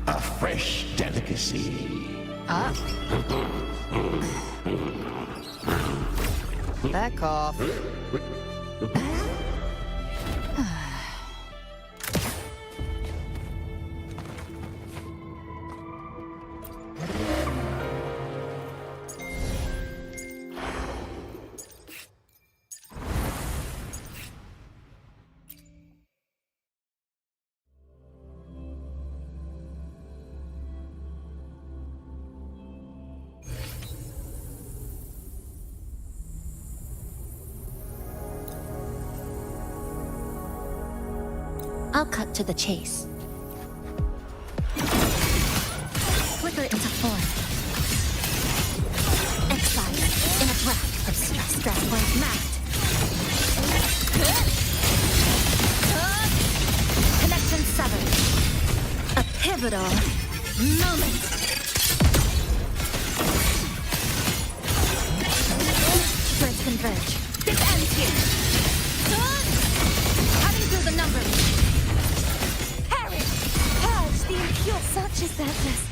A fresh delicacy. Back off. I'll cut to the chase. Flicker into form. Exile in a breath of stress one's masked. Connection severed. A pivotal moment. Spirits converge. This ends here. Cutting through the numbers. The impure, such is that lesson.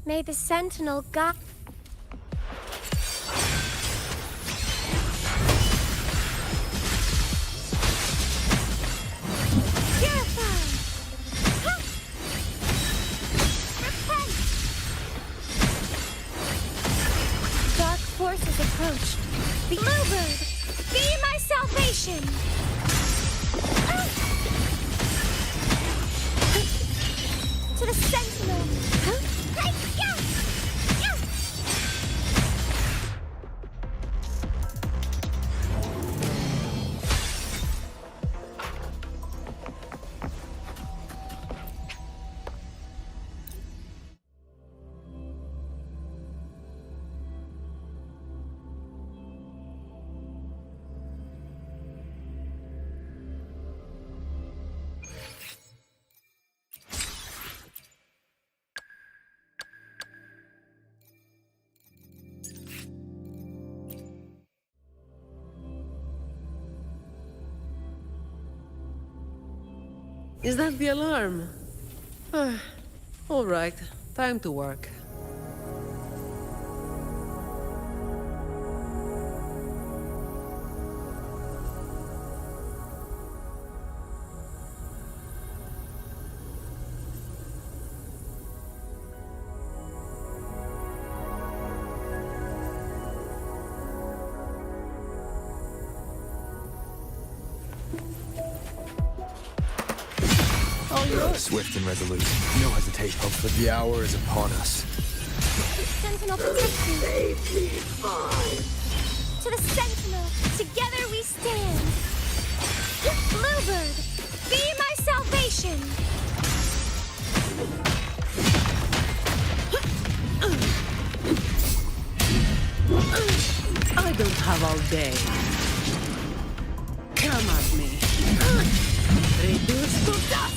May the Sentinel guide. Purify! Repent! Dark forces approach. The Bluebird, be my salvation! To the Sentinel! Is that the alarm? All right, time to work. Swift and resolute. No hesitation. But the hour is upon us. Sentinel, protect me. Safely fine. To the Sentinel, together we stand. Bluebird, be my salvation. I don't have all day. Come at me. Reduce to dust.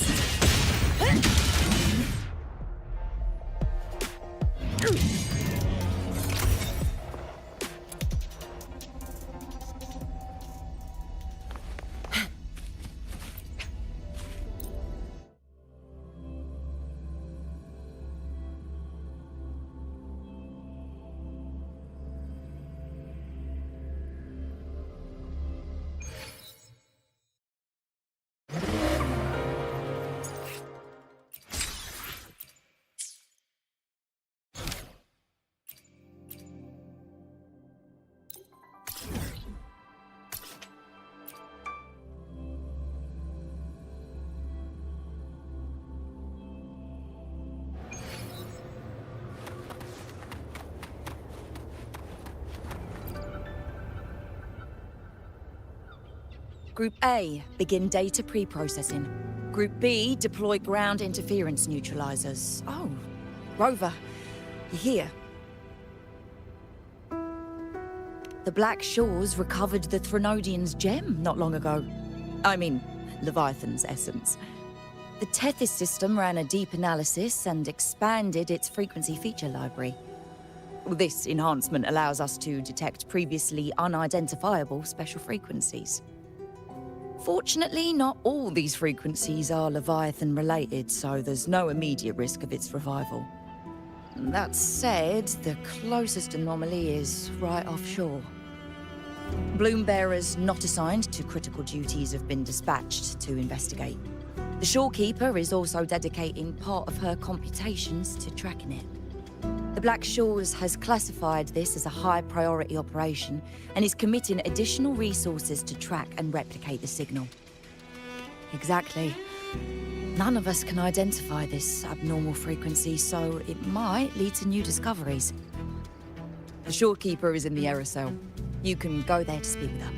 Group A, begin data pre-processing. Group B, deploy ground interference neutralizers. Oh, Rover, you're here. The Black Shores recovered the Threnodian's gem not long ago. I mean, Leviathan's essence. The Tethys system ran a deep analysis and expanded its frequency feature library. This enhancement allows us to detect previously unidentifiable special frequencies. Fortunately, not all these frequencies are Leviathan-related, so there's no immediate risk of its revival. That said, the closest anomaly is right offshore. Bloombearers not assigned to critical duties have been dispatched to investigate. The Shorekeeper is also dedicating part of her computations to tracking it. The Black Shores has classified this as a high-priority operation and is committing additional resources to track and replicate the signal. Exactly. None of us can identify this abnormal frequency, so it might lead to new discoveries. The Shorekeeper is in the aerosol. You can go there to speak with her.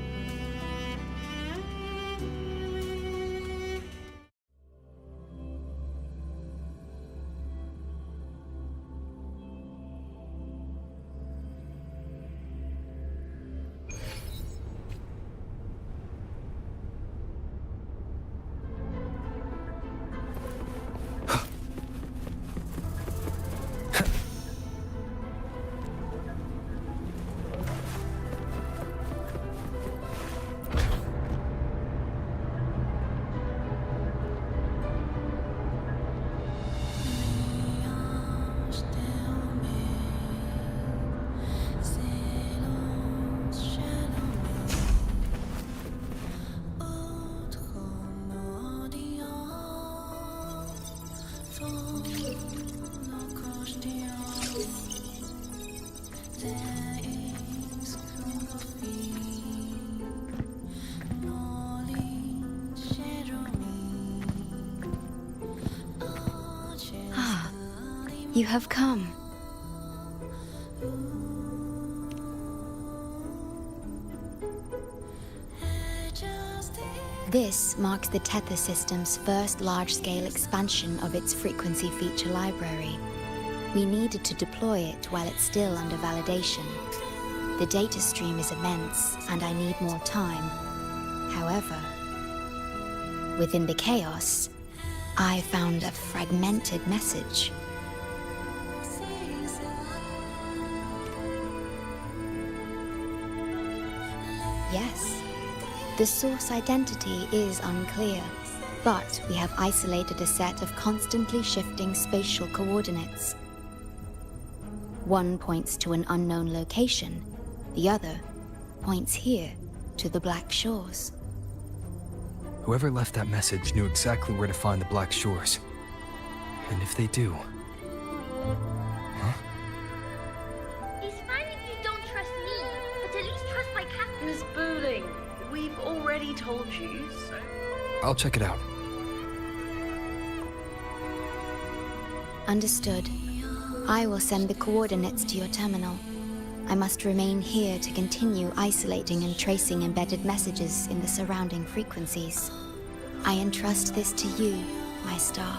You have come. This marks the Tethys system's first large-scale expansion of its frequency feature library. We needed to deploy it while it's still under validation. The data stream is immense, and I need more time. However, within the chaos, I found a fragmented message. Yes, the source identity is unclear, but we have isolated a set of constantly shifting spatial coordinates. One points to an unknown location, the other points here to the Black Shores. Whoever left that message knew exactly where to find the Black Shores. And if they do... Huh? It's fine if you don't trust me, but at least trust my captain. Miss Booling, we've already told you, so... I'll check it out. Understood. I will send the coordinates to your terminal. I must remain here to continue isolating and tracing embedded messages in the surrounding frequencies. I entrust this to you, my star.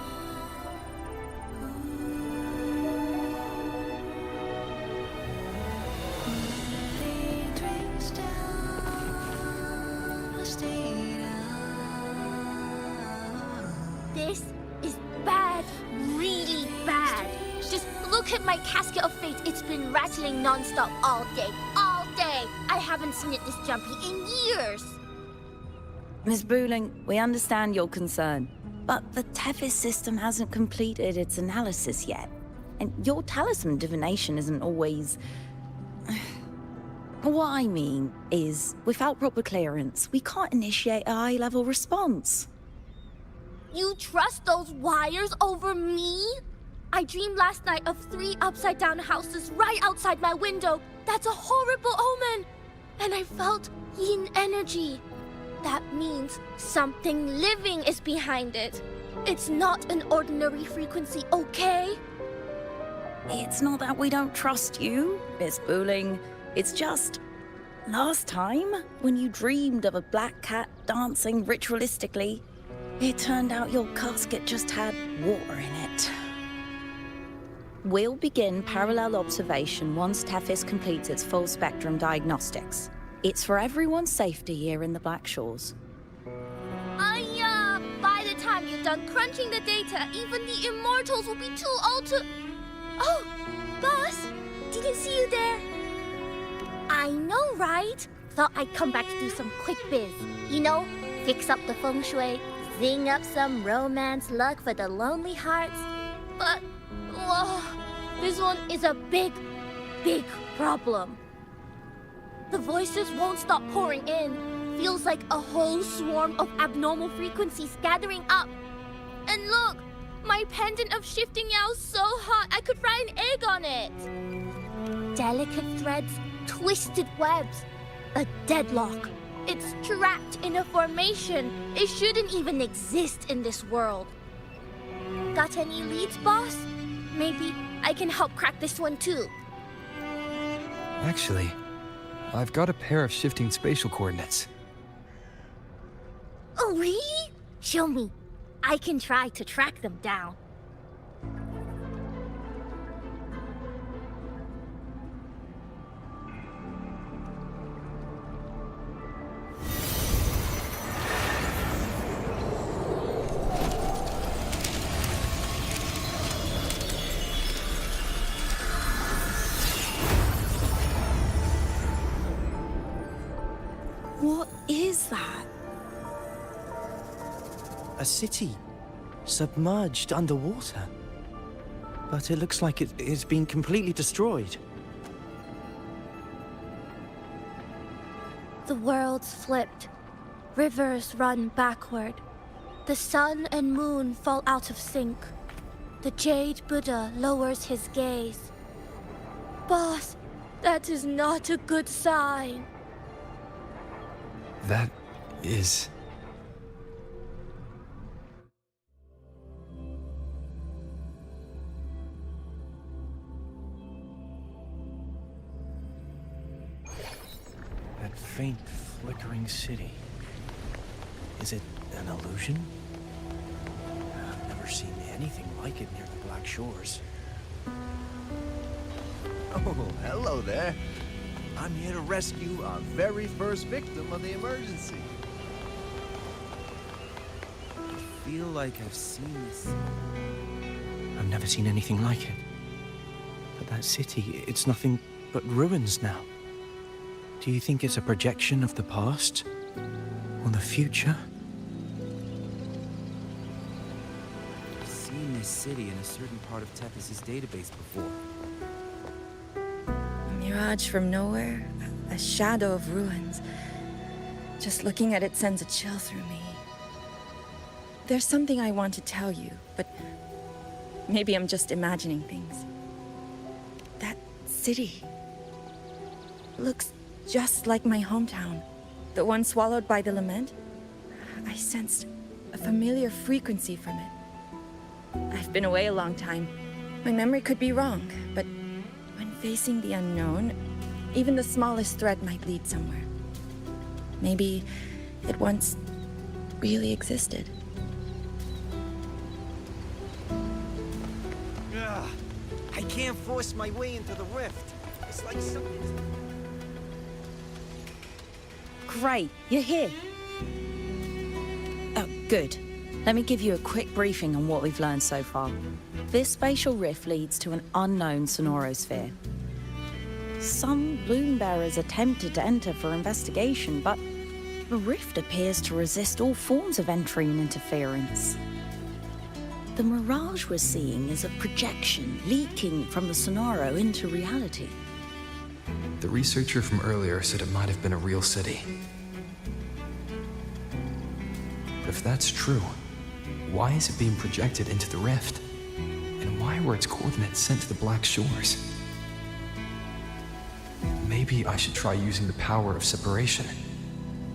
This is bad, really bad. Just look at my casket of fate. It's been rattling non-stop all day, all day. I haven't seen it this jumpy in years. Miss Booling, we understand your concern, but the Tethys system hasn't completed its analysis yet. And your talisman divination isn't always... What I mean is, without proper clearance, we can't initiate a high-level response. You trust those wires over me? I dreamed last night of 3 upside-down houses right outside my window. That's a horrible omen. And I felt yin energy. That means something living is behind it. It's not an ordinary frequency, okay? It's not that we don't trust you, Miss Booling. It's just... Last time, when you dreamed of a black cat dancing ritualistically, it turned out your casket just had water in it. We'll begin parallel observation once Tethys completes its full spectrum diagnostics. It's for everyone's safety here in the Black Shores. By the time you're done crunching the data, even the immortals will be too old to... Oh, boss, didn't see you there. I know, right? Thought I'd come back to do some quick biz. You know, fix up the feng shui, zing up some romance luck for the lonely hearts. But, whoa, this one is a big, big problem. The voices won't stop pouring in. Feels like a whole swarm of abnormal frequencies gathering up. And look, my pendant of shifting yow's so hot I could fry an egg on it. Delicate threads, twisted webs, a deadlock. It's trapped in a formation. It shouldn't even exist in this world. Got any leads, boss? Maybe I can help crack this one too. Actually, I've got a pair of shifting spatial coordinates. Oh, really? Show me. I can try to track them down. What is that? A city, submerged underwater. But it looks like it's been completely destroyed. The world's flipped. Rivers run backward. The sun and moon fall out of sync. The Jade Buddha lowers his gaze. Boss, that is not a good sign. That is... That faint, flickering city. Is it an illusion? I've never seen anything like it near the Black Shores. Oh, hello there. I'm here to rescue our very first victim of the emergency. I feel like I've seen this. I've never seen anything like it. But that city, it's nothing but ruins now. Do you think it's a projection of the past? Or the future? I've seen this city in a certain part of Tethys' database before. A mirage from nowhere, a shadow of ruins. Just looking at it sends a chill through me. There's something I want to tell you, but maybe I'm just imagining things. That city looks just like my hometown, the one swallowed by the lament. I sensed a familiar frequency from it. I've been away a long time. My memory could be wrong, but when facing the unknown, even the smallest thread might lead somewhere. Maybe it once really existed. Ugh, I can't force my way into the rift. It's like something's... Great, you're here. Oh, good. Let me give you a quick briefing on what we've learned so far. This spatial rift leads to an unknown sonorosphere. Some bloom bearers attempted to enter for investigation, but the rift appears to resist all forms of entry and interference. The mirage we're seeing is a projection leaking from the sonoro into reality. The researcher from earlier said it might have been a real city. But if that's true, why is it being projected into the rift? And why were its coordinates sent to the Black Shores? Maybe I should try using the power of separation.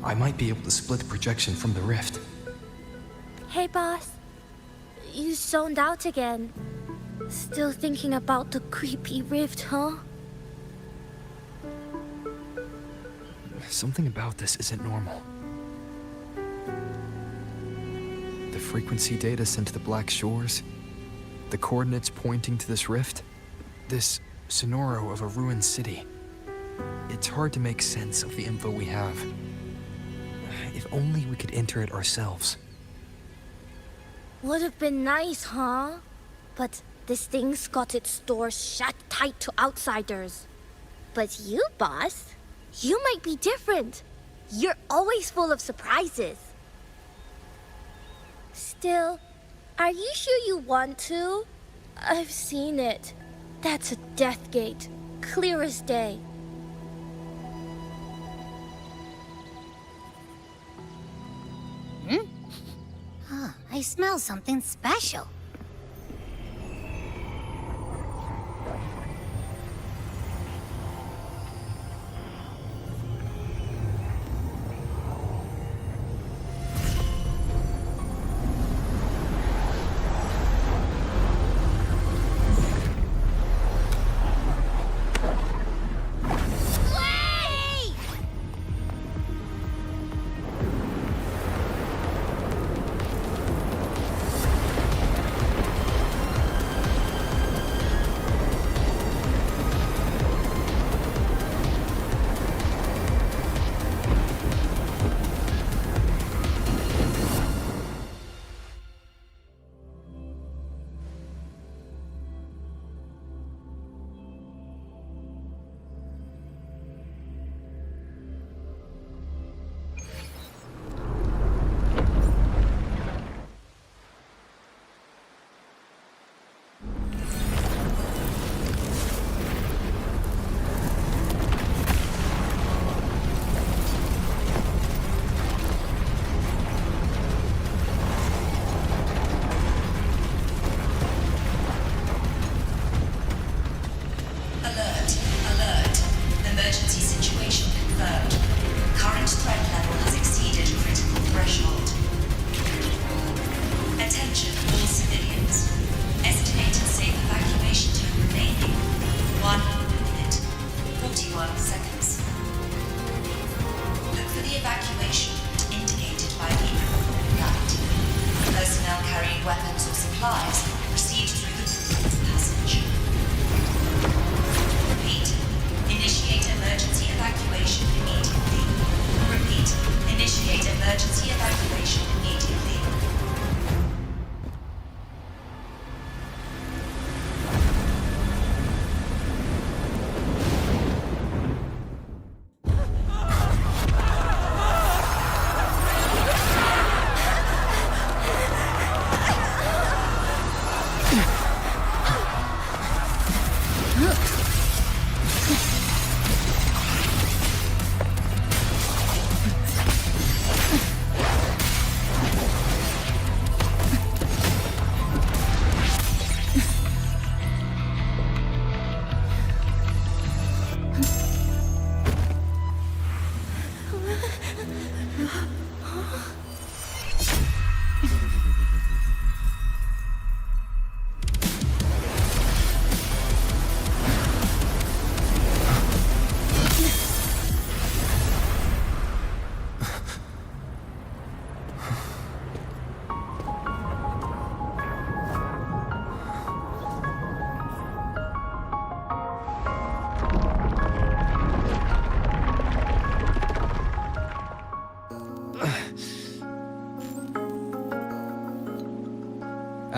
I might be able to split the projection from the rift. Hey, boss. You zoned out again. Still thinking about the creepy rift, huh? Something about this isn't normal. The frequency data sent to the Black Shores, the coordinates pointing to this rift, this sonoro of a ruined city. It's hard to make sense of the info we have. If only we could enter it ourselves. Would have been nice, huh? But this thing's got its doors shut tight to outsiders. But you, boss, you might be different. You're always full of surprises. Still, are you sure you want to? I've seen it. That's a death gate, clear as day. I smell something special.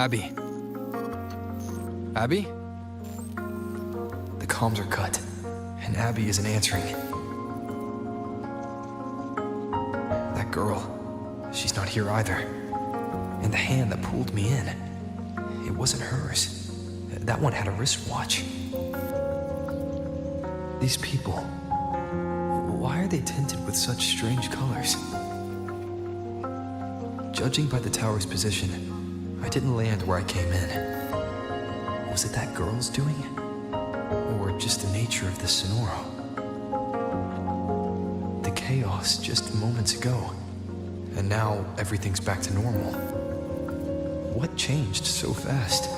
Abby? Abby? The comms are cut, and Abby isn't answering. That girl, she's not here either. And the hand that pulled me in, it wasn't hers. That one had a wristwatch. These people, why are they tinted with such strange colors? Judging by the tower's position, I didn't land where I came in. Was it that girl's doing? Or just the nature of the sonoro? The chaos just moments ago, and now everything's back to normal. What changed so fast?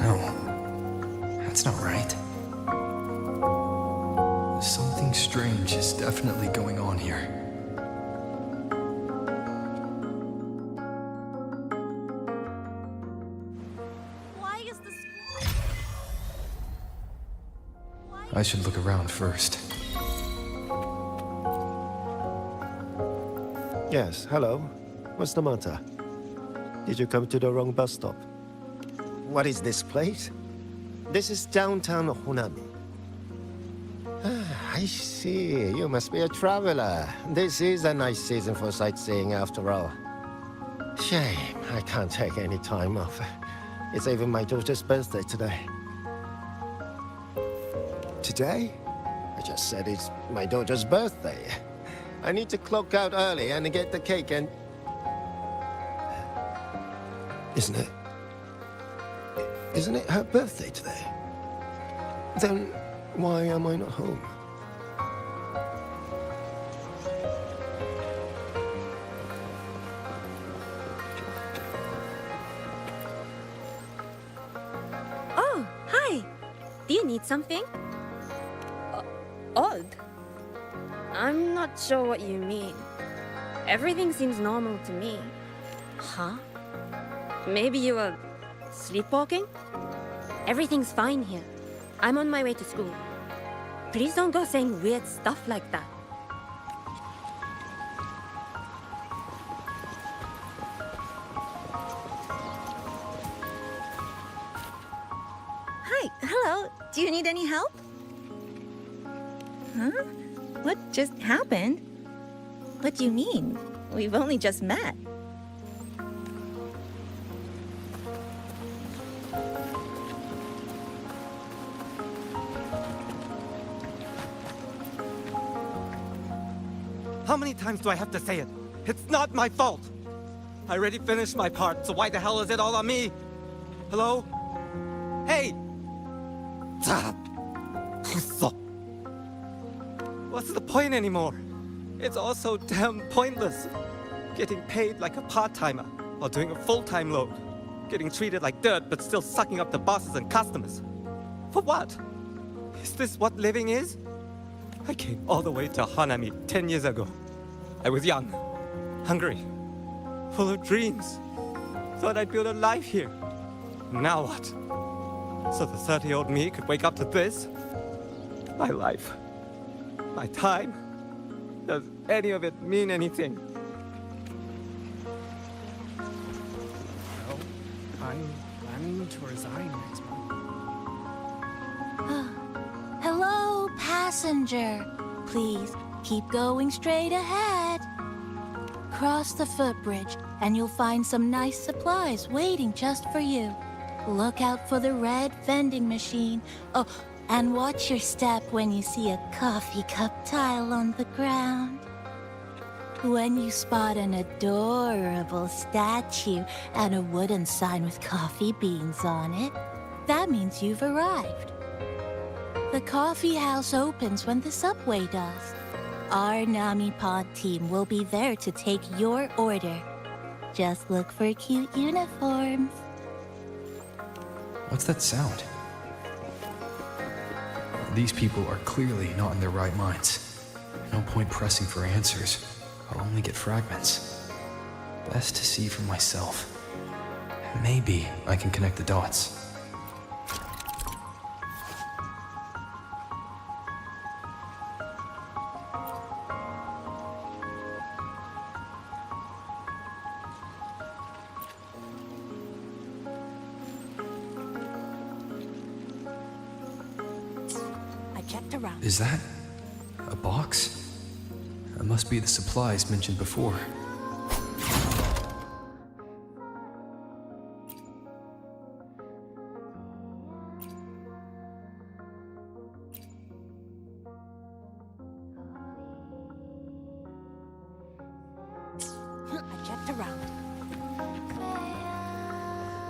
No, that's not right. Something Something strange is definitely going on here. Why is this... I should look around first. Yes, hello. What's the matter? Did you come to the wrong bus stop? What is this place? This is downtown Honami. Ah, I see. You must be a traveler. This is a nice season for sightseeing after all. Shame, I can't take any time off. It's even my daughter's birthday today. Today? I just said it's my daughter's birthday. I need to clock out early and get the cake and... Isn't it her birthday today? Then why am I not home? Oh, hi. Do you need something? Odd? I'm not sure what you mean. Everything seems normal to me. Huh? Maybe you were sleepwalking? Everything's fine here. I'm on my way to school. Please don't go saying weird stuff like that. Hi, hello. Do you need any help? Huh? What just happened? What do you mean? We've only just met. How many times do I have to say it? It's not my fault! I already finished my part, so why the hell is it all on me? Hello? Hey! What's the point anymore? It's all so damn pointless. Getting paid like a part-timer while doing a full-time load. Getting treated like dirt but still sucking up the bosses and customers. For what? Is this what living is? I came all the way to Hanami 10 years ago. I was young, hungry, full of dreams. Thought I'd build a life here. Now what? So the 30-year-old me could wake up to this? My life, my time, does any of it mean anything? Well, I'm planning to resign next month. Hello, passenger. Please keep going straight ahead. Cross the footbridge, and you'll find some nice supplies waiting just for you. Look out for the red vending machine. Oh, and watch your step when you see a coffee cup tile on the ground. When you spot an adorable statue and a wooden sign with coffee beans on it, that means you've arrived. The coffee house opens when the subway does. Our Nami Pod team will be there to take your order. Just look for cute uniforms. What's that sound? These people are clearly not in their right minds. No point pressing for answers. I'll only get fragments. Best to see for myself. Maybe I can connect the dots. Is that a box? That must be the supplies mentioned before. I checked around.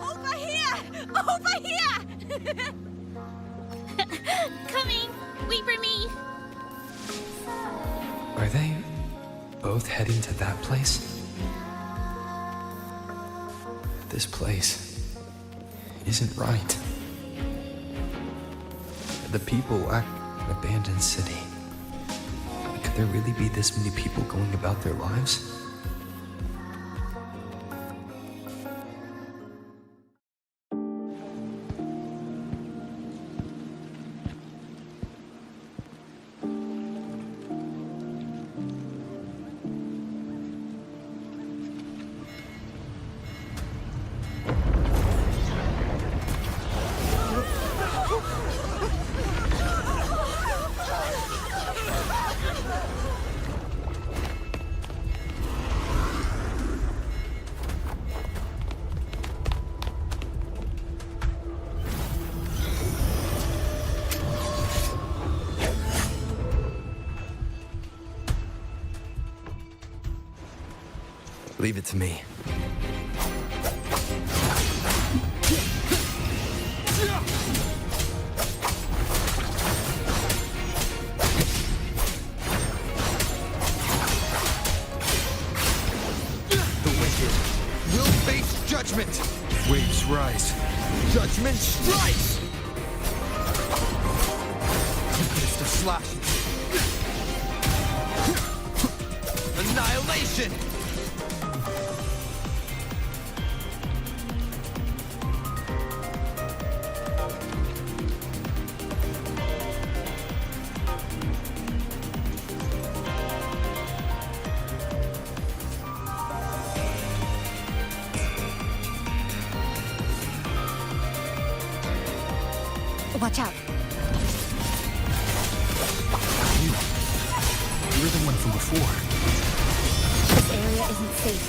Over here! Over here! Coming! Wait for me! Are they both heading to that place? This place isn't right. The people act like an abandoned city. there really be this many people going about their lives? Leave it to me. The wicked will face judgment. Waves rise. Judgment strikes. Tempest of slashes. Annihilation. Watch out. You're the one from before. This area isn't safe.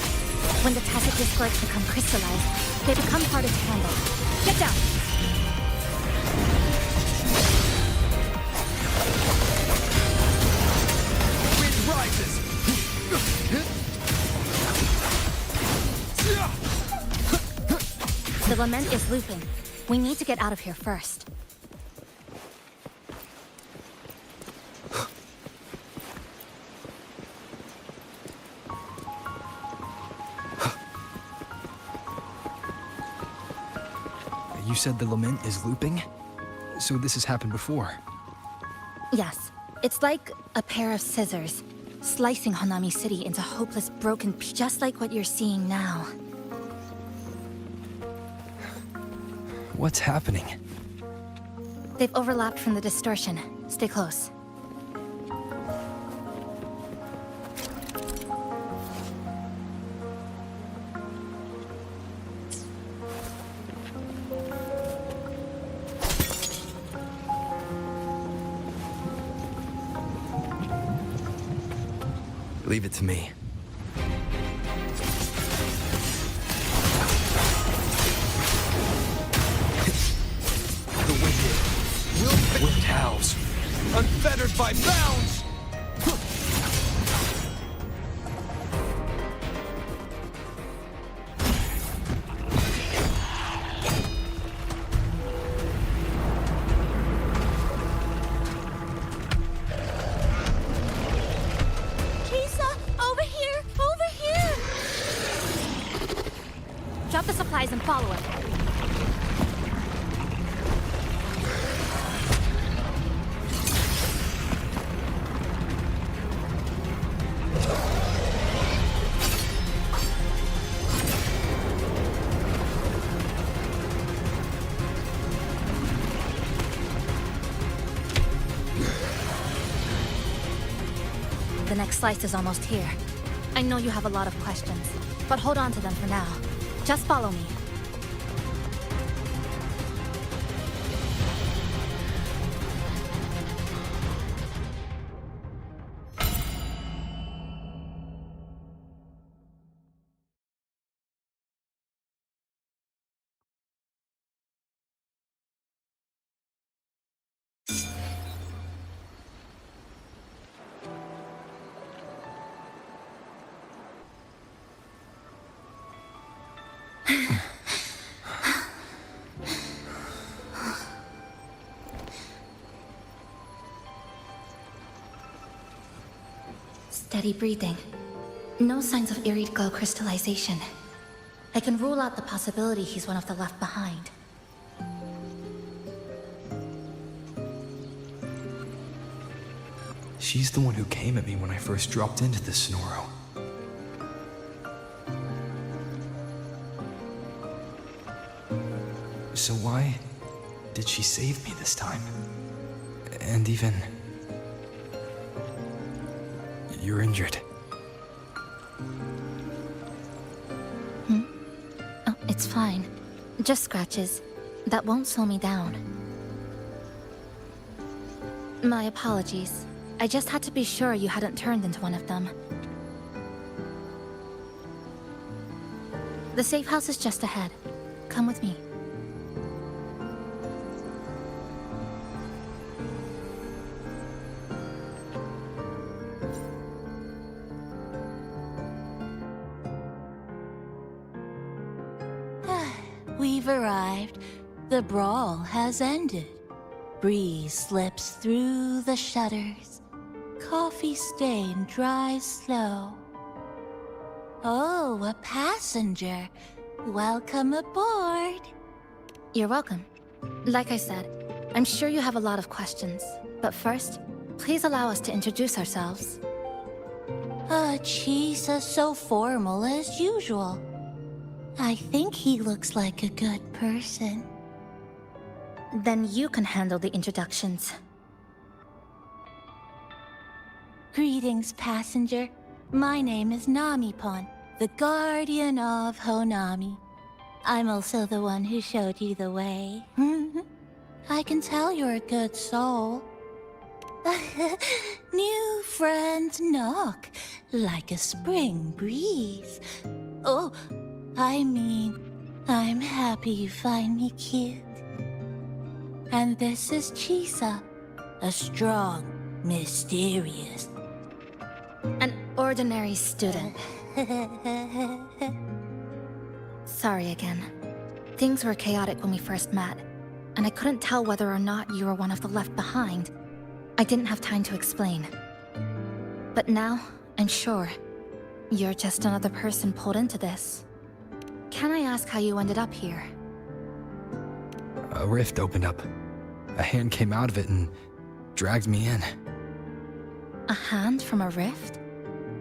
When the tacit discords become crystallized, they become harder to handle. Get down! Wind rises. The lament is looping. We need to get out of here first. You said the lament is looping? So this has happened before? Yes. It's like a pair of scissors, slicing Hanami City into hopeless broken pieces, just like what you're seeing now. What's happening? They've overlapped from the distortion. Stay close. Leave it to me. The wicked will Wind howls. unfettered by bounds. Drop the supplies and follow it. The next slice is almost here. I know you have a lot of questions, but hold on to them for now. Just follow me. Steady breathing. No signs of iridical crystallization. I can rule out the possibility he's one of the left behind. She's the one who came at me when I first dropped into the Sonoro. So why did she save me this time? And even... You're injured. Oh, it's fine. Just scratches. That won't slow me down. My apologies. I just had to be sure you hadn't turned into one of them. The safe house is just ahead. Come with me. We've arrived. The brawl has ended. Breeze slips through the shutters. Coffee stain dries slow. Oh, a passenger. Welcome aboard. You're welcome. Like I said, I'm sure you have a lot of questions. But first, please allow us to introduce ourselves. Chisa's so formal as usual. I think he looks like a good person. Then you can handle the introductions. Greetings, passenger. My name is Namipon, the guardian of Honami. I'm also the one who showed you the way. I can tell you're a good soul. New friends knock like a spring breeze. Oh, I mean, I'm happy you find me cute. And this is Chisa, a strong, mysterious... An ordinary student. Sorry again. Things were chaotic when we first met, and I couldn't tell whether or not you were one of the left behind. I didn't have time to explain. But now, I'm sure. You're just another person pulled into this. Can I ask how you ended up here? A rift opened up. A hand came out of it and dragged me in. A hand from a rift?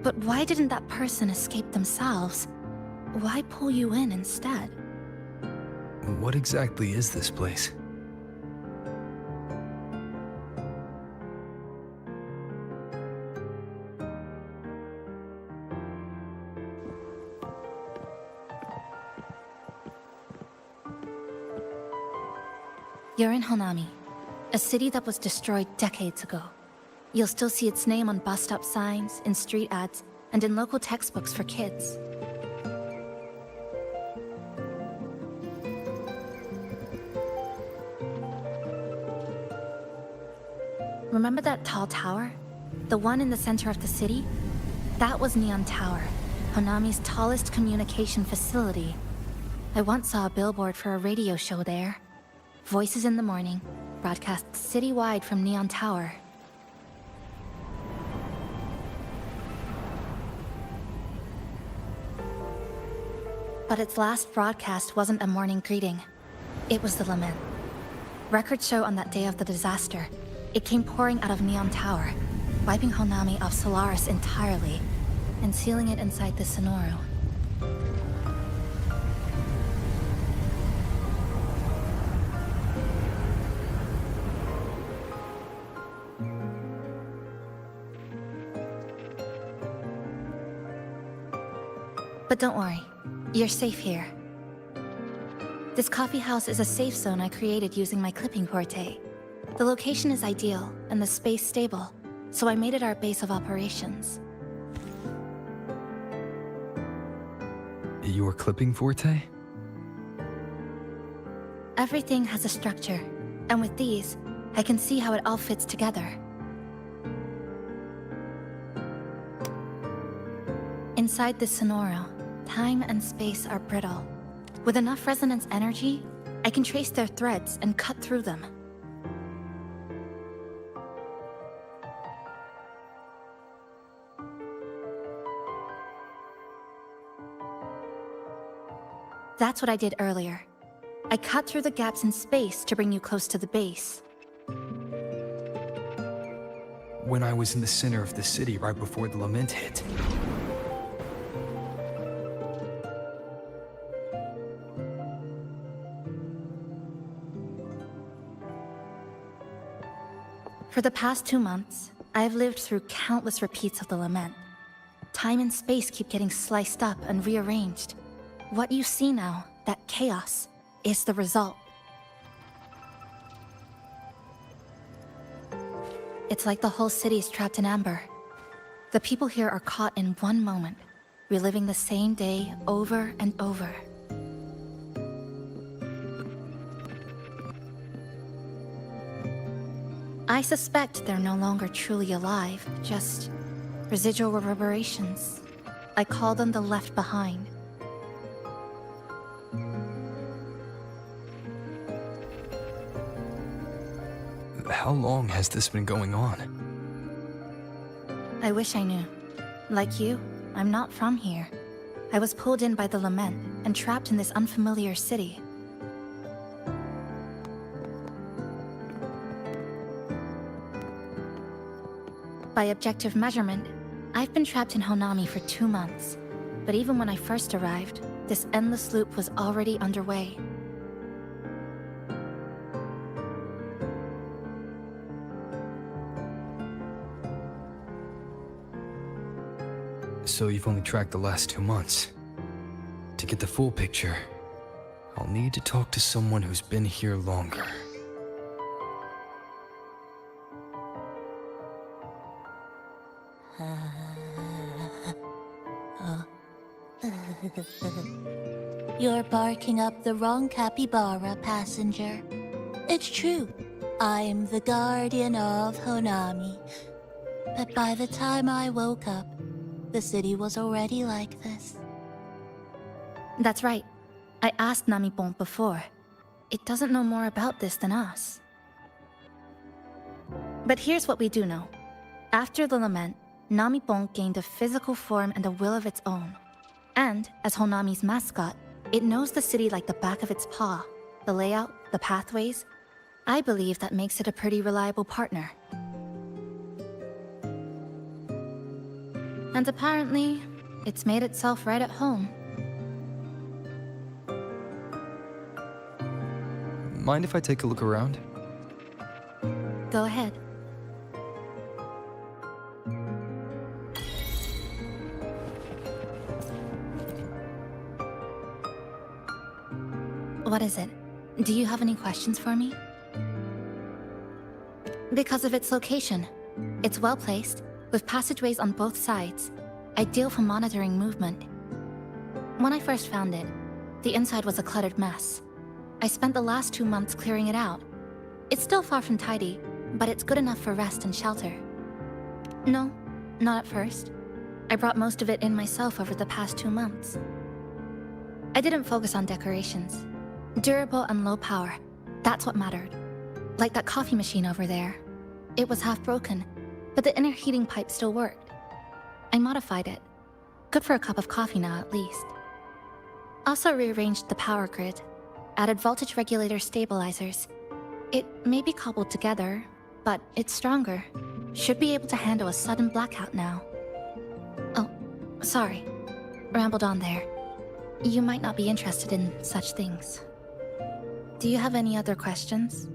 But why didn't that person escape themselves? Why pull you in instead? What exactly is this place? You're in Honami, a city that was destroyed decades ago. You'll still see its name on bus-stop signs, in street ads, and in local textbooks for kids. Remember that tall tower? The one in the center of the city? That was Neon Tower, Honami's tallest communication facility. I once saw a billboard for a radio show there. Voices in the morning, broadcast citywide from Neon Tower. But its last broadcast wasn't a morning greeting. It was the lament. Records show on that day of the disaster, it came pouring out of Neon Tower, wiping Honami off Solaris entirely, and sealing it inside the Sonoro. But don't worry, you're safe here. This coffee house is a safe zone I created using my clipping forte. The location is ideal, and the space stable, so I made it our base of operations. Your clipping forte? Everything has a structure, and with these, I can see how it all fits together. Inside the Sonoro, time and space are brittle. With enough resonance energy, I can trace their threads and cut through them. That's what I did earlier. I cut through the gaps in space to bring you close to the base. when I was in the center of the city right before the lament hit. For the past 2 months, I've lived through countless repeats of the lament. Time and space keep getting sliced up and rearranged. What you see now, that chaos, is the result. It's like the whole city is trapped in amber. The people here are caught in one moment, reliving the same day over and over. I suspect they're no longer truly alive, just residual reverberations. I call them the left behind. How long has this been going on? I wish I knew. Like you, I'm not from here. I was pulled in by the lament and trapped in this unfamiliar city. By objective measurement, I've been trapped in Honami for 2 months. But even when I first arrived, this endless loop was already underway. So you've only tracked the last 2 months. To get the full picture, I'll need to talk to someone who's been here longer. You're barking up the wrong capybara, passenger. It's true, I'm the guardian of Honami. But by the time I woke up, the city was already like this. That's right. I asked Namipon before. It doesn't know more about this than us. But here's what we do know. After the lament, Namipon gained a physical form and a will of its own. And, as Honami's mascot, it knows the city like the back of its paw. The layout, the pathways. I believe that makes it a pretty reliable partner. And apparently, it's made itself right at home. Mind if I take a look around? Go ahead. What is it? Do you have any questions for me? Because of its location. It's well placed, with passageways on both sides, ideal for monitoring movement. When I first found it, the inside was a cluttered mess. I spent the last 2 months clearing it out. It's still far from tidy, but it's good enough for rest and shelter. No, not at first. I brought most of it in myself over the past 2 months. I didn't focus on decorations. Durable and low power, that's what mattered. Like that coffee machine over there. It was half broken, but the inner heating pipe still worked. I modified it. Good for a cup of coffee now, at least. Also rearranged the power grid, added voltage regulator stabilizers. It may be cobbled together, but it's stronger. Should be able to handle a sudden blackout now. Oh, sorry. Rambled on there. You might not be interested in such things. Do you have any other questions?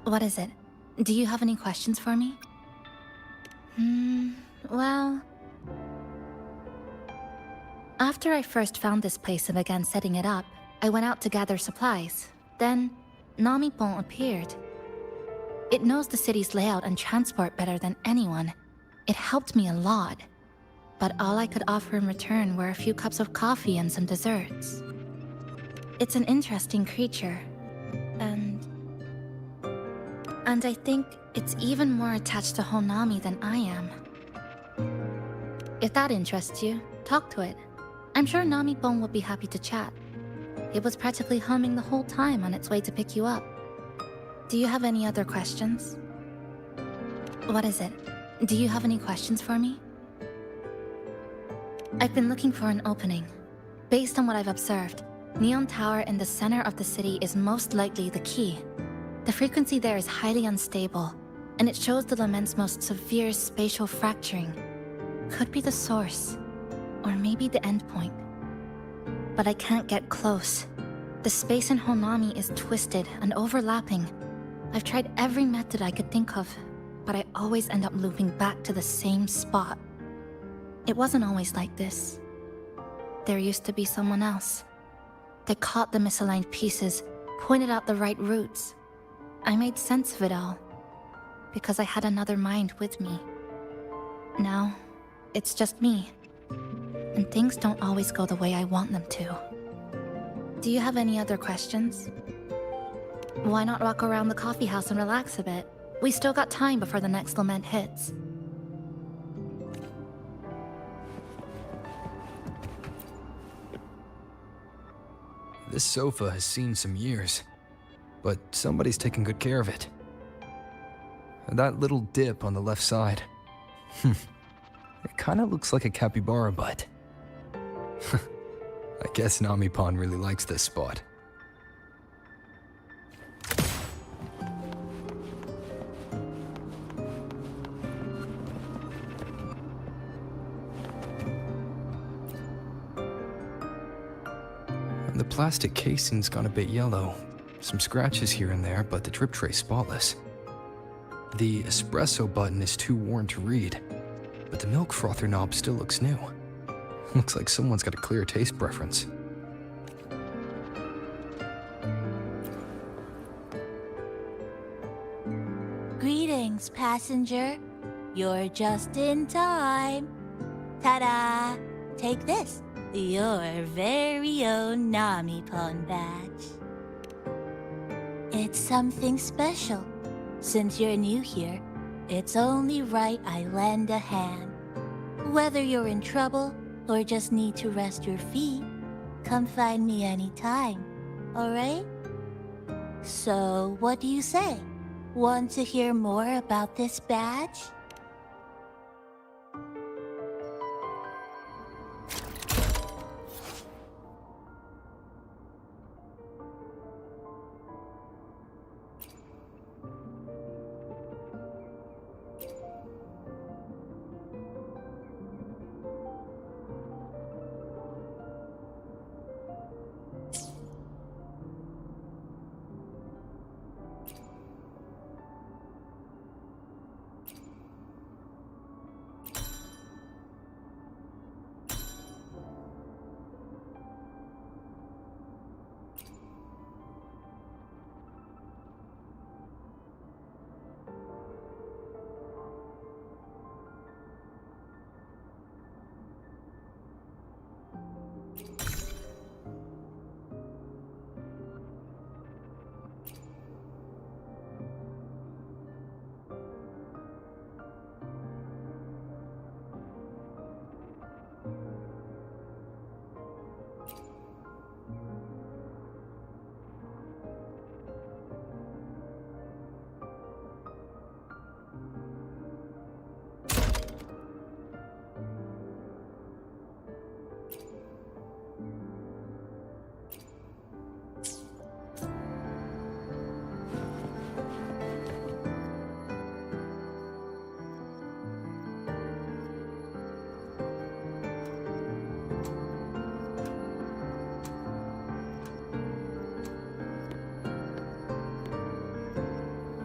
What is it? Do you have any questions for me? Well... After I first found this place and began setting it up, I went out to gather supplies. Then, Namipon appeared. It knows the city's layout and transport better than anyone. It helped me a lot. But all I could offer in return were a few cups of coffee and some desserts. It's an interesting creature. And I think it's even more attached to Honami than I am. If that interests you, talk to it. I'm sure Namipon would be happy to chat. It was practically humming the whole time on its way to pick you up. Do you have any other questions? What is it? Do you have any questions for me? I've been looking for an opening. Based on what I've observed, Neon Tower in the center of the city is most likely the key. The frequency there is highly unstable, and it shows the lament's most severe spatial fracturing. Could be the source, or maybe the endpoint. But I can't get close. The space in Honami is twisted and overlapping. I've tried every method I could think of, but I always end up looping back to the same spot. It wasn't always like this. There used to be someone else. They caught the misaligned pieces, pointed out the right routes. I made sense of it all, because I had another mind with me. Now, it's just me, and things don't always go the way I want them to. Do you have any other questions? Why not walk around the coffee house and relax a bit? We still got time before the next lament hits. This sofa has seen some years, but somebody's taken good care of it. That little dip on the left side. It kinda looks like a capybara butt. I guess NoMiPon really likes this spot. The plastic casing's gone a bit yellow. Some scratches here and there, but the drip tray's spotless. The espresso button is too worn to read, but the milk frother knob still looks new. Looks like someone's got a clear taste preference. Greetings, passenger. You're just in time. Ta-da! Take this, your very own NoMiPon badge. It's something special. Since you're new here, it's only right I lend a hand. Whether you're in trouble or just need to rest your feet, come find me anytime, alright? So, what do you say? Want to hear more about this badge?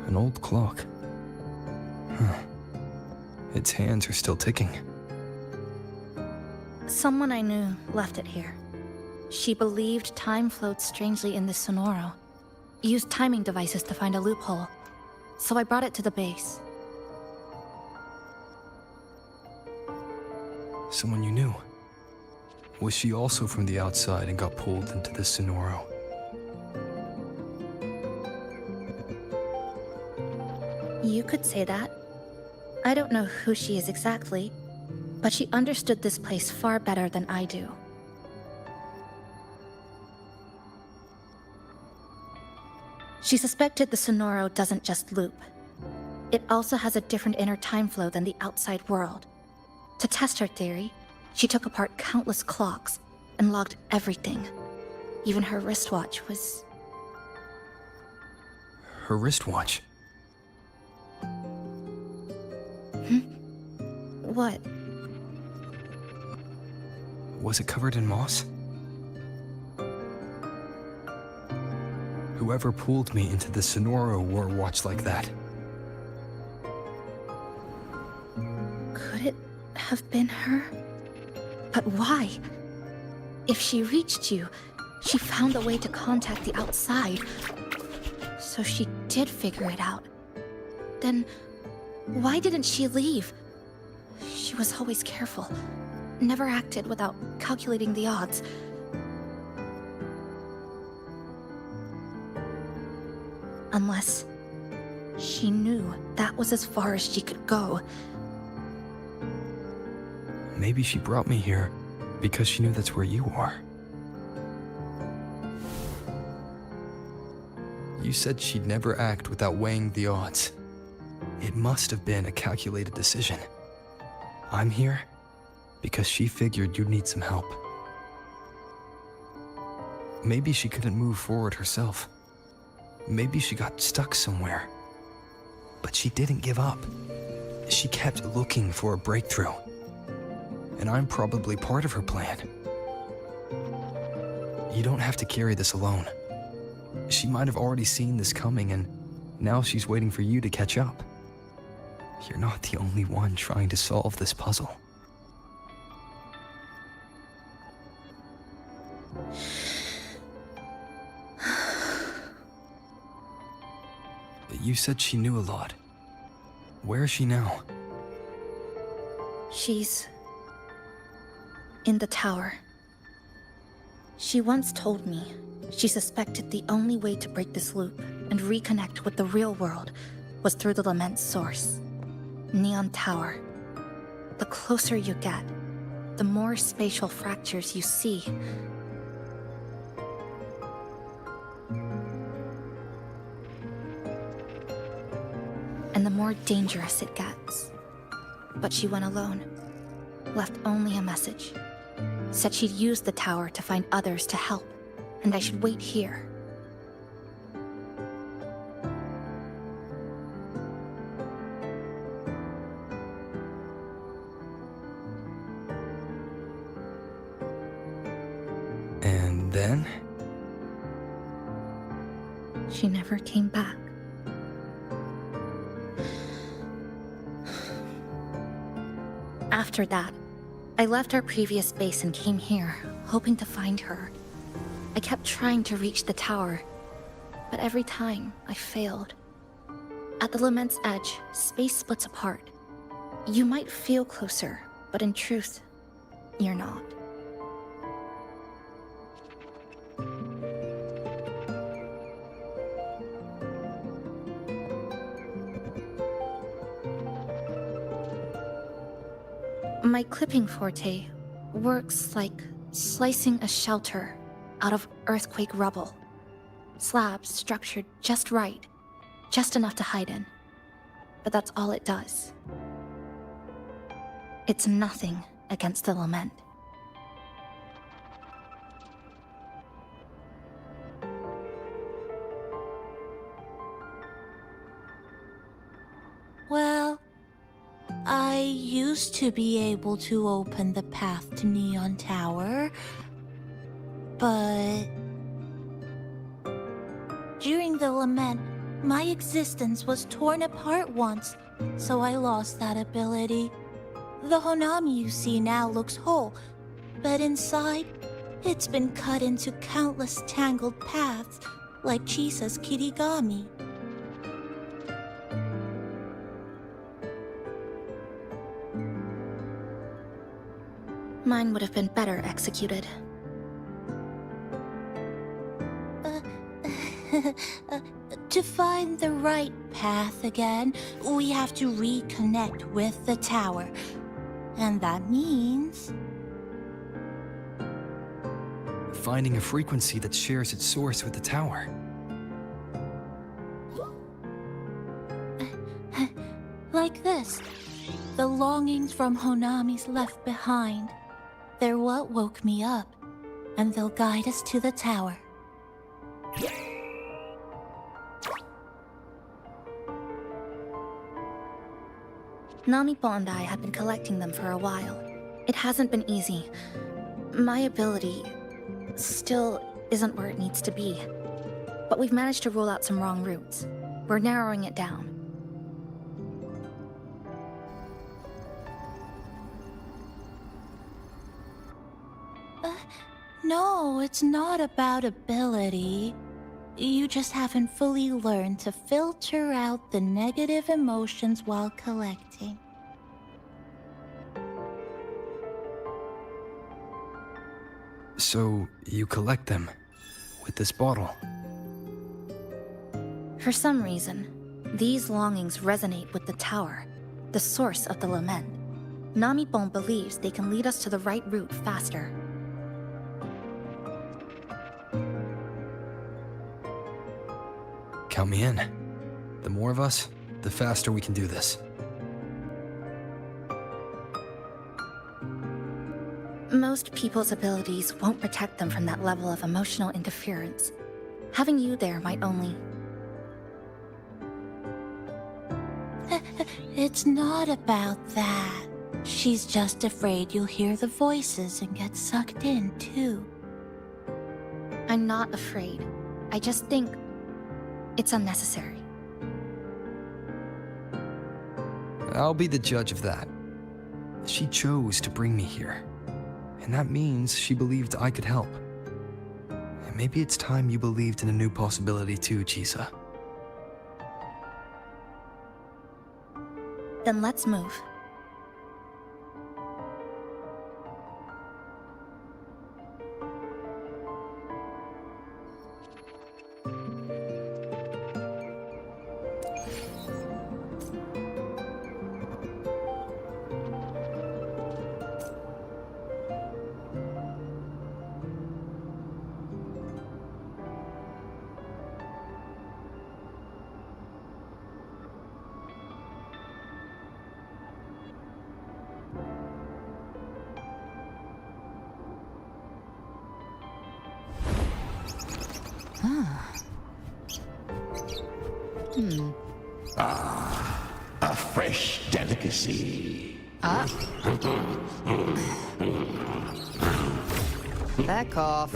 An old clock. Huh. Its hands are still ticking. Someone I knew left it here. She believed time flowed strangely in this Sonoro. Used timing devices to find a loophole. So I brought it to the base. Someone you knew. Was she also from the outside and got pulled into the Sonoro? You could say that. I don't know who she is exactly, but she understood this place far better than I do. She suspected the Sonoro doesn't just loop. It also has a different inner time flow than the outside world. To test her theory, she took apart countless clocks and logged everything. Even her wristwatch was... her wristwatch. What? Was it covered in moss? Whoever pulled me into the Sonoro wore a watch like that. Could it have been her? But why? If she reached you, she found a way to contact the outside. So she did figure it out. Then why didn't she leave? She was always careful, never acted without calculating the odds. Unless she knew that was as far as she could go. Maybe she brought me here because she knew that's where you are. You said she'd never act without weighing the odds. It must have been a calculated decision. I'm here because she figured you'd need some help. Maybe she couldn't move forward herself. Maybe she got stuck somewhere. But she didn't give up. She kept looking for a breakthrough. And I'm probably part of her plan. You don't have to carry this alone. She might have already seen this coming, and now she's waiting for you to catch up. You're not the only one trying to solve this puzzle. You said she knew a lot. Where is she now? She's in the tower. She once told me she suspected the only way to break this loop and reconnect with the real world was through the Lament's source, Neon Tower. The closer you get, the more spatial fractures you see. And the more dangerous it gets. But she went alone, left only a message. Said she'd use the tower to find others to help, and I should wait here. And then? She never came back. After that, I left our previous base and came here, hoping to find her. I kept trying to reach the tower, but every time I failed. At the Lament's edge, space splits apart. You might feel closer, but in truth, you're not. My clipping forte works like slicing a shelter out of earthquake rubble. Slabs structured just right, just enough to hide in. But that's all it does. It's nothing against the Lament. Well, I used to be able to open the path to Neon Tower, but during the Lament, my existence was torn apart once, so I lost that ability. The Honami you see now looks whole, but inside, it's been cut into countless tangled paths, like Chisa's Kirigami. Mine would have been better executed. To find the right path again, we have to reconnect with the tower. And that means... finding a frequency that shares its source with the tower. Like this. The longings from Honami's left behind. They're what woke me up, and they'll guide us to the tower. NoMic and I have been collecting them for a while. It hasn't been easy. My ability still isn't where it needs to be. But we've managed to rule out some wrong routes. We're narrowing it down. No, it's not about ability. You just haven't fully learned to filter out the negative emotions while collecting. So, you collect them with this bottle? For some reason, these longings resonate with the tower, the source of the lament. NoMic believes they can lead us to the right route faster. Count me in. The more of us, the faster we can do this. Most people's abilities won't protect them from that level of emotional interference. Having you there might only... It's not about that. She's just afraid you'll hear the voices and get sucked in, too. I'm not afraid. I just think it's unnecessary. I'll be the judge of that. She chose to bring me here. And that means she believed I could help. And maybe it's time you believed in a new possibility too, Chisa. Then let's move. A fresh delicacy. Back off.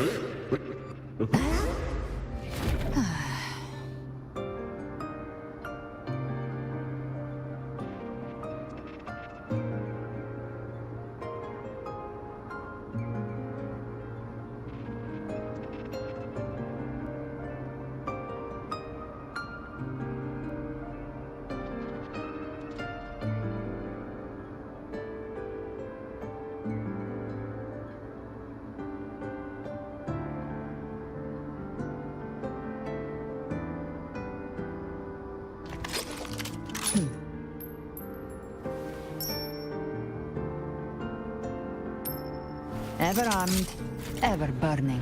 Ever armed, ever burning.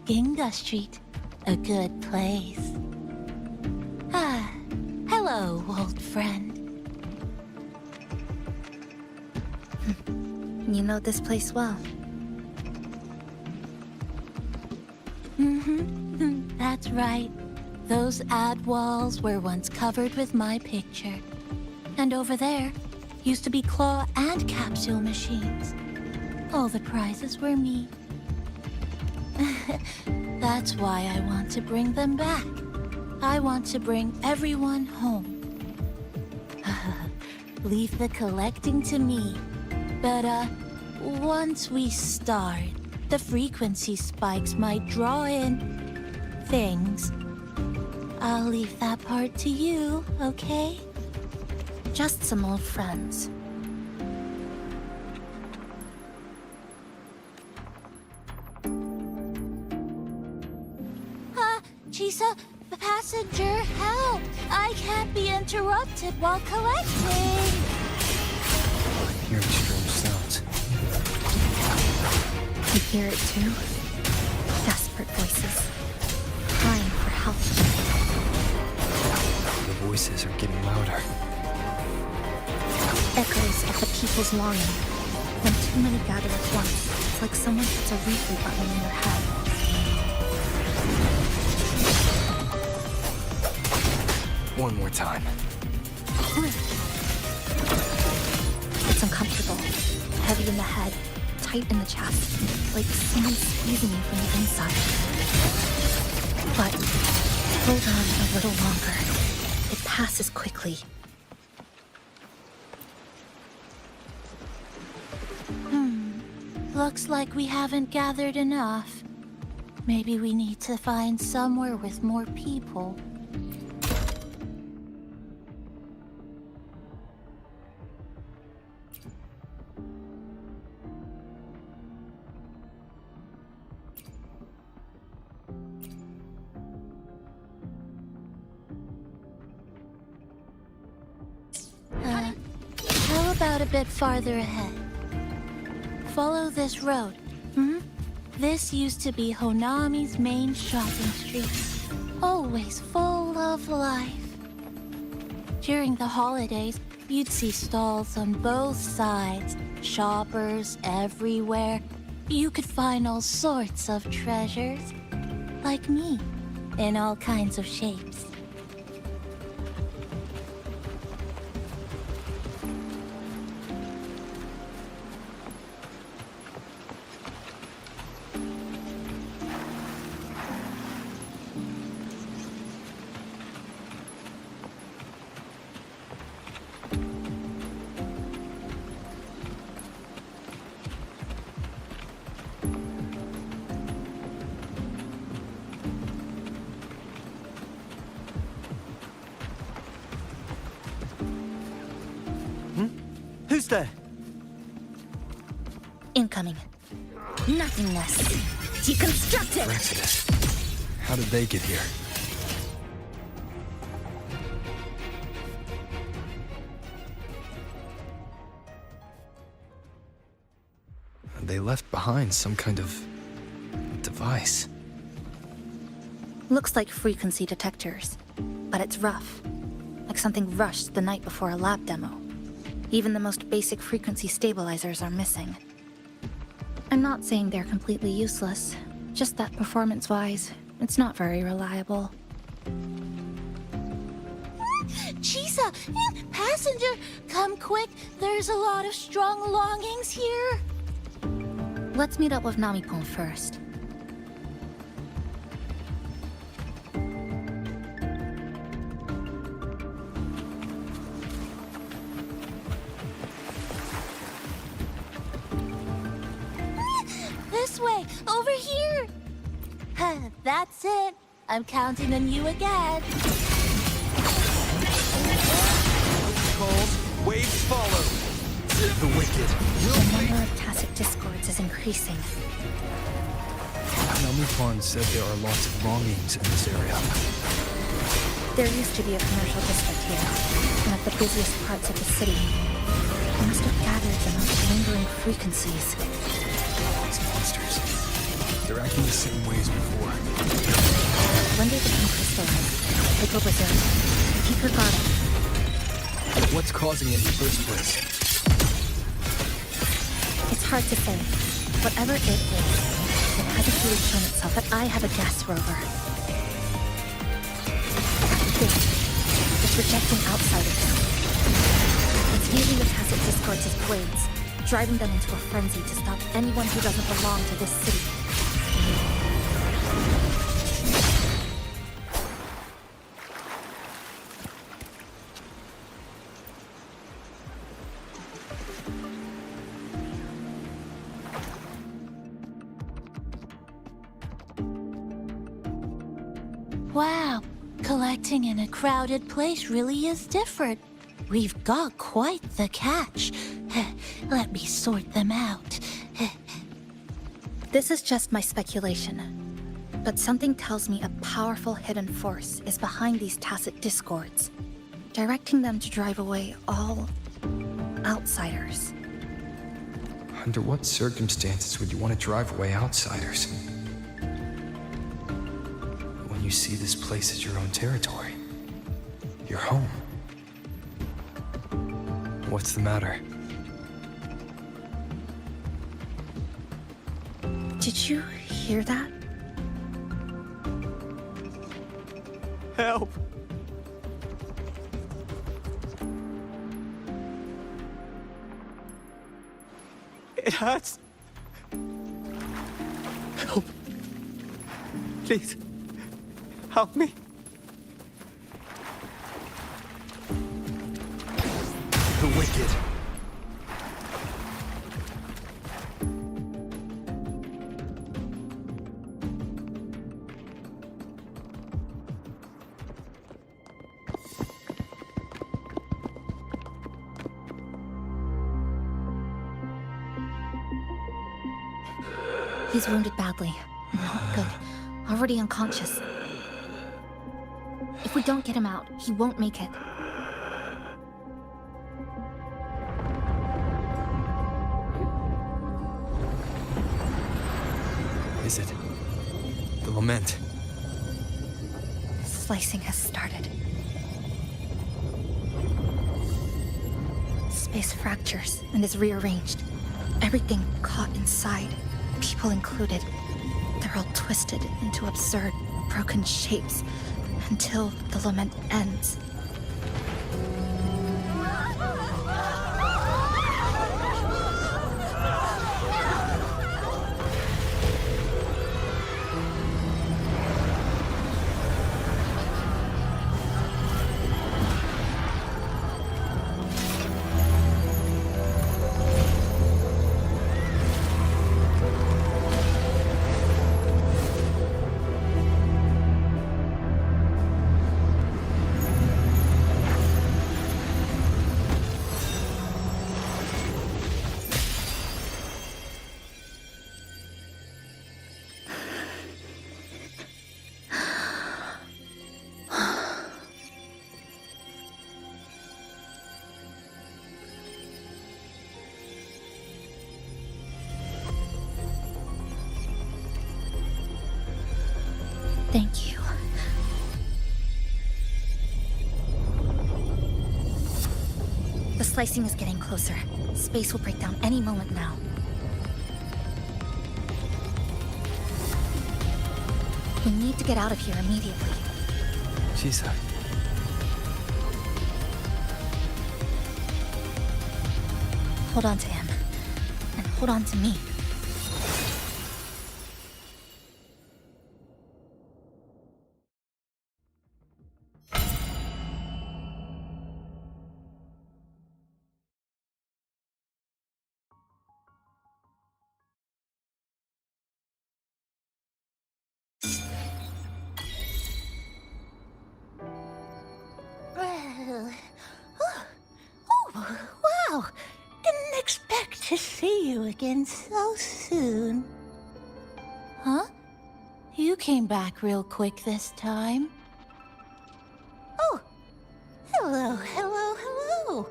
Ginga Street, a good place. Hello, old friend. You know this place well. That's right. Those ad walls were once covered with my picture. And over there used to be claw and capsule machines. All the prizes were me. That's why I want to bring them back. I want to bring everyone home. Leave the collecting to me. But, once we start, the frequency spikes might draw in things. I'll leave that part to you, okay? Just some old friends. Chisa, passenger, help! I can't be interrupted while collecting. I'm hearing strange sounds. You hear it too? Desperate voices, crying for help. The voices are getting louder. Echoes of the people's longing. When too many gather at once, it's like someone puts a replay button in your head. One more time. It's uncomfortable, heavy in the head, tight in the chest, like someone squeezing you from the inside. But hold on a little longer. It passes quickly. Looks like we haven't gathered enough. Maybe we need to find somewhere with more people. How about a bit farther ahead? Follow this road. This used to be Honami's main shopping street. Always full of life. During the holidays, you'd see stalls on both sides, shoppers everywhere. You could find all sorts of treasures. Like me, in all kinds of shapes. Who's there? Incoming. Nothingness. Deconstructed! Exodus. How did they get here? They left behind some kind of device. Looks like frequency detectors, but it's rough. Like something rushed the night before a lab demo. Even the most basic frequency stabilizers are missing. I'm not saying they're completely useless, just that performance-wise, it's not very reliable. Chisa, passenger, come quick. There's a lot of strong longings here. Let's meet up with Namipon first. This way, over here. That's it. I'm counting on you again. Calls, waves follow. The wicked. The number of tacit discords is increasing. Namipon said there are lots of longings in this area. There used to be a commercial district here, one of the busiest parts of the city. They must have gathered the most lingering frequencies. These monsters. They're acting the same way as before. When they become crystallized, they go berserk. Keep your guard up. What's causing it in the first place? It's hard to say. Whatever it is, it hasn't really shown itself, but I have a guess, Rover. It's rejecting outsiders. It's using the tacit discords as blades, driving them into a frenzy to stop anyone who doesn't belong to this city. Wow, collecting in a crowded place really is different. We've got quite the catch. Let me sort them out. This is just my speculation. But something tells me a powerful hidden force is behind these tacit discords, directing them to drive away all outsiders. Under what circumstances would you want to drive away outsiders? When you see this place as your own territory, your home. What's the matter? Did you hear that? Help! It hurts. Help. Please. Help me. The wicked. He's wounded badly. Not good. Already unconscious. If we don't get him out, he won't make it. Is it? The lament. Slicing has started. Space fractures and is rearranged. Everything caught inside, people included. They're all twisted into absurd, broken shapes until the lament ends. Thank you. The slicing is getting closer. Space will break down any moment now. We need to get out of here immediately. Shisa. Hold on to him. And hold on to me. Oh, wow! Didn't expect to see you again so soon. Huh? You came back real quick this time. Oh, hello, hello, hello.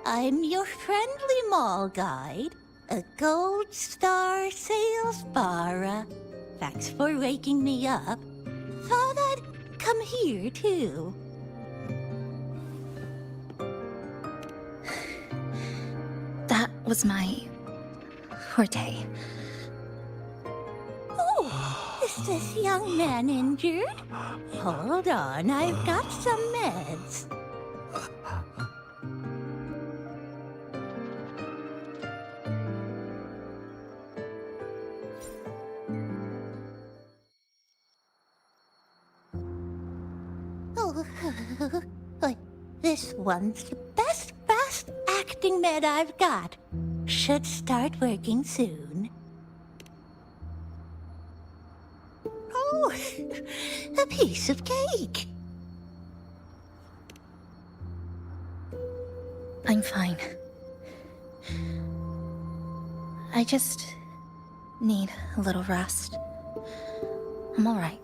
I'm your friendly mall guide, a gold star sales barra. Thanks for waking me up. Thought I'd come here too. That was my forte. Oh, is this young man injured? Hold on, I've got some meds. Oh, this one's the best acting med I've got. Should start working soon. Oh, a piece of cake. I'm fine. I just need a little rest. I'm all right.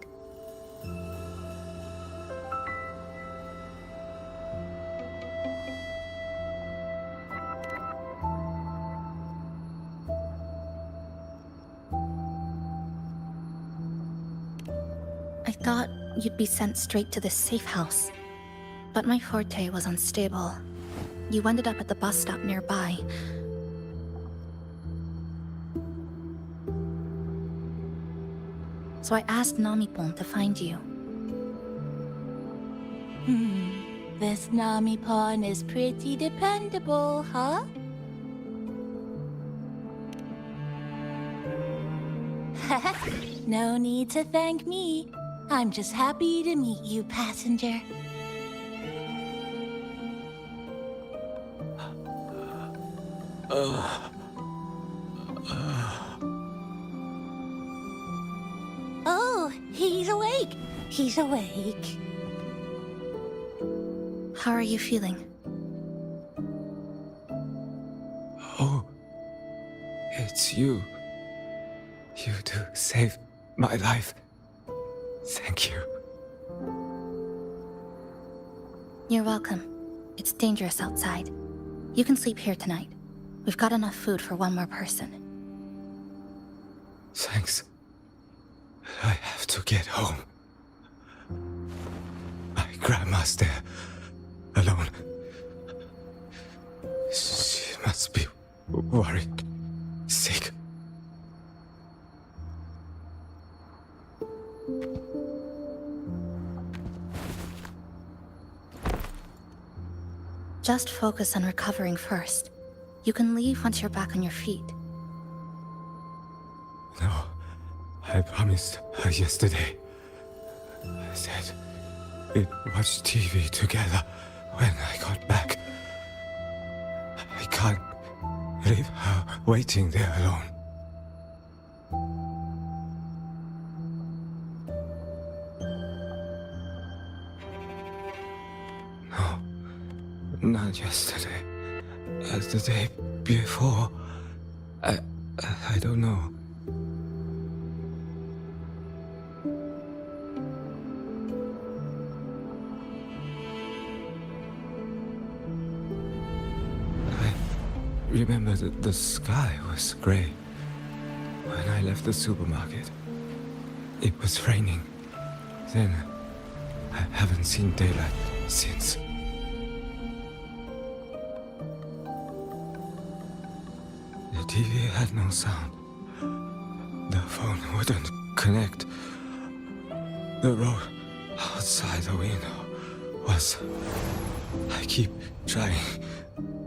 I thought you'd be sent straight to the safe house, but my forte was unstable. You ended up at the bus stop nearby. So I asked NoMic to find you. This NoMic is pretty dependable, huh? No need to thank me. I'm just happy to meet you, passenger. Oh, he's awake. He's awake. How are you feeling? Oh, it's you. You two saved my life. Thank you. You're welcome. It's dangerous outside. You can sleep here tonight. We've got enough food for one more person. Thanks. I have to get home. My grandma's there, alone. She must be worried, sick. Just focus on recovering first. You can leave once you're back on your feet. No, I promised her yesterday. I said we'd watch TV together when I got back. I can't leave her waiting there alone. No, not yesterday. The day before. I don't know. I remember that the sky was gray. When I left the supermarket, it was raining. Then, I haven't seen daylight since. The TV had no sound. The phone wouldn't connect. The road outside the window was... I keep trying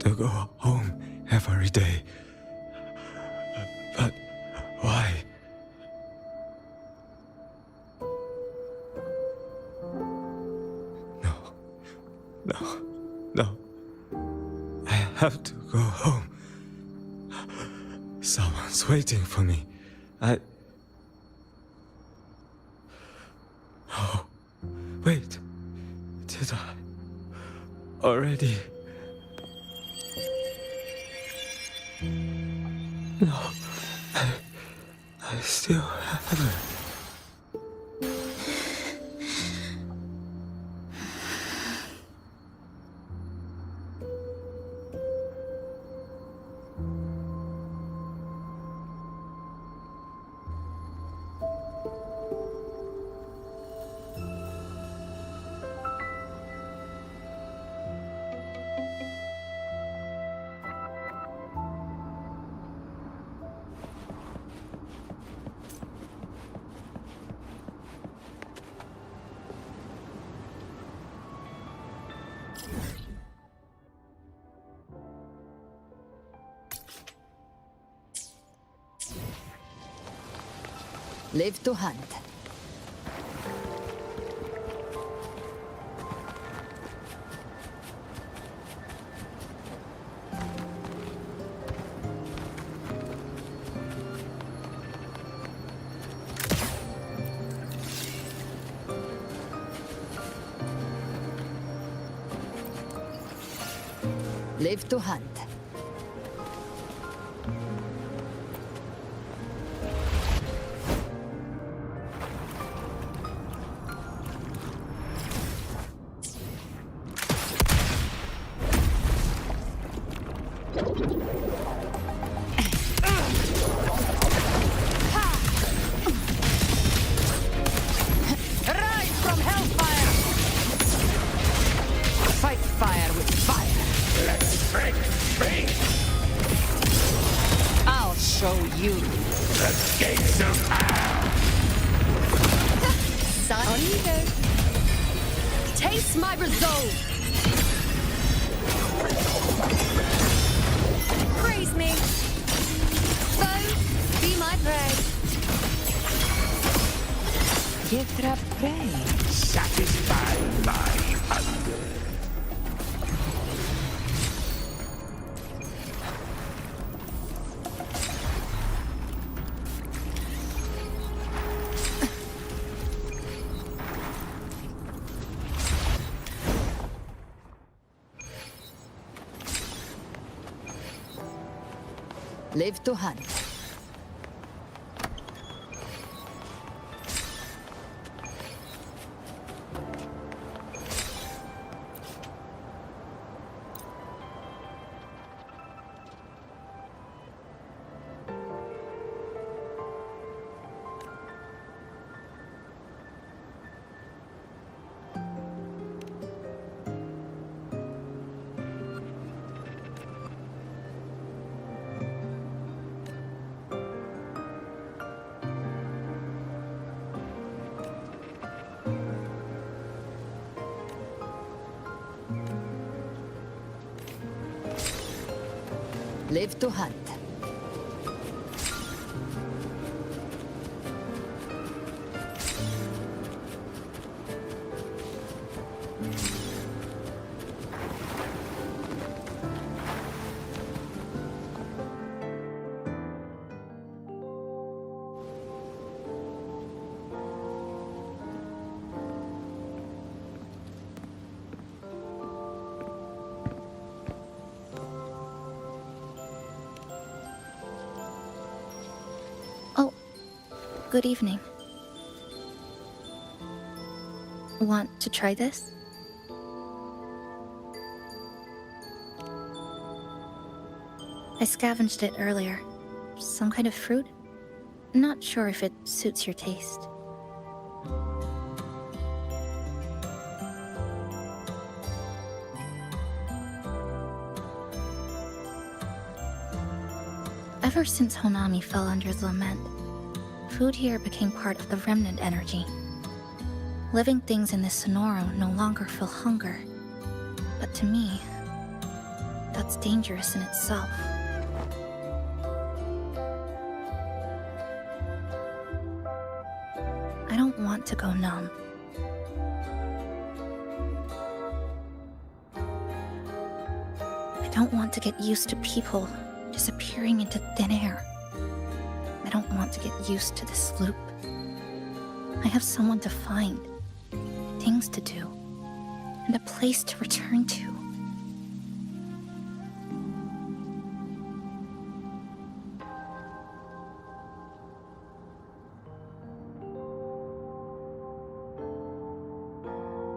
to go home every day. But why? No. I have to go home. Someone's waiting for me. Oh, wait. Did I already? No, I still haven't. Live to hunt. Live to hunt. Rise from hellfire! Fight fire with fire! Let's break free! I'll show you. The gates of hell! Son eater! Taste my resolve! Praise me! Foe, be my prey! Pietra prey! Satisfy my hunger. Live to hunt. Live to hunt. Good evening. Want to try this? I scavenged it earlier. Some kind of fruit? Not sure if it suits your taste. Ever since Honami fell under the lament, food here became part of the remnant energy. Living things in this Sonoro no longer feel hunger. But to me, that's dangerous in itself. I don't want to go numb. I don't want to get used to people disappearing into thin air. I don't want to get used to this loop. I have someone to find, things to do, and a place to return to.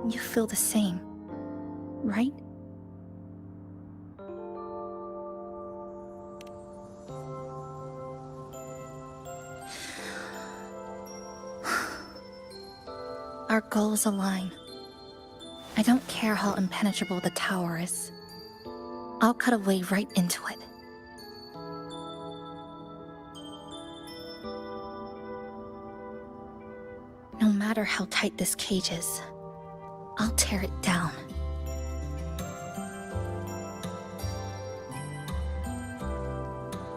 You feel the same, right? Our goals align. I don't care how impenetrable the tower is. I'll cut a way right into it. No matter how tight this cage is, I'll tear it down.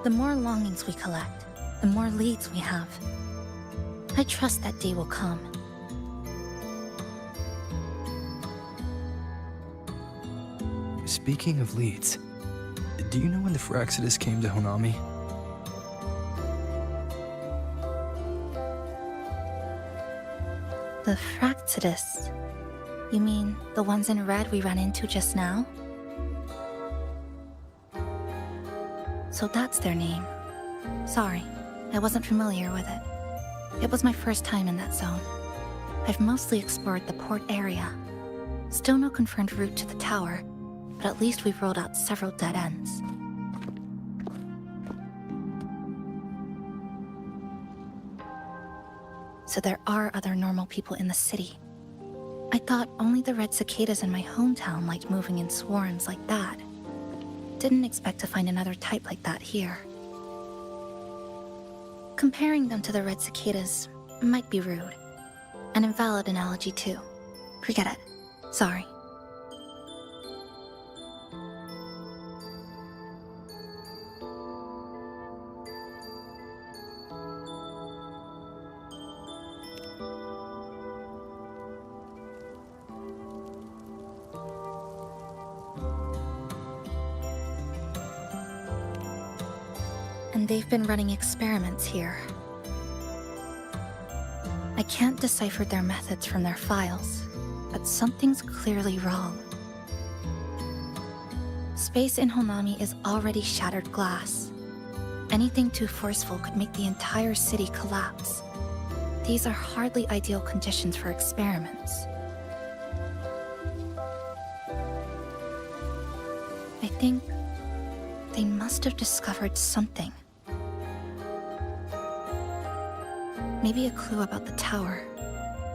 The more longings we collect, the more leads we have. I trust that day will come. Speaking of leads, do you know when the Phraxidus came to Honami? The Phraxidus? You mean the ones in red we ran into just now? So that's their name. Sorry, I wasn't familiar with it. It was my first time in that zone. I've mostly explored the port area. Still no confirmed route to the tower, but at least we've rolled out several dead ends. so there are other normal people in the city. I thought only the red cicadas in my hometown liked moving in swarms like that. Didn't expect to find another type like that here. Comparing them to the red cicadas might be rude. An invalid analogy too. Forget it. Sorry. And they've been running experiments here. I can't decipher their methods from their files, but something's clearly wrong. Space in Honami is already shattered glass. Anything too forceful could make the entire city collapse. These are hardly ideal conditions for experiments. I think they must have discovered something. Maybe a clue about the tower,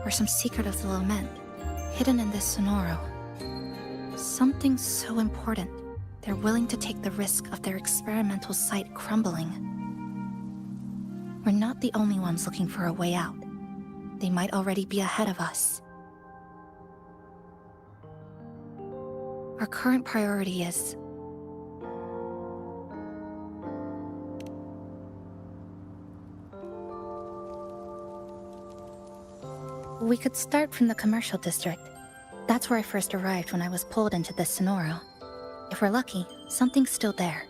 or some secret of the lament, hidden in this Sonoro. Something so important, they're willing to take the risk of their experimental site crumbling. We're not the only ones looking for a way out. They might already be ahead of us. Our current priority is... We could start from the commercial district. That's where I first arrived when I was pulled into this Sonoro. If we're lucky, something's still there.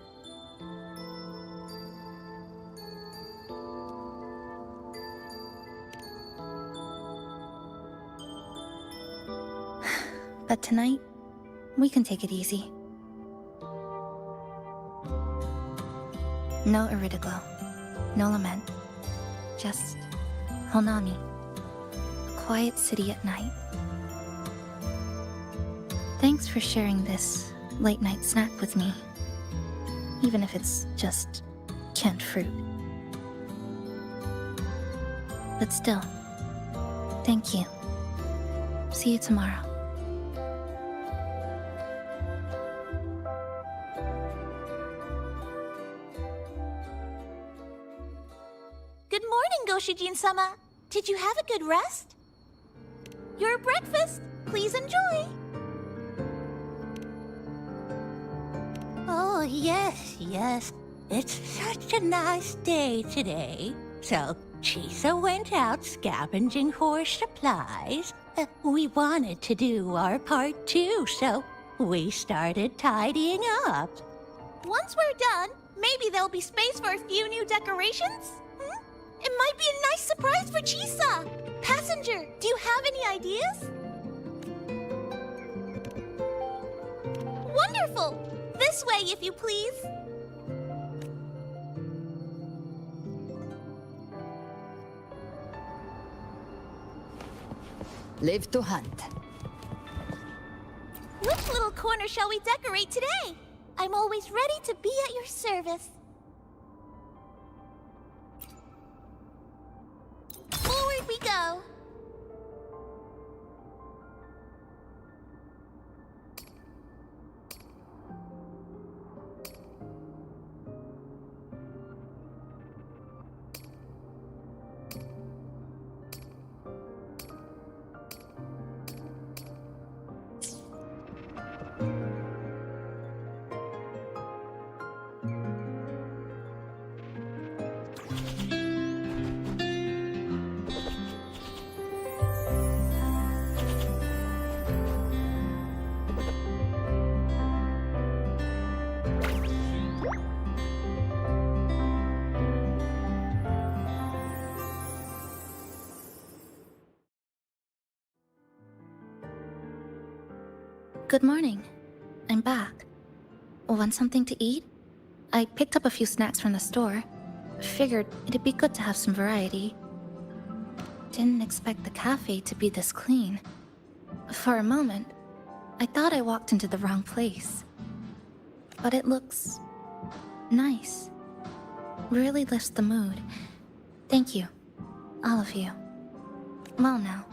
But tonight, we can take it easy. No Iridiglow, no lament, just Honami. Quiet city at night. Thanks for sharing this late-night snack with me, even if it's just canned fruit. But still, thank you. See you tomorrow. Good morning, Goshijin-sama. Did you have a good rest? Your breakfast, please enjoy. Oh, yes. It's such a nice day today. So, Chisa went out scavenging for supplies. We wanted to do our part too, so we started tidying up. Once we're done, maybe there'll be space for a few new decorations? It might be a nice surprise for Chisa. Passenger, do you have any ideas? Wonderful! This way, if you please. Live to hunt. Which little corner shall we decorate today? I'm always ready to be at your service. Forward we go. Good morning. I'm back. Want something to eat? I picked up a few snacks from the store. Figured it'd be good to have some variety. Didn't expect the cafe to be this clean. For a moment, I thought I walked into the wrong place. But it looks nice. Really lifts the mood. Thank you, all of you. Well now,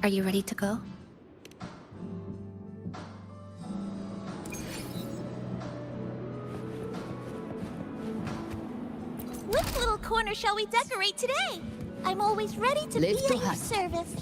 are you ready to go? Which little corner shall we decorate today? I'm always ready to Live be to at your hunt. service.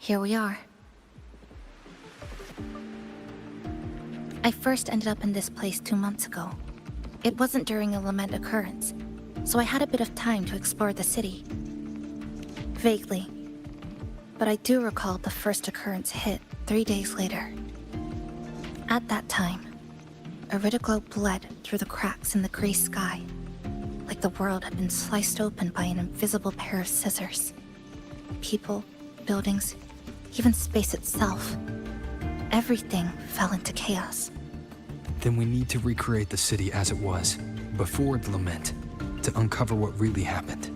Here we are. I first ended up in this place 2 months ago. It wasn't during a lament occurrence, so I had a bit of time to explore the city. Vaguely. But I do recall the first occurrence hit 3 days later. At that time, Aridoglow bled through the cracks in the gray sky, like the world had been sliced open by an invisible pair of scissors. People, buildings, even space itself. Everything fell into chaos. Then we need to recreate the city as it was, before the lament, to uncover what really happened.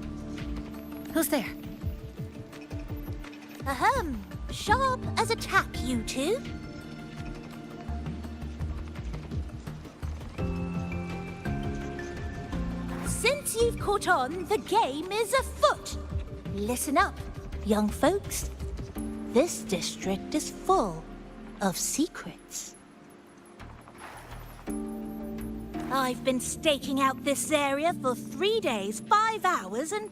Who's there? Ahem. Sharp as a tack, you two. Since you've caught on, the game is afoot. Listen up, young folks. This district is full of secrets. I've been staking out this area for 3 days, 5 hours, and,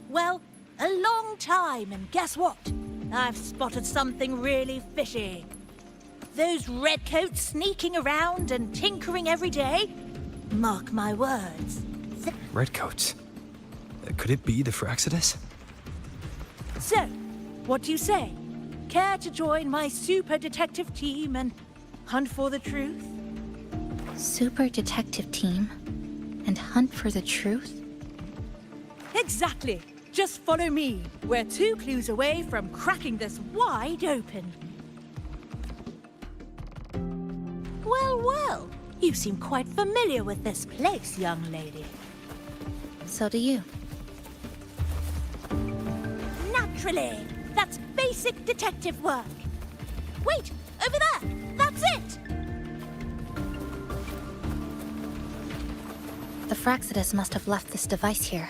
well, a long time. And guess what? I've spotted something really fishy. Those redcoats sneaking around and tinkering every day? Mark my words. Redcoats? Could it be the Fraxidus? So, what do you say? Care to join my super detective team and hunt for the truth? Super detective team? And hunt for the truth? Exactly. Just follow me. We're 2 clues away from cracking this wide open. Well, well. You seem quite familiar with this place, young lady. So do you. Naturally. That's basic detective work. Wait, over there! That's it! The Fraxidus must have left this device here.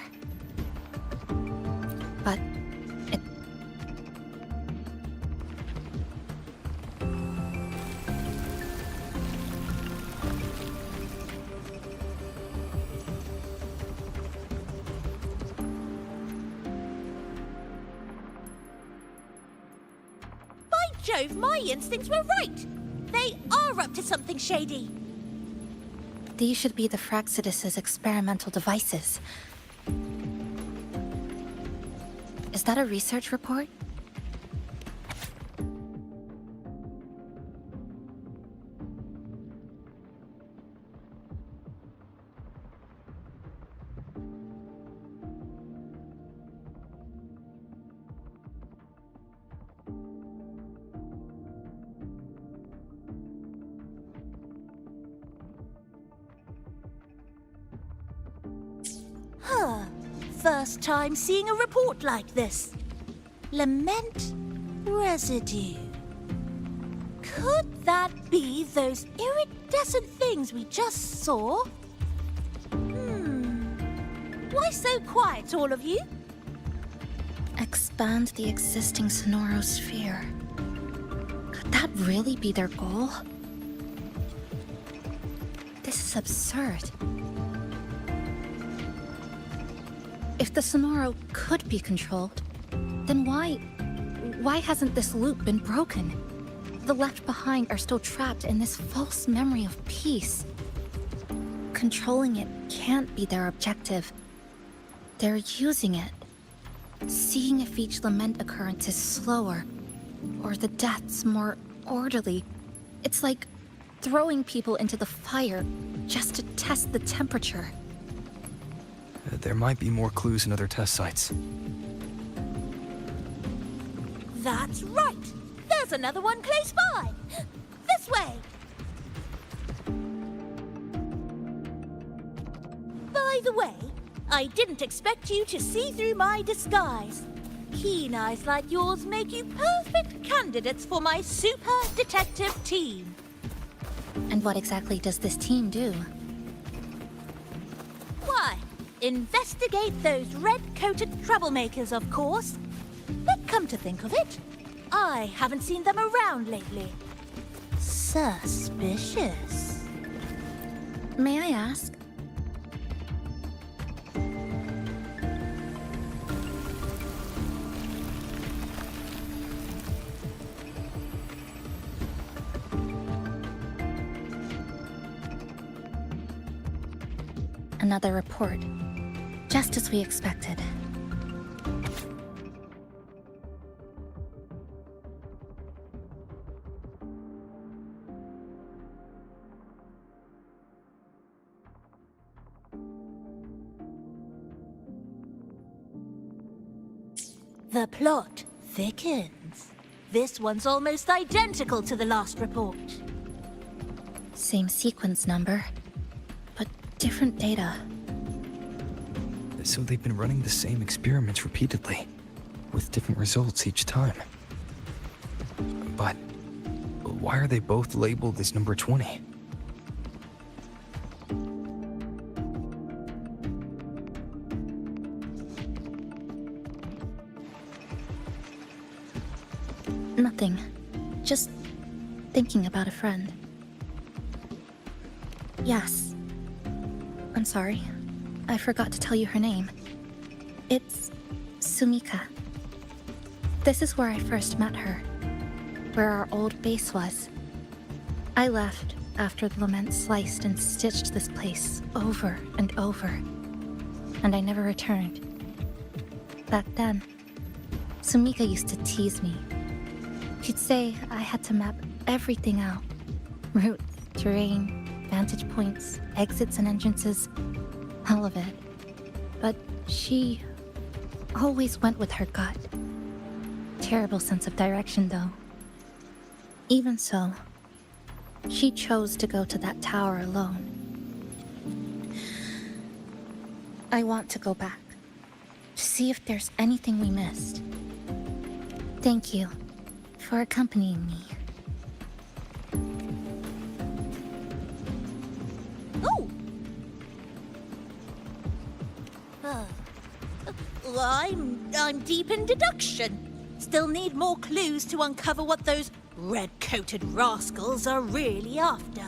But it... Jove, my instincts were right! They are up to something shady. These should be the Fraxidus's experimental devices. Is that a research report? First time seeing a report like this. Lament residue. Could that be those iridescent things we just saw? Why so quiet, all of you? Expand the existing sonorosphere. Could that really be their goal? This is absurd. If the Sonoro could be controlled, then why hasn't this loop been broken? The left behind are still trapped in this false memory of peace. Controlling it can't be their objective. They're using it. seeing if each lament occurrence is slower, or the deaths more orderly, it's like throwing people into the fire just to test the temperature. There might be more clues in other test sites. That's right! There's another one close by! This way! By the way, I didn't expect you to see through my disguise. Keen eyes like yours make you perfect candidates for my super detective team. And what exactly does this team do? Why, investigate those red-coated troublemakers, of course. But come to think of it, I haven't seen them around lately. Suspicious. May I ask? Another report. Just as we expected. The plot thickens. This one's almost identical to the last report. Same sequence number, but different data. So they've been running the same experiments repeatedly, with different results each time. But why are they both labeled as number 20? Nothing. Just thinking about a friend. Yes. I'm sorry. I forgot to tell you her name. It's Sumika. This is where I first met her, where our old base was. I left after the lament sliced and stitched this place over and over, and I never returned. Back then, Sumika used to tease me. She'd say I had to map everything out. Routes, terrain, vantage points, exits and entrances, all of it. But she always went with her gut. Terrible sense of direction, though. Even so, she chose to go to that tower alone. I want to go back, to see if there's anything we missed. Thank you for accompanying me. Oh! I'm deep in deduction. Still need more clues to uncover what those red-coated rascals are really after.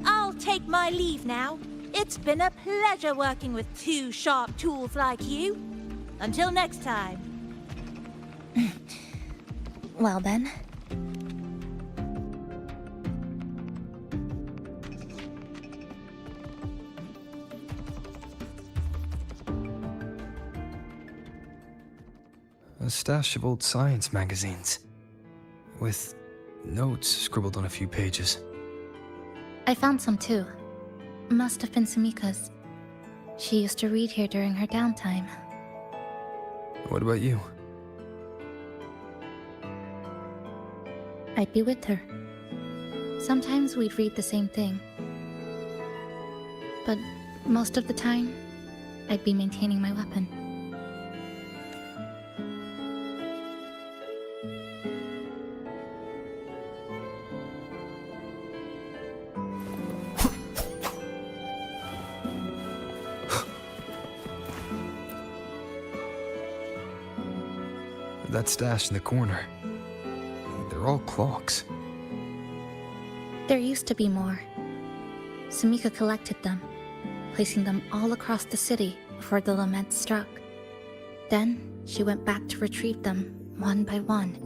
I'll take my leave now. It's been a pleasure working with two sharp tools like you. Until next time. Well then. A stash of old science magazines, with notes scribbled on a few pages. I found some too. Must have been Sumika's. She used to read here during her downtime. What about you? I'd be with her. Sometimes we'd read the same thing. But most of the time, I'd be maintaining my weapon. That stash in the corner. They're all clocks. There used to be more. Sumika collected them, placing them all across the city before the lament struck. Then she went back to retrieve them one by one.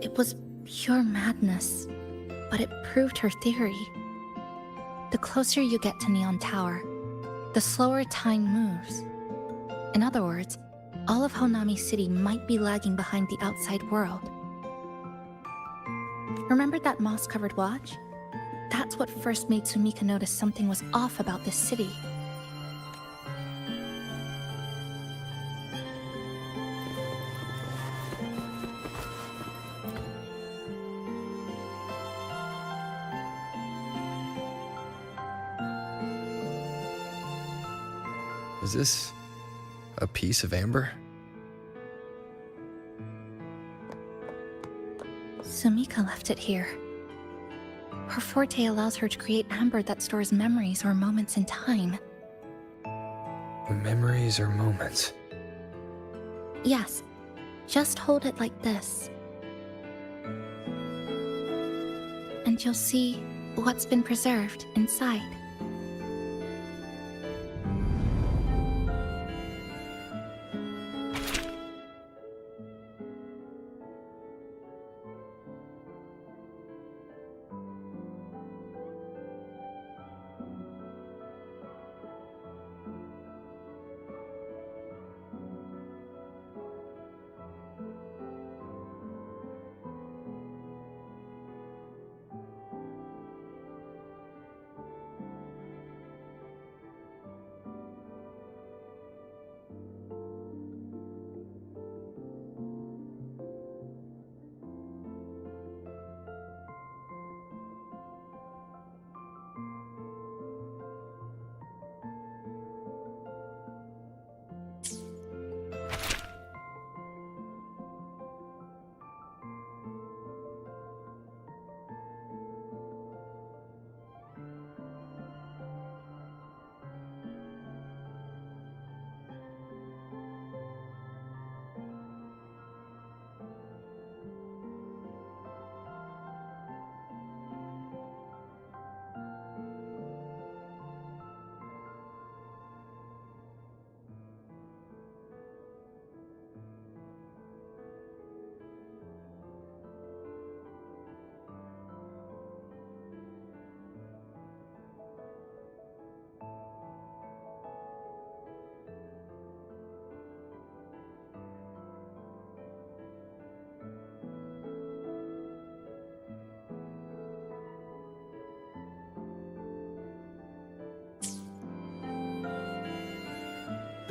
It was pure madness, but it proved her theory. The closer you get to Neon Tower, the slower time moves. In other words, all of Honami City might be lagging behind the outside world. Remember that moss-covered watch? That's what first made Sumika notice something was off about this city. Is this a piece of amber? Sumika left it here. Her forte allows her to create amber that stores memories or moments in time. Memories or moments? Yes, just hold it like this. And you'll see what's been preserved inside.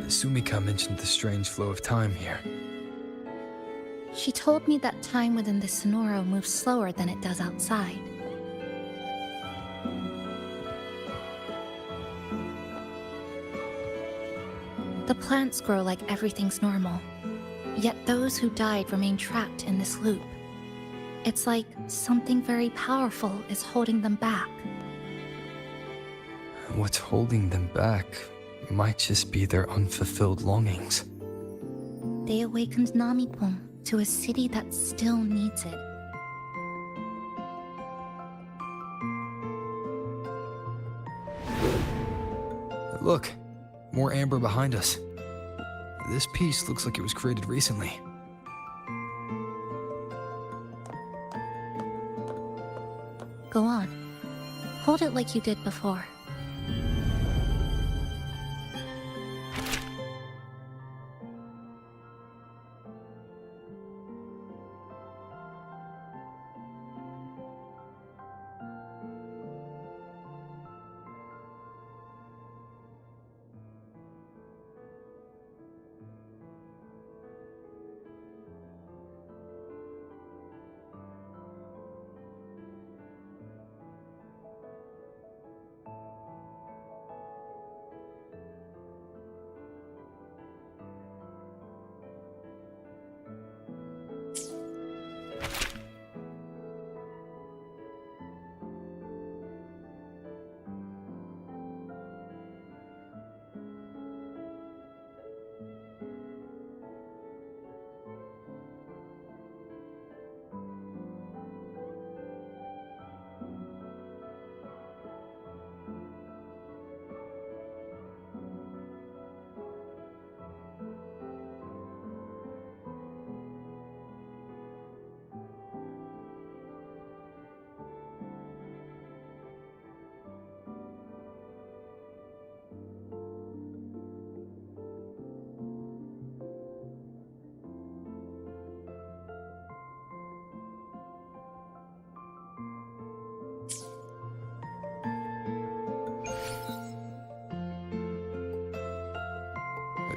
Sumika mentioned the strange flow of time here. She told me that time within the Sonoro moves slower than it does outside. The plants grow like everything's normal, yet those who died remain trapped in this loop. It's like something very powerful is holding them back. What's holding them back might just be their unfulfilled longings. They awakened Namipon to a city that still needs it. Look, more amber behind us. This piece looks like it was created recently. Go on. Hold it like you did before.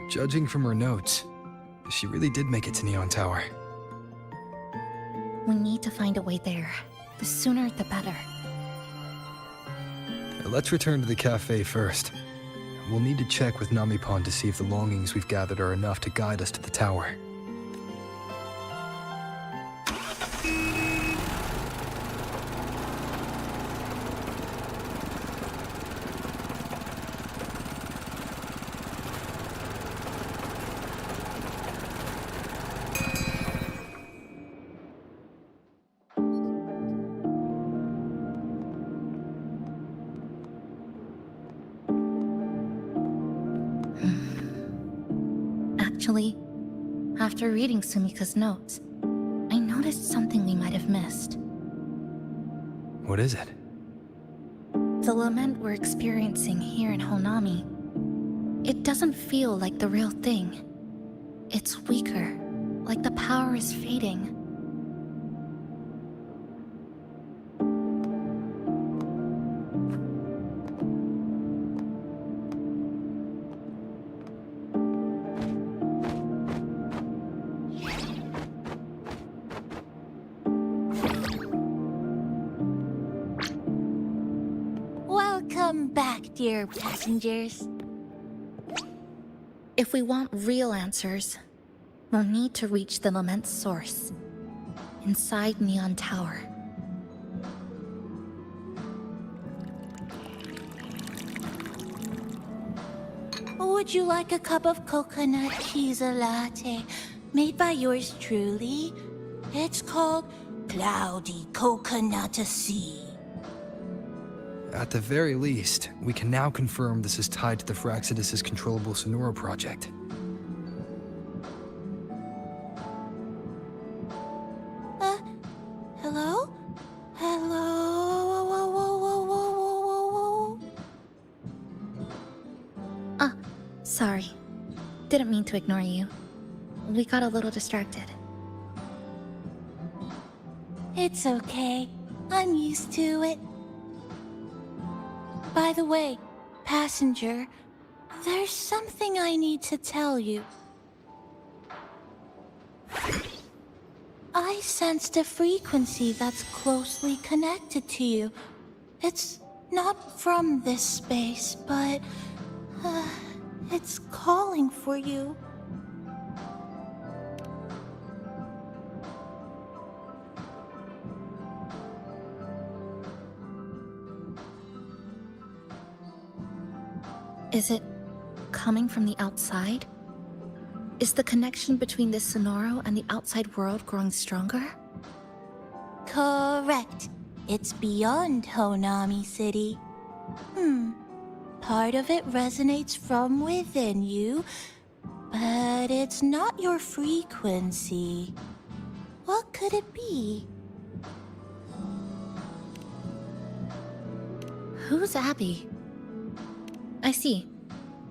Judging from her notes, she really did make it to Neon Tower. We need to find a way there. The sooner, the better. Let's return to the cafe first. We'll need to check with NoMic to see if the longings we've gathered are enough to guide us to the tower. Actually, after reading Sumika's notes, I noticed something we might have missed. What is it? The lament we're experiencing here in Honami, it doesn't feel like the real thing. It's weaker, like the power is fading. Welcome back, dear passengers. If we want real answers, we'll need to reach the lament's source, inside Neon Tower. Would you like a cup of coconut cheese latte made by yours truly? It's called Cloudy Coconut Sea. At the very least, we can now confirm this is tied to the Phraxidus' controllable Sonora project. Hello? Hello? Whoa, whoa, whoa, whoa, whoa, whoa. Sorry. Didn't mean to ignore you. We got a little distracted. It's okay. I'm used to it. By the way, passenger, there's something I need to tell you. I sensed a frequency that's closely connected to you. It's not from this space, but it's calling for you. Is it coming from the outside? Is the connection between this Sonoro and the outside world growing stronger? Correct. It's beyond Honami City. Part of it resonates from within you, but it's not your frequency. What could it be? Who's Abby? I see.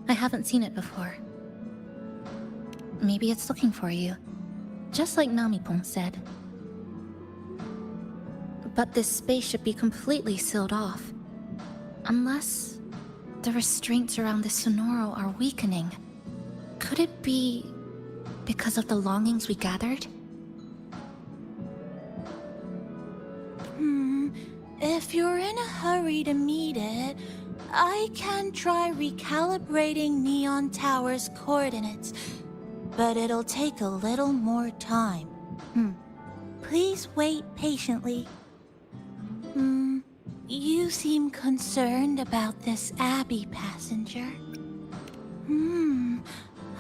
I haven't seen it before. Maybe it's looking for you, just like NoMic said. But this space should be completely sealed off, unless the restraints around the Sonoro are weakening. Could it be because of the longings we gathered? If you're in a hurry to meet it, I can try recalibrating Neon Tower's coordinates, but it'll take a little more time. Please wait patiently. You seem concerned about this Abby passenger.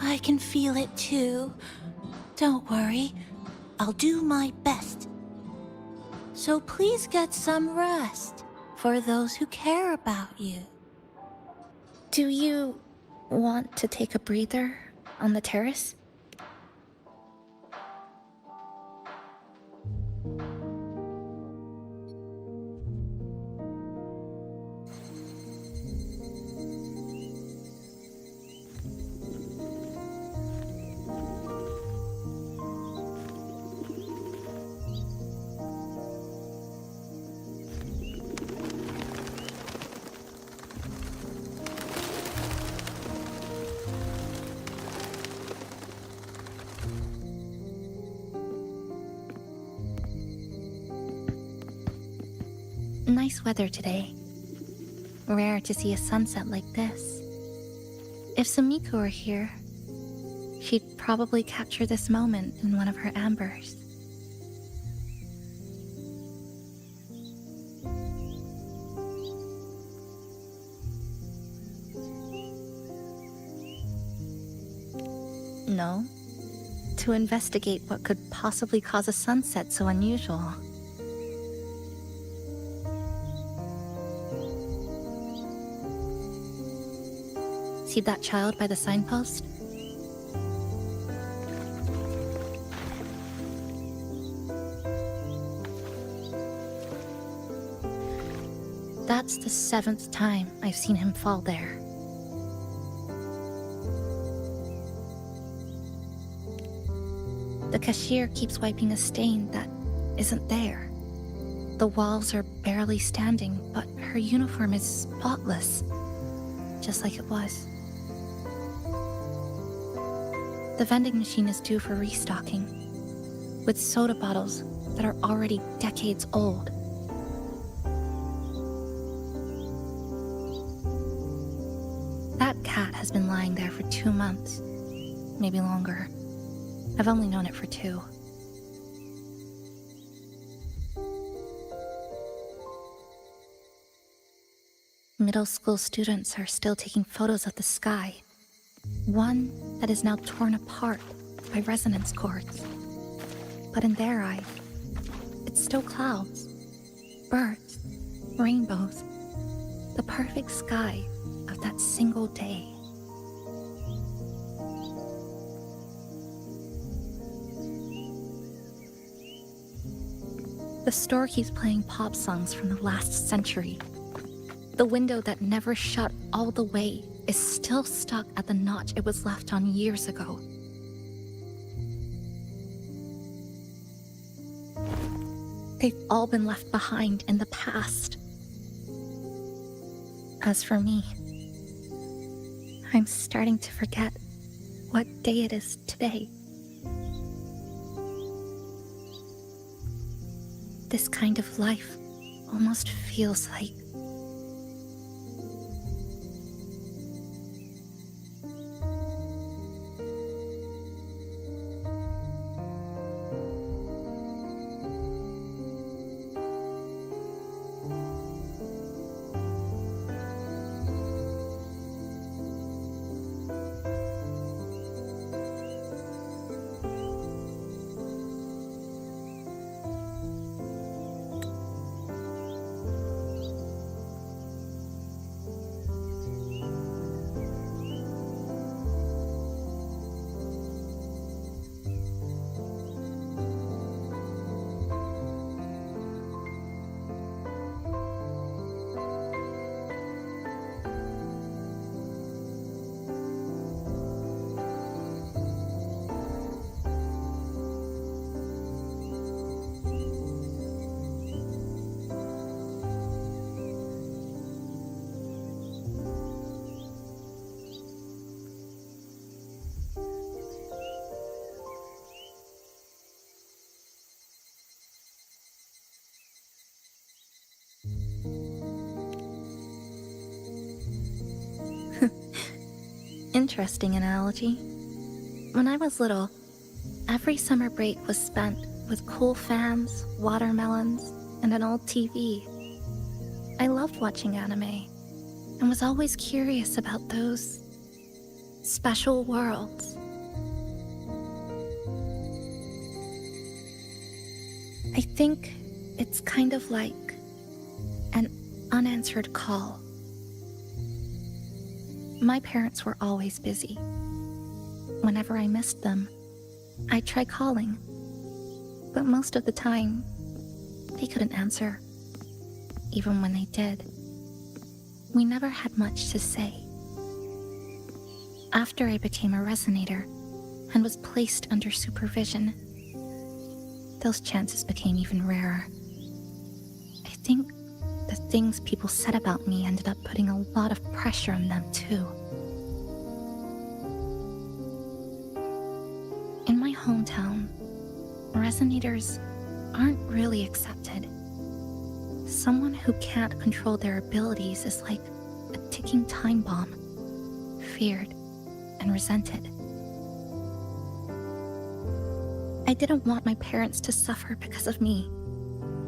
I can feel it too. Don't worry, I'll do my best. So please get some rest for those who care about you. Do you want to take a breather on the terrace? Nice weather today. Rare to see a sunset like this. If Sumiko were here, she'd probably capture this moment in one of her ambers. No, to investigate what could possibly cause a sunset so unusual. See that child by the signpost? That's the 7th time I've seen him fall there. The cashier keeps wiping a stain that isn't there. The walls are barely standing, but her uniform is spotless, just like it was. The vending machine is due for restocking, with soda bottles that are already decades old. That cat has been lying there for 2 months, maybe longer. I've only known it for 2. Middle school students are still taking photos of the sky. One that is now torn apart by resonance cords. But in their eye, it's still clouds, birds, rainbows, the perfect sky of that single day. The store keeps playing pop songs from the last century. The window that never shut all the way is still stuck at the notch it was left on years ago. They've all been left behind in the past. As for me, I'm starting to forget what day it is today. This kind of life almost feels like interesting analogy. When I was little, every summer break was spent with cool fans, watermelons, and an old TV. I loved watching anime and was always curious about those special worlds. I think it's kind of like an unanswered call. My parents were always busy. Whenever I missed them, I'd try calling, but most of the time, they couldn't answer. Even when they did, we never had much to say. After I became a resonator and was placed under supervision, those chances became even rarer. I think the things people said about me ended up putting a lot of pressure on them too. In my hometown, resonators aren't really accepted. Someone who can't control their abilities is like a ticking time bomb, feared and resented. I didn't want my parents to suffer because of me,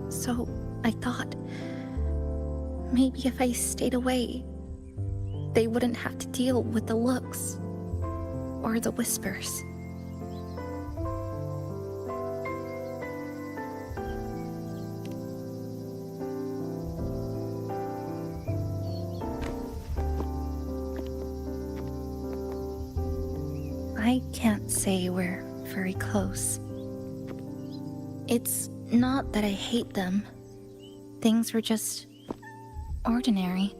so I thought maybe if I stayed away, they wouldn't have to deal with the looks or the whispers. I can't say we're very close. It's not that I hate them. Things were just ordinary.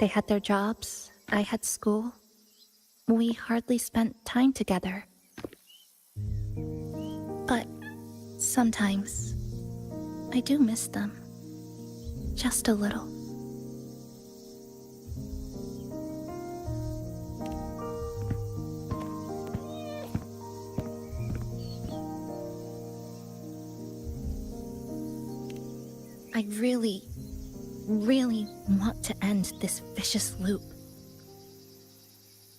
They had their jobs, I had school. We hardly spent time together. But sometimes I do miss them. Just a little. I really want to end this vicious loop.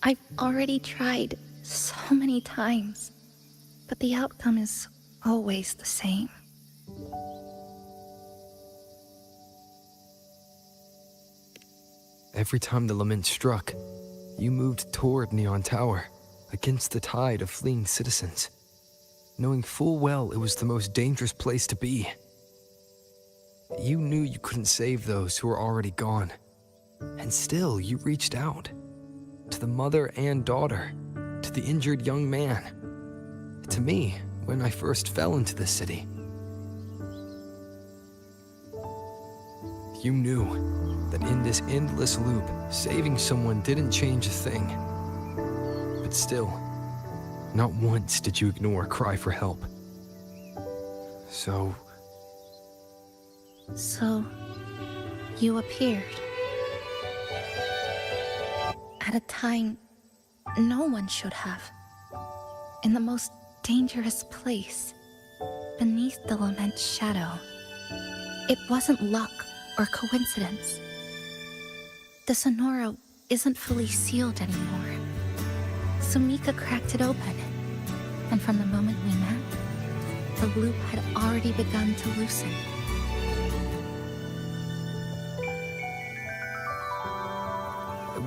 I've already tried so many times, but the outcome is always the same. Every time the lament struck, you moved toward Neon Tower, against the tide of fleeing citizens, knowing full well it was the most dangerous place to be. You knew you couldn't save those who were already gone, and still you reached out. To the mother and daughter, to the injured young man, to me when I first fell into the city. You knew that in this endless loop, saving someone didn't change a thing. But still, not once did you ignore a cry for help. So you appeared. At a time no one should have. In the most dangerous place, beneath the lament's shadow. It wasn't luck or coincidence. The Sonoro isn't fully sealed anymore. Sumika cracked it open, and from the moment we met, the loop had already begun to loosen.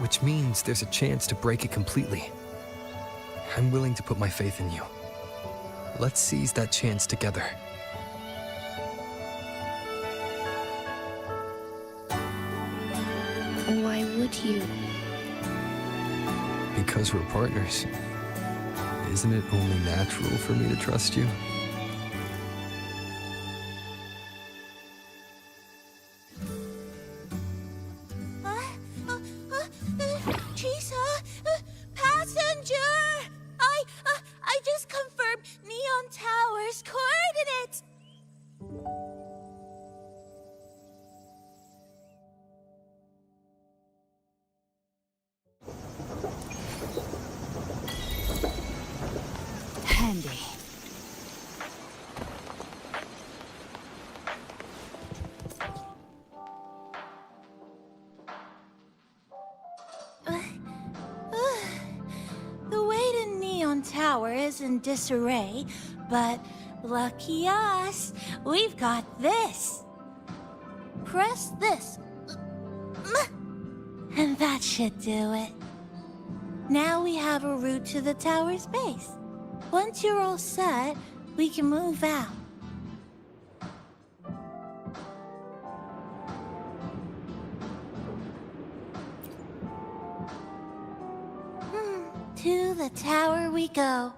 which means there's a chance to break it completely. I'm willing to put my faith in you. Let's seize that chance together. Why would you? Because we're partners. Isn't it only natural for me to trust you? Chisa, passenger! I just confirmed Neon Tower's coordinates. Handy. The way to Neon Tower is in disarray, but lucky us, we've got this. Press this. And that should do it. Now we have a route to the tower's base. Once you're all set, we can move out. To the tower we go.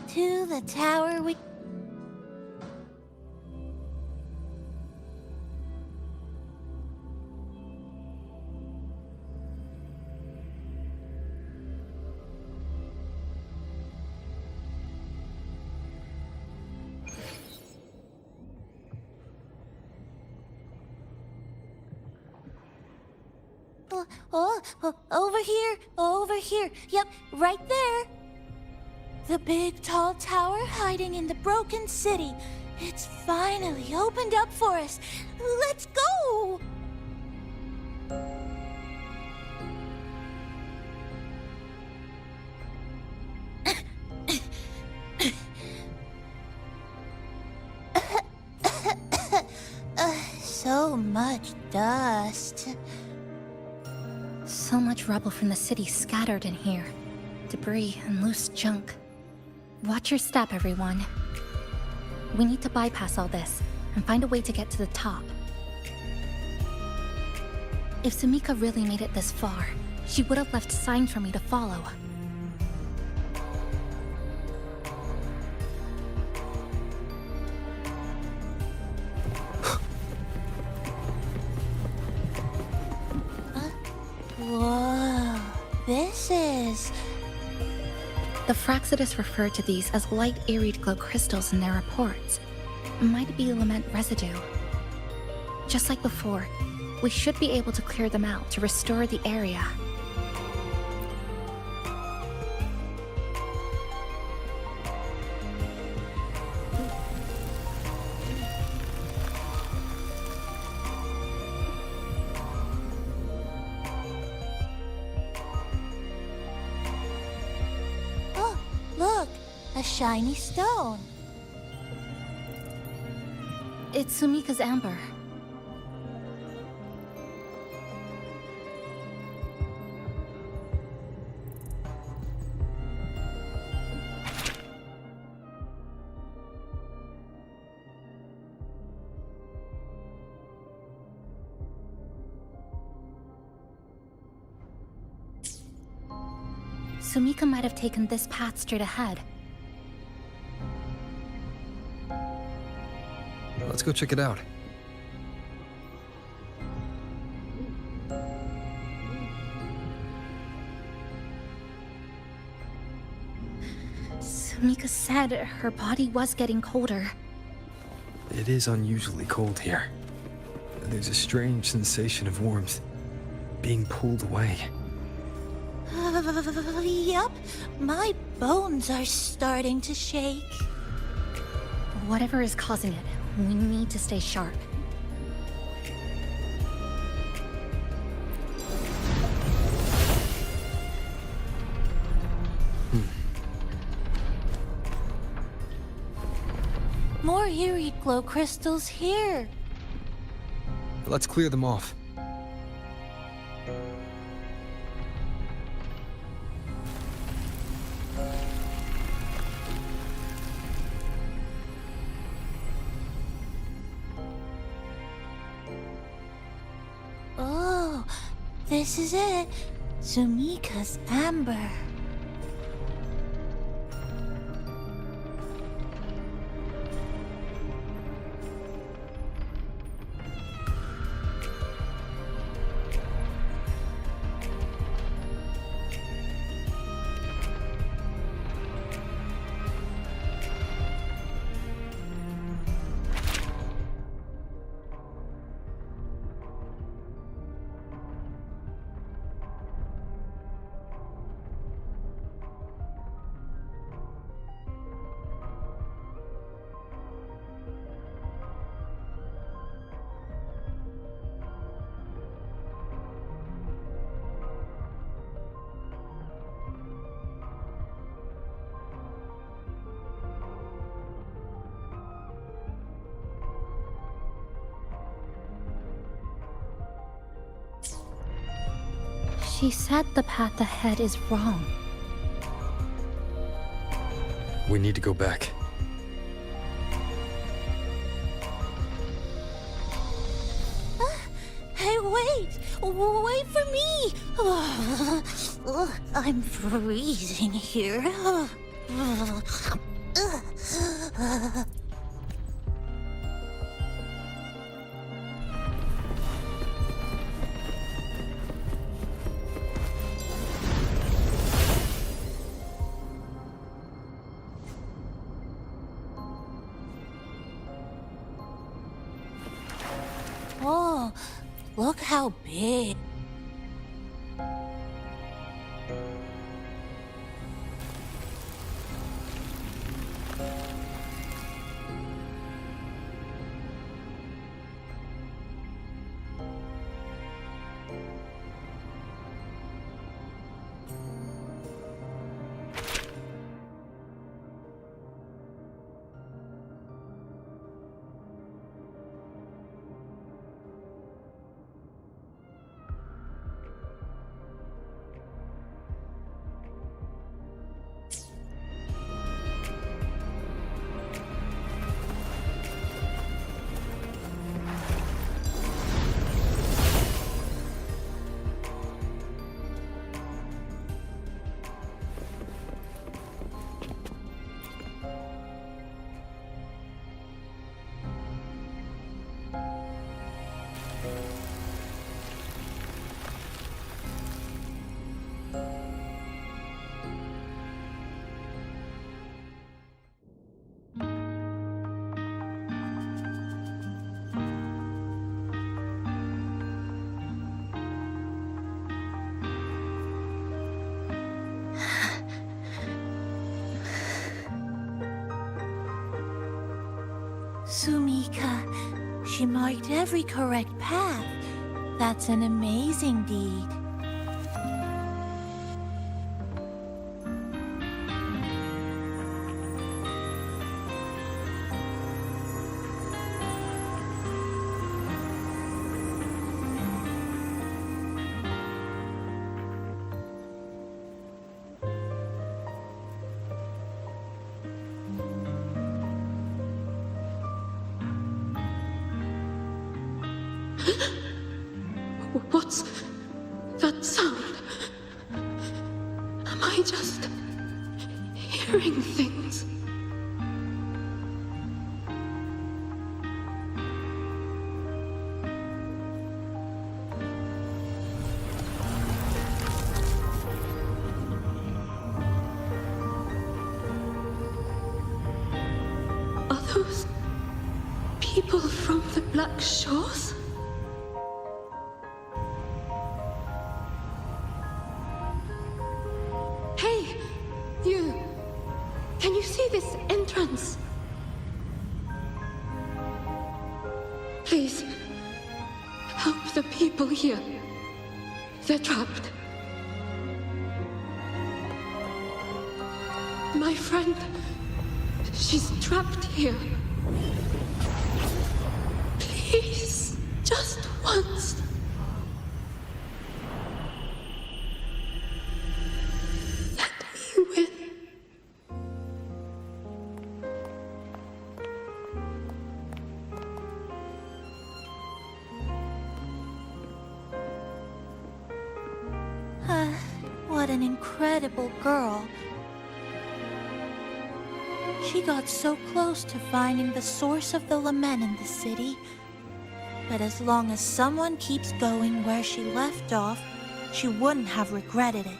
To the tower we... Over here, over here. Yep, right there. The big tall tower hiding in the broken city. It's finally opened up for us. Let's go! So much dust. So much rubble from the city scattered in here. Debris and loose junk. Watch your step, everyone. We need to bypass all this and find a way to get to the top. If Sumika really made it this far, she would have left signs for me to follow. Whoa, this is... The Fraxidus referred to these as light arid glow crystals in their reports. Might be element residue. Just like before, we should be able to clear them out to restore the area. Oh, look, a shiny stone. It's Sumika's amber. Sumika might have taken this path straight ahead. Let's go check it out. Sumika said her body was getting colder. It is unusually cold here. There's a strange sensation of warmth, being pulled away. Yep, my bones are starting to shake. Whatever is causing it, we need to stay sharp. More eerie glow crystals here. Let's clear them off. Oh, this is it. Sumika's amber. She said the path ahead is wrong. We need to go back. Hey, wait! Wait for me! I'm freezing here. Oh, look how big. Sumika, she marked every correct path. That's an amazing deed. What's that sound? Am I just hearing things? Are those people from the Black Shores? Hey, you! Can you see this entrance? Please, help the people here. They're trapped. My friend, she's trapped here. Please, just once. What an incredible girl. She got so close to finding the source of the lament in the city. But as long as someone keeps going where she left off, she wouldn't have regretted it.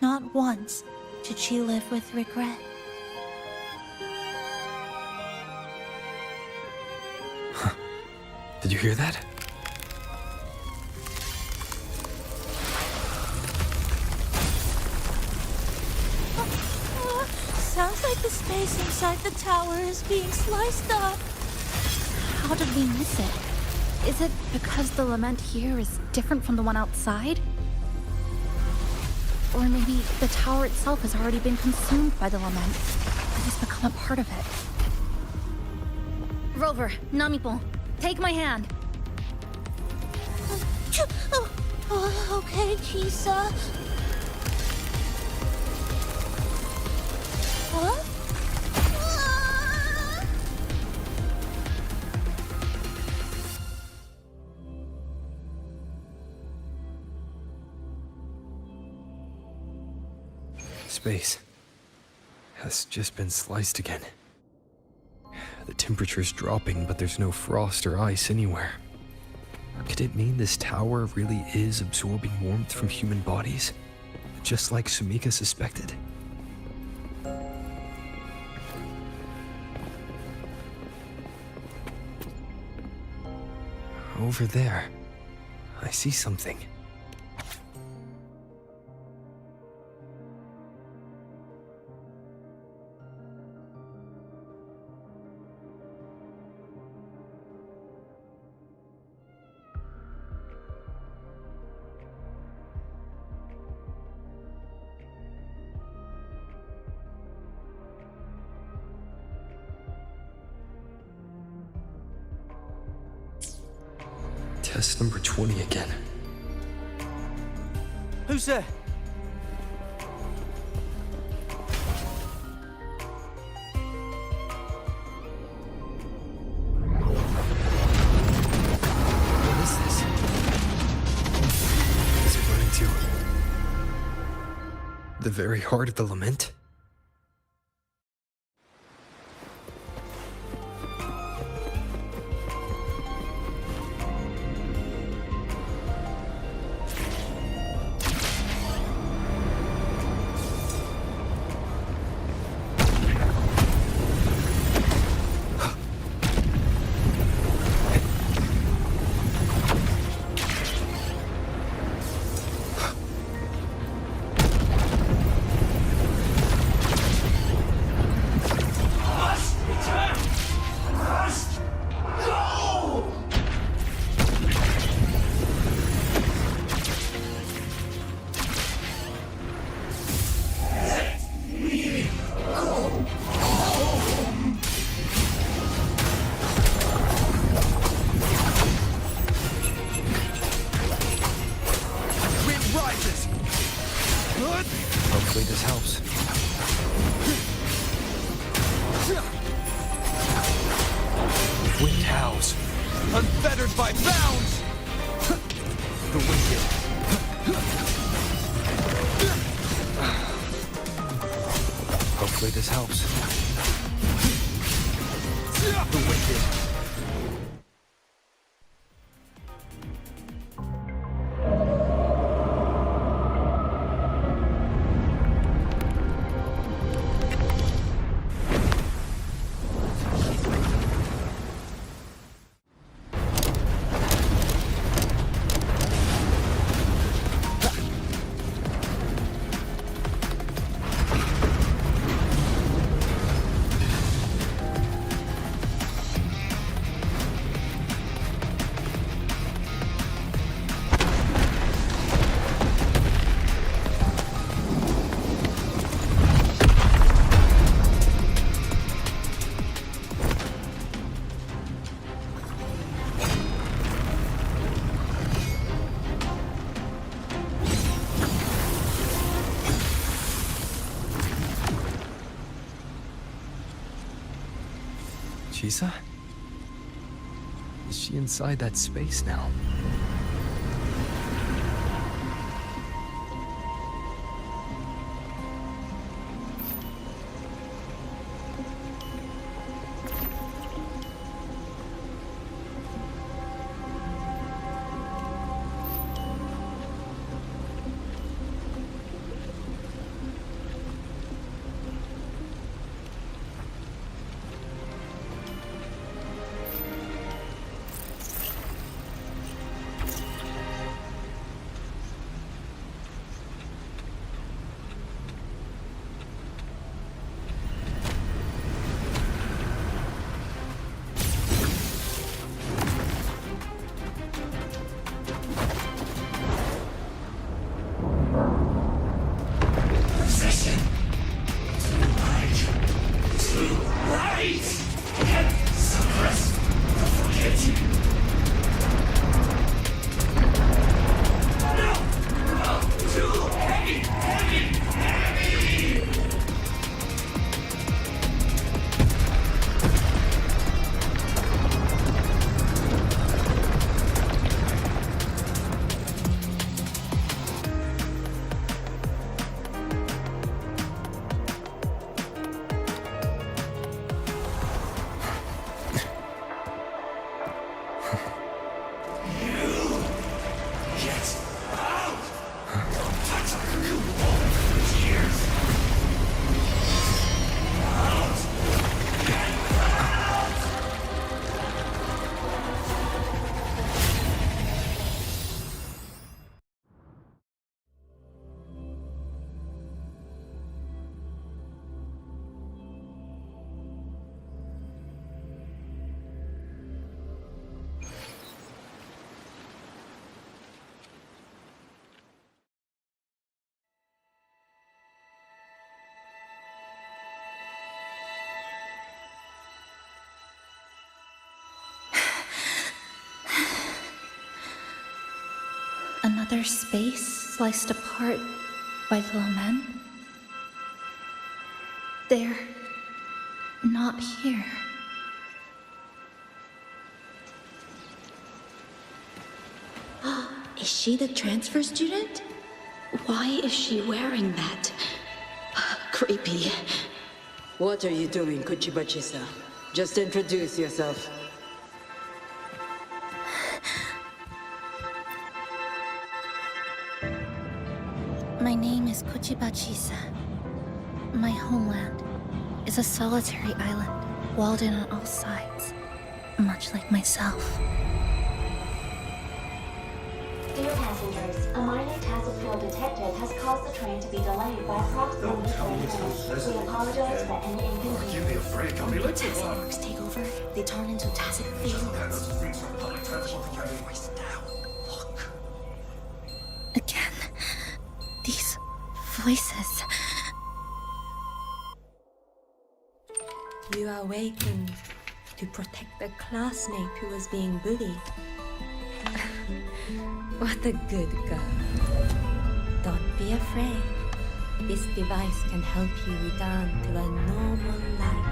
Not once did she live with regret. Did you hear that? Sounds like the space inside the tower is being sliced up. How did we miss it? Is it because the lament here is different from the one outside? Or maybe the tower itself has already been consumed by the lament and has become a part of it. Rover, Namipon, take my hand. Okay, Chisa. Huh? Space has just been sliced again. The temperature's dropping, but there's no frost or ice anywhere. Could it mean this tower really is absorbing warmth from human bodies, just like Sumika suspected? Over there, I see something. Test number 20 again. Who's there? What is this? Is it running to the very heart of the lament? Unfettered by bounds! The wicked. Hopefully this helps. The wicked. Chisa? Is she inside that space now? Another space sliced apart by little men? They're not here. Is she the transfer student? Why is she wearing that? Creepy. What are you doing, Kuchibachisa? Just introduce yourself. My name is Kuchibachisa. My homeland is a solitary island, walled in on all sides, much like myself. Dear passengers, a minor tassel field detected has caused the train to be delayed by approximately 20 minutes. We apologize for any inconvenience. Give me a break, I'll be late to Tassel work. marks take over, they turn into tassel fields. Again, these voices. You are awakened to protect a classmate who was being bullied. What a good girl. Don't be afraid. This device can help you return to a normal life.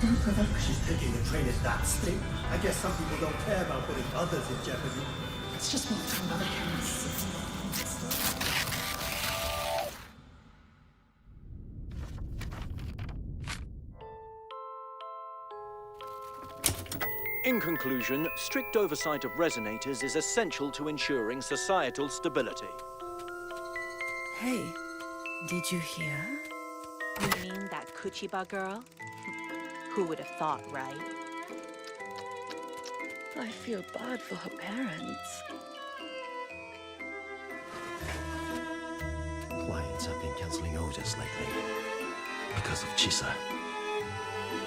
She's taking the train at that state. I guess some people don't care about putting others in jeopardy. It's just more fun while I can assist. In conclusion, strict oversight of resonators is essential to ensuring societal stability. Hey, did you hear? You mean that Kuchiba girl? Who would have thought, right? I feel bad for her parents. Clients have been canceling orders lately because of Chisa.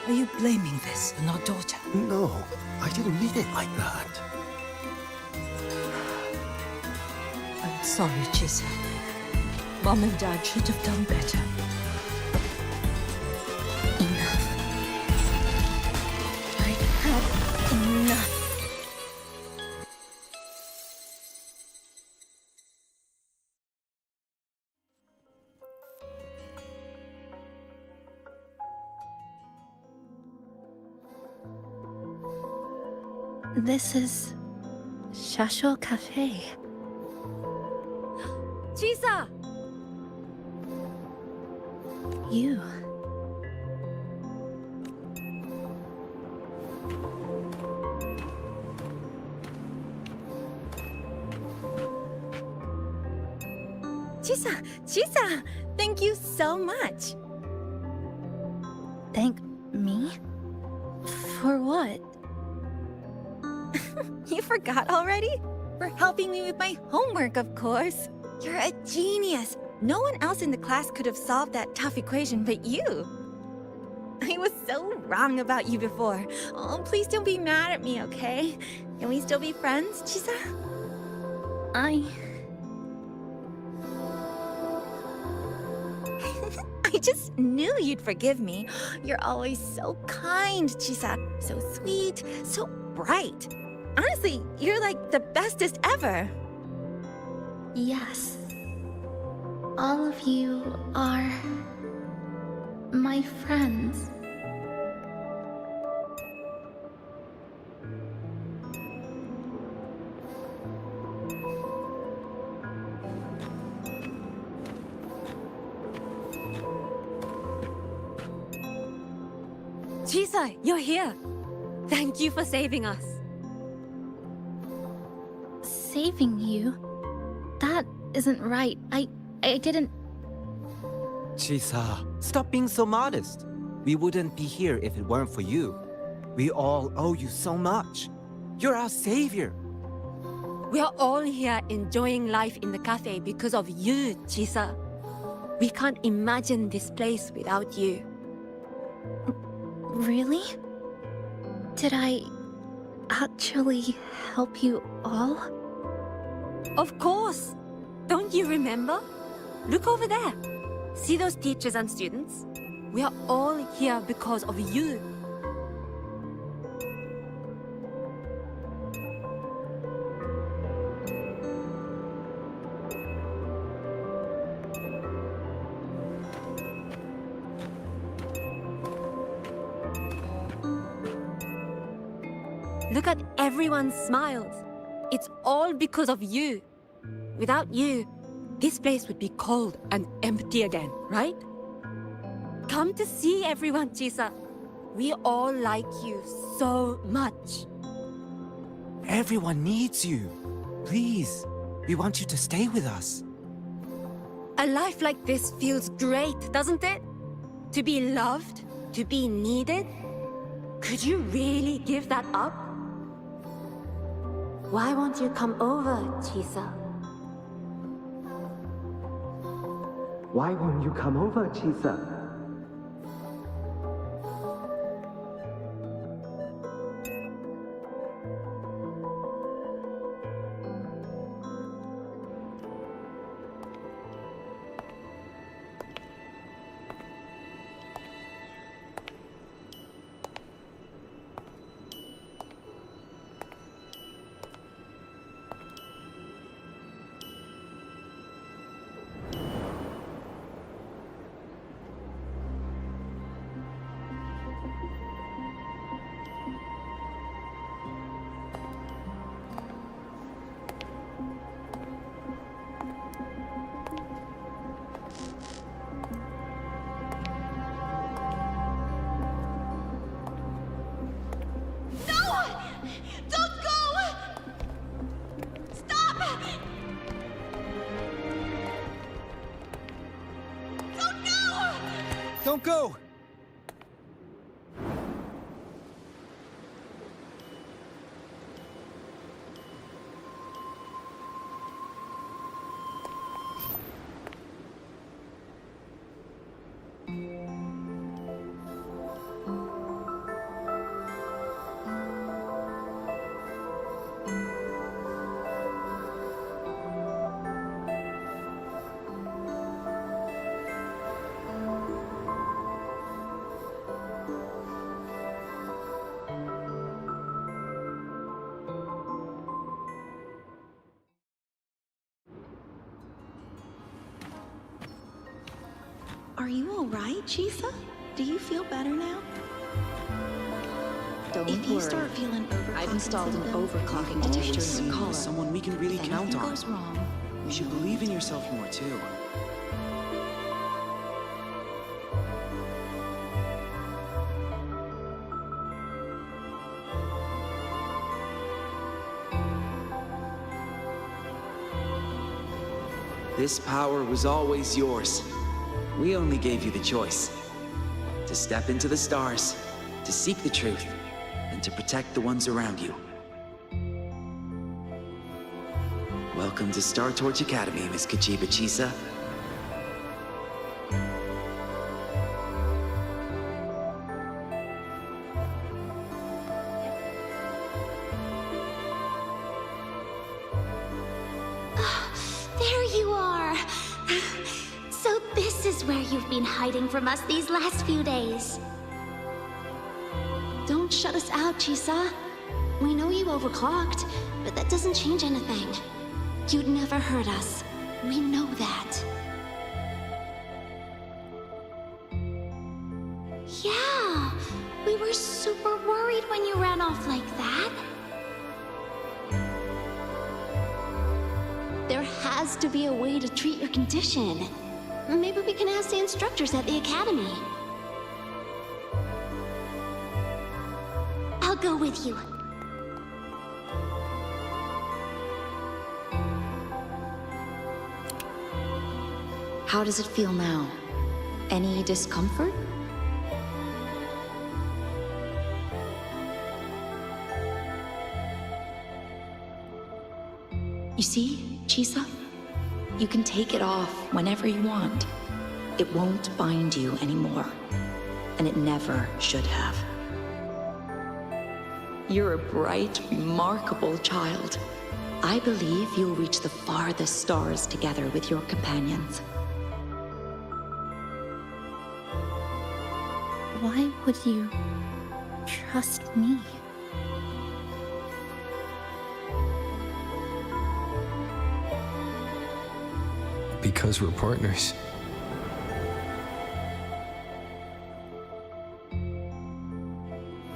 Are you blaming this on our daughter? No, I didn't mean it like that. I'm sorry, Chisa. Mom and Dad should have done better. Enough. I've had enough. This is Shasho Cafe. Chisa! You. Chisa! Thank you so much. Thank me? For what? You forgot already? For helping me with my homework, of course. You're a genius. No one else in the class could have solved that tough equation but you. I was so wrong about you before. Oh, please don't be mad at me, okay? Can we still be friends, Chisa? I just knew you'd forgive me. You're always so kind, Chisa. So sweet, so bright. Honestly, you're like the bestest ever. Yes. All of you are my friends. Chisa, you're here. Thank you for saving us. Saving you? That isn't right. I didn't... Chisa, stop being so modest. We wouldn't be here if it weren't for you. We all owe you so much. You're our savior. We are all here enjoying life in the cafe because of you, Chisa. We can't imagine this place without you. Really? Did I actually help you all? Of course! Don't you remember? Look over there. See those teachers and students? We are all here because of you. Look at everyone's smiles. It's all because of you. Without you, this place would be cold and empty again, right? Come to see everyone, Chisa. We all like you so much. Everyone needs you. Please, we want you to stay with us. A life like this feels great, doesn't it? To be loved, to be needed. Could you really give that up? Why won't you come over, Chisa? Why won't you come over, Chisa? Don't go! Are you alright, Chisa? Do you feel better now? Don't If you worry. start feeling overclocking, I've installed an overclocking detector in your collar. Someone we can really If count anything on. goes wrong, You should believe in yourself more, too. This power was always yours. We only gave you the choice. To step into the stars, to seek the truth, and to protect the ones around you. Welcome to Star Torch Academy, Miss Kuchiba Chisa. There you are! So this is where you've been hiding from us these last few days. Don't shut us out, Chisa. We know you overclocked, but that doesn't change anything. You'd never hurt us. We know that. Yeah, we were super worried when you ran off like that. There has to be a way to treat your condition. Maybe we can ask the instructors at the academy. I'll go with you. how does it feel now? Any discomfort? You see, Chisa? You can take it off whenever you want. It won't bind you anymore. And it never should have. You're a bright, remarkable child. I believe you'll reach the farthest stars together with your companions. Why would you trust me? Because we're partners.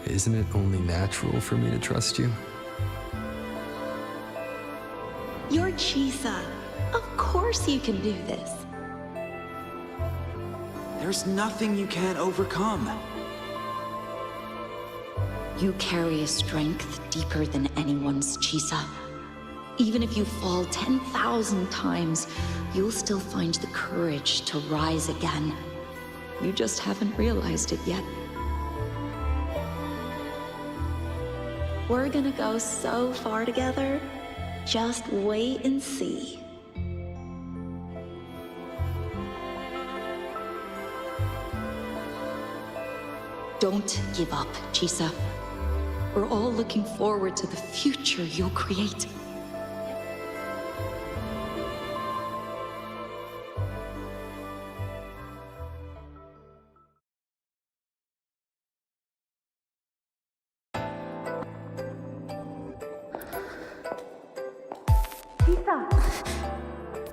Isn't it only natural for me to trust you? You're Chisa. Of course you can do this. There's nothing you can't overcome. You carry a strength deeper than anyone's, Chisa. Even if you fall 10,000 times, you'll still find the courage to rise again. You just haven't realized it yet. We're gonna go so far together. Just wait and see. Don't give up, Chisa. We're all looking forward to the future you'll create. Lisa!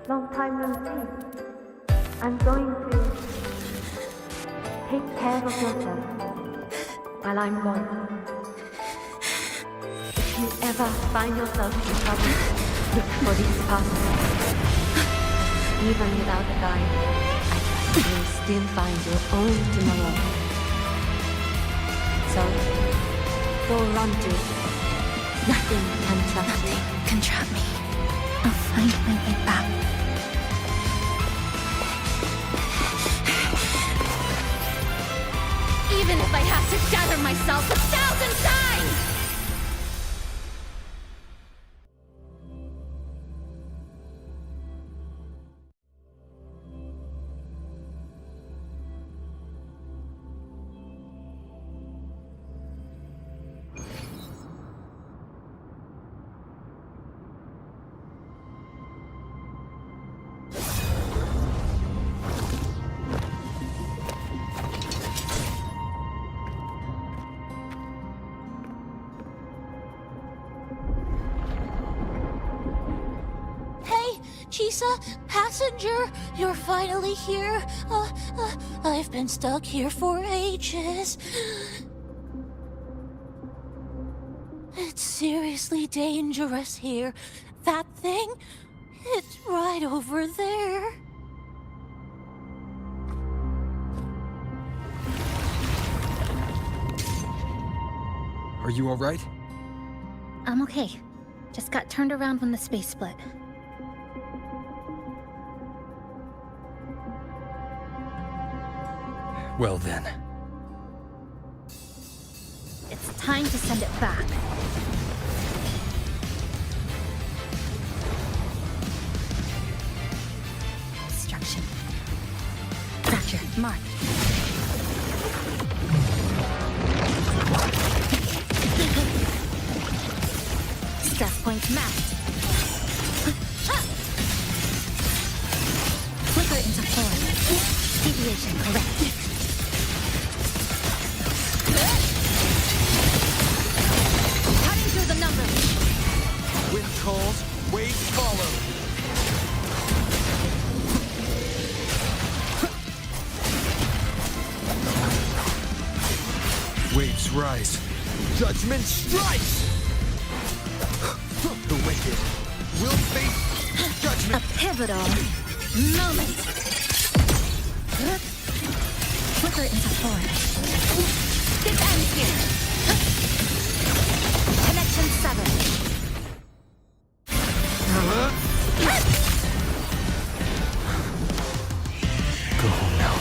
Long time no see. I'm going to take care of yourself while I'm gone. If you ever find yourself in trouble, look for these paths. Even without a guide, I trust you'll still find your own tomorrow. So, go run to it. Nothing can trap you. Nothing can trap me. I'll find my way back. Even if I have to shatter myself 1,000 times! Chisa, passenger, you're finally here. I've been stuck here for ages. It's seriously dangerous here. That thing, it's right over there. Are you all right? I'm okay. Just got turned around when the space split. Well then. It's time to send it back. Destruction. Fracture. Mark. Stress points mapped. Flicker into form. Deviation correct. Cutting through the numbers. Wind calls, waves follow. Waves rise. Judgment strikes! The wicked will face judgment. A pivotal moment. Flicker into form. This ends here. Connection severed. Go home now.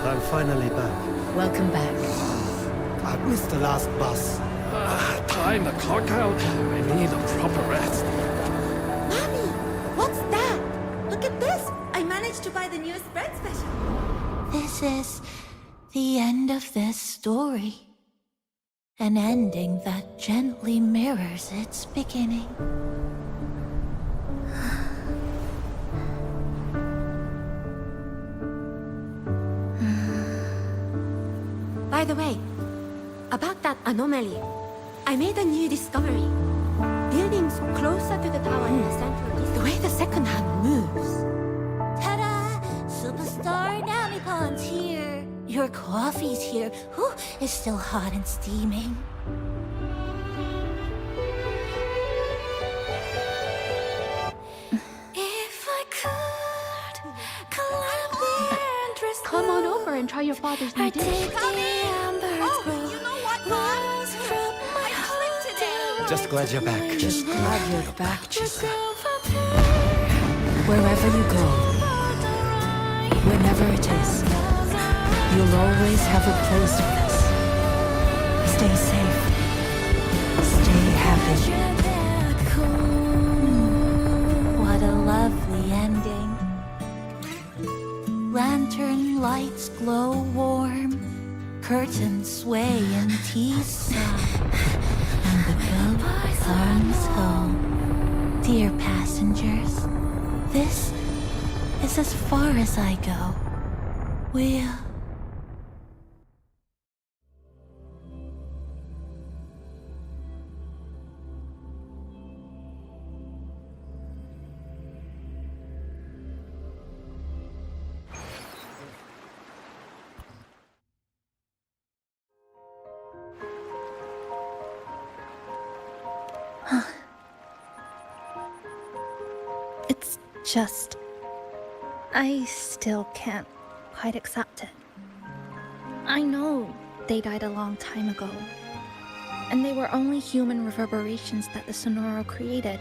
I'm finally back. Welcome back. I missed the last bus. Time to clock out. I need a proper rest. Mommy, what's that? Look at this. I managed to buy the newest bread special. This is the end of this story. An ending that gently mirrors its beginning. By the way, about that anomaly, I made a new discovery. Buildings closer to the tower in the center, the way the second hand moves. Ta-da! Superstar Namipon's here. Your coffee's here. Whew, it's still hot and steaming. If I could climb the endless Come on over and try your father's new dish. Oh, you know what, Mom? Just glad you're back. Just glad you're back, Chisa. Wherever you go, whenever it is, you'll always have a place with us. Stay safe. Stay happy. What a lovely ending. Lantern lights glow warm, curtains sway in tease and the boat comes home. Dear passengers, this is as far as I go. We'll... It's I still can't quite accept it. I know they died a long time ago, and they were only human reverberations that the Sonoro created.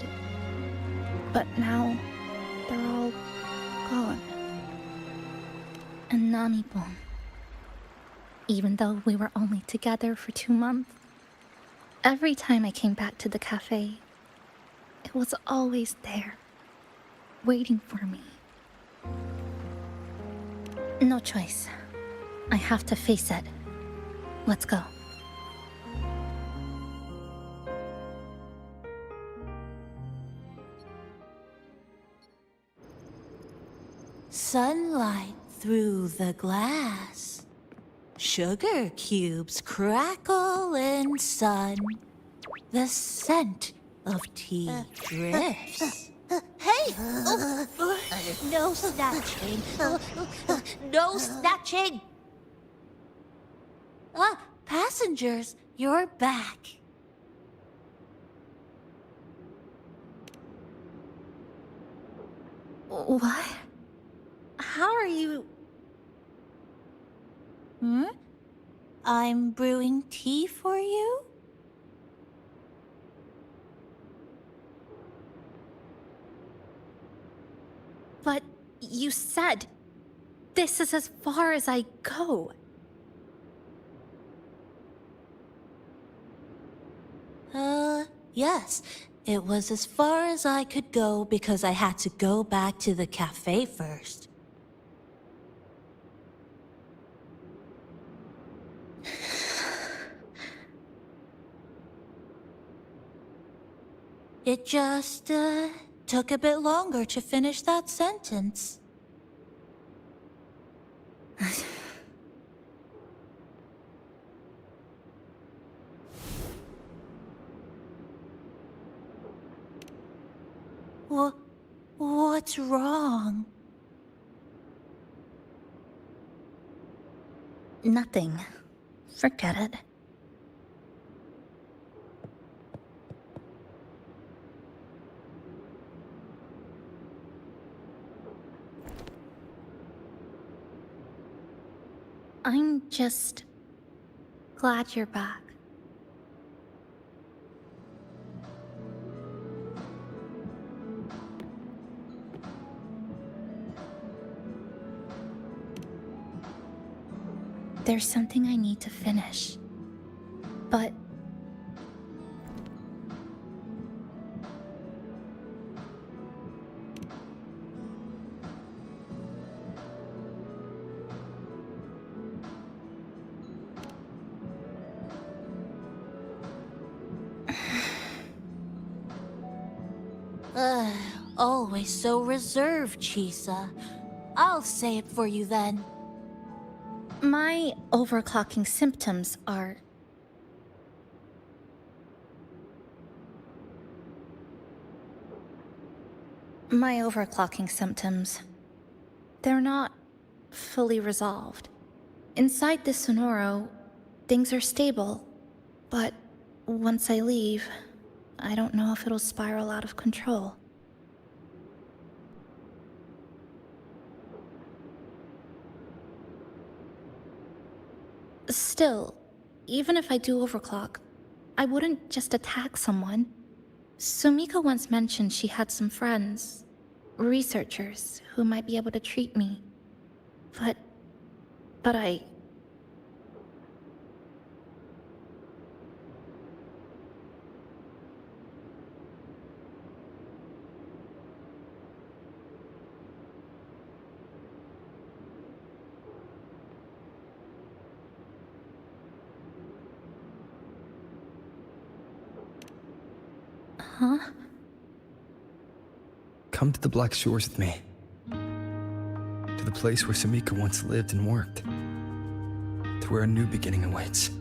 But now, they're all gone. And Nami-bon, even though we were only together for 2 months, every time I came back to the cafe, it was always there, waiting for me. No choice. I have to face it. Let's go. Sunlight through the glass. Sugar cubes crackle in sun. The scent of tea drifts. Hey! No snatching. No snatching! Passengers, you're back. What? How are you... I'm brewing tea for you? But you said this is as far as I go. Yes. It was as far as I could go because I had to go back to the cafe first. It just, took a bit longer to finish that sentence. What's wrong? Nothing. Forget it. I'm just glad you're back. There's something I need to finish, but... Always so reserved, Chisa. I'll say it for you then. My overclocking symptoms are... They're not fully resolved. Inside the Sonoro, things are stable, but once I leave, I don't know if it'll spiral out of control. Still, even if I do overclock, I wouldn't just attack someone. Sumika once mentioned she had some friends, researchers, who might be able to treat me. But I... Huh? Come to the Black Shores with me. To the place where Sumika once lived and worked. To where a new beginning awaits.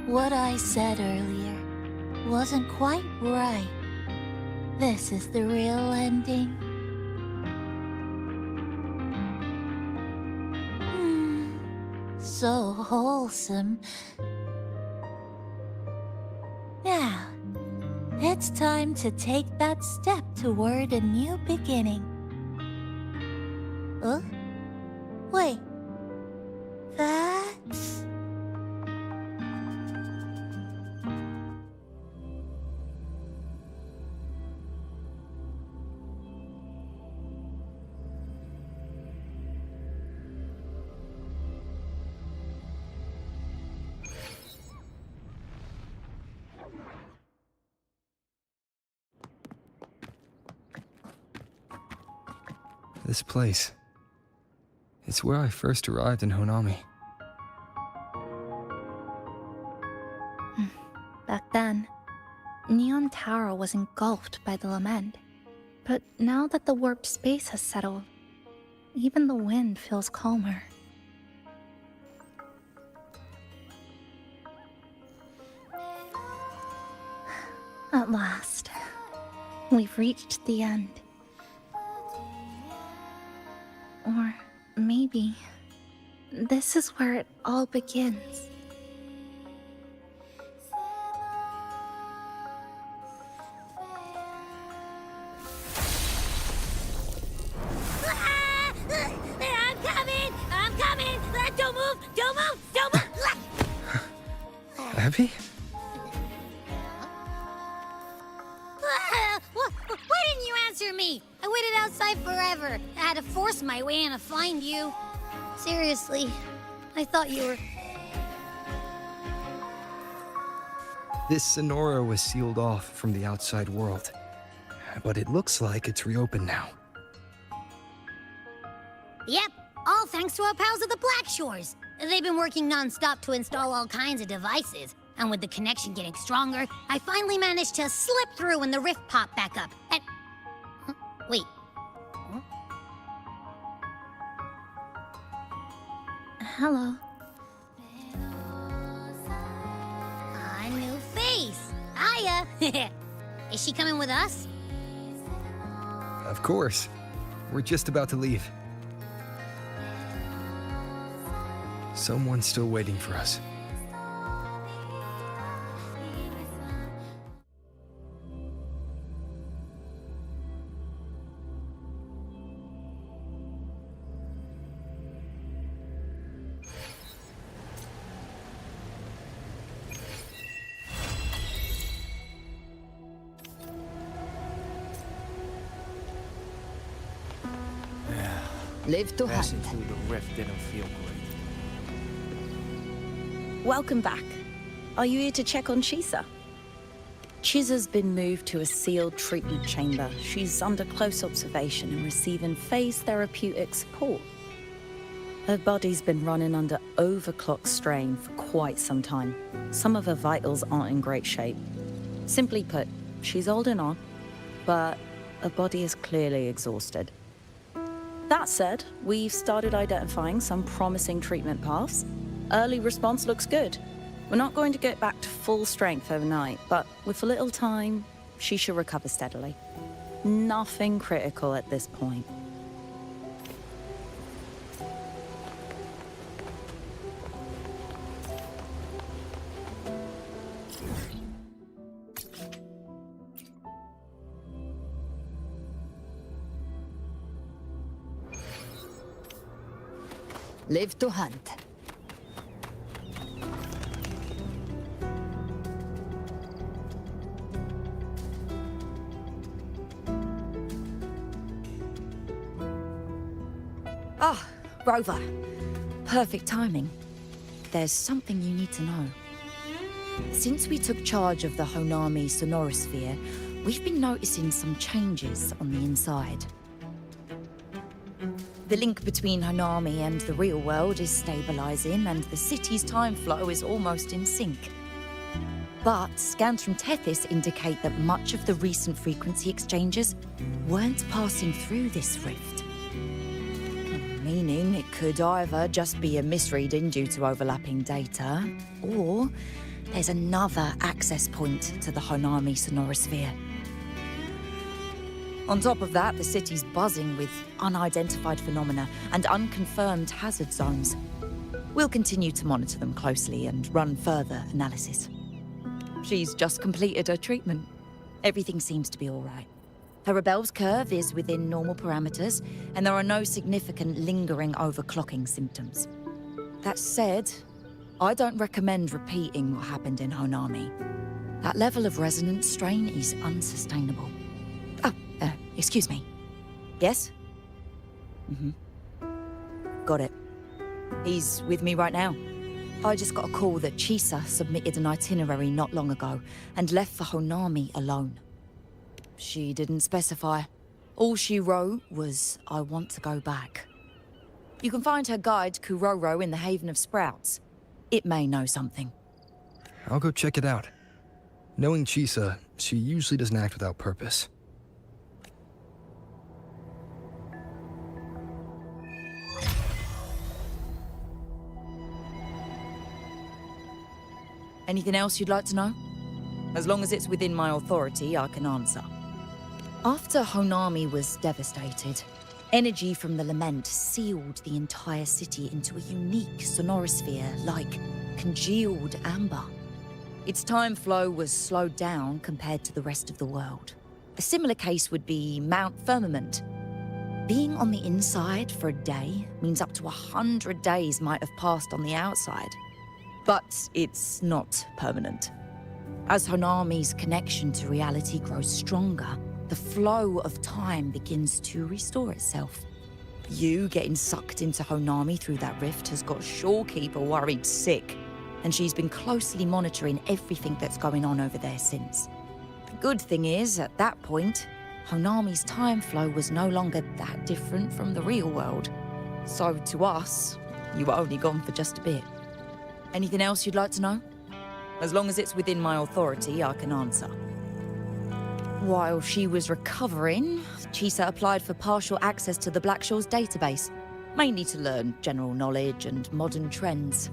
What I said earlier. wasn't quite right. This is the real ending. So wholesome. Now, it's time to take that step toward a new beginning. Huh? Wait. That's... This place. It's where I first arrived in Honami. Back then, Neon Tower was engulfed by the lament. But now that the warped space has settled, even the wind feels calmer. At last, we've reached the end. Or maybe this is where it all begins. I'm coming! Don't move! Don't move! Don't move! Abby? Why didn't you answer me? I waited outside forever. I had to force my way in to find you. Seriously, I thought you were... This Sonora was sealed off from the outside world. But it looks like it's reopened now. Yep, all thanks to our pals at the Black Shores. They've been working non-stop to install all kinds of devices. And with the connection getting stronger, I finally managed to slip through when the rift popped back up. And... Huh? Wait. Huh? Hello. A new face. Hiya. Is she coming with us? Of course. We're just about to leave. Someone's still waiting for us. Live to Passing hunt. through the rift didn't feel great. Welcome back. Are you here to check on Chisa? Chisa's been moved to a sealed treatment chamber. She's under close observation and receiving phase therapeutic support. Her body's been running under overclock strain for quite some time. Some of her vitals aren't in great shape. Simply put, she's holding on, but her body is clearly exhausted. That said, we've started identifying some promising treatment paths. Early response looks good. We're not going to get back to full strength overnight, but with a little time, she should recover steadily. Nothing critical at this point. Live to hunt. Ah, Rover. Perfect timing. There's something you need to know. Since we took charge of the Honami Sonorosphere, we've been noticing some changes on the inside. The link between Honami and the real world is stabilizing, and the city's time flow is almost in sync. But scans from Tethys indicate that much of the recent frequency exchanges weren't passing through this rift. Meaning it could either just be a misreading due to overlapping data, or there's another access point to the Honami sonorosphere. On top of that, the city's buzzing with unidentified phenomena and unconfirmed hazard zones. We'll continue to monitor them closely and run further analysis. She's just completed her treatment. Everything seems to be all right. Her Rebel's curve is within normal parameters, and there are no significant lingering overclocking symptoms. That said, I don't recommend repeating what happened in Honami. That level of resonance strain is unsustainable. Excuse me. Yes? Got it. He's with me right now. I just got a call that Chisa submitted an itinerary not long ago and left for Honami alone. She didn't specify. All she wrote was, "I want to go back." You can find her guide, Kuroro, in the Haven of Sprouts. It may know something. I'll go check it out. Knowing Chisa, she usually doesn't act without purpose. Anything else you'd like to know? As long as it's within my authority, I can answer. After Honami was devastated, energy from the lament sealed the entire city into a unique sonorosphere like congealed amber. Its time flow was slowed down compared to the rest of the world. A similar case would be Mount Firmament. Being on the inside for a day means up to 100 days might have passed on the outside. But it's not permanent. As Honami's connection to reality grows stronger, the flow of time begins to restore itself. You getting sucked into Honami through that rift has got Shorekeeper worried sick, and she's been closely monitoring everything that's going on over there since. The good thing is, at that point, Honami's time flow was no longer that different from the real world. So to us, you were only gone for just a bit. Anything else you'd like to know? As long as it's within my authority, I can answer. While she was recovering, Chisa applied for partial access to the Black Shores database, mainly to learn general knowledge and modern trends.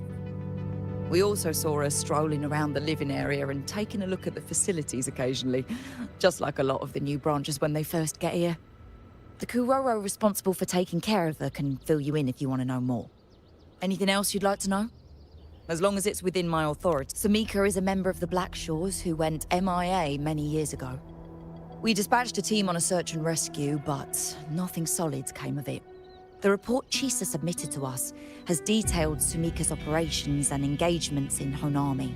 We also saw her strolling around the living area and taking a look at the facilities occasionally, just like a lot of the new branches when they first get here. The Kuroro responsible for taking care of her can fill you in if you want to know more. Anything else you'd like to know? As long as it's within my authority. Samika is a member of the Black Shores who went MIA many years ago. We dispatched a team on a search and rescue, but nothing solid came of it. The report Chisa submitted to us has detailed Sumika's operations and engagements in Honami.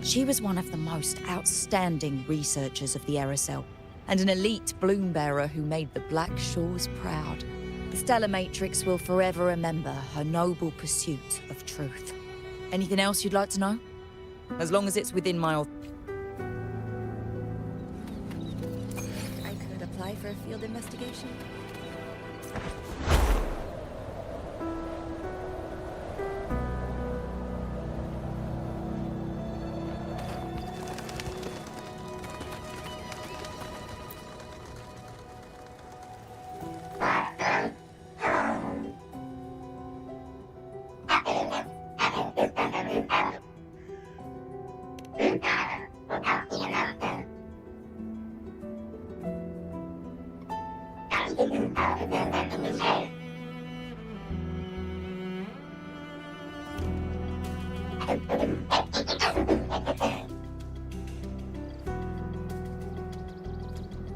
She was one of the most outstanding researchers of the Aerocell, and an elite bloom bearer who made the Black Shores proud. The Stellar Matrix will forever remember her noble pursuit of truth. Anything else you'd like to know? As long as it's within my I could apply for a field investigation.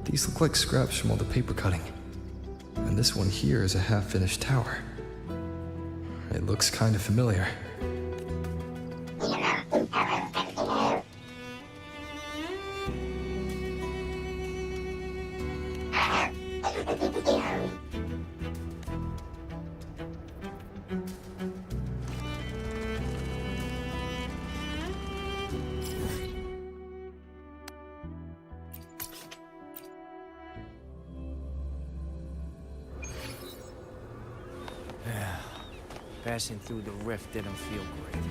These look like scraps from all the paper cutting. And this one here is a half-finished tower. It looks kind of familiar. Passing through the rift didn't feel great.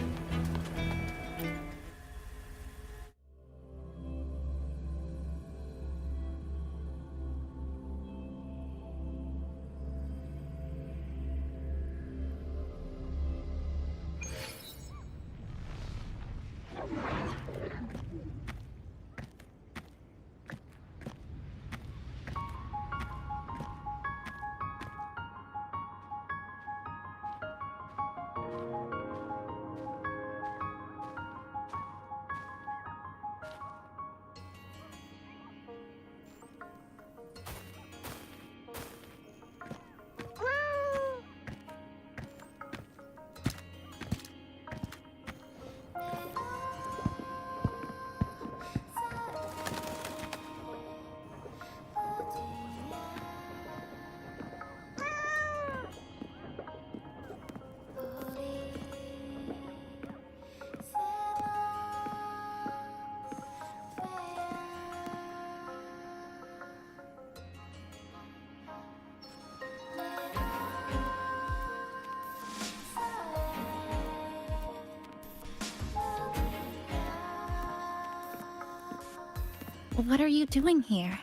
What are you doing here?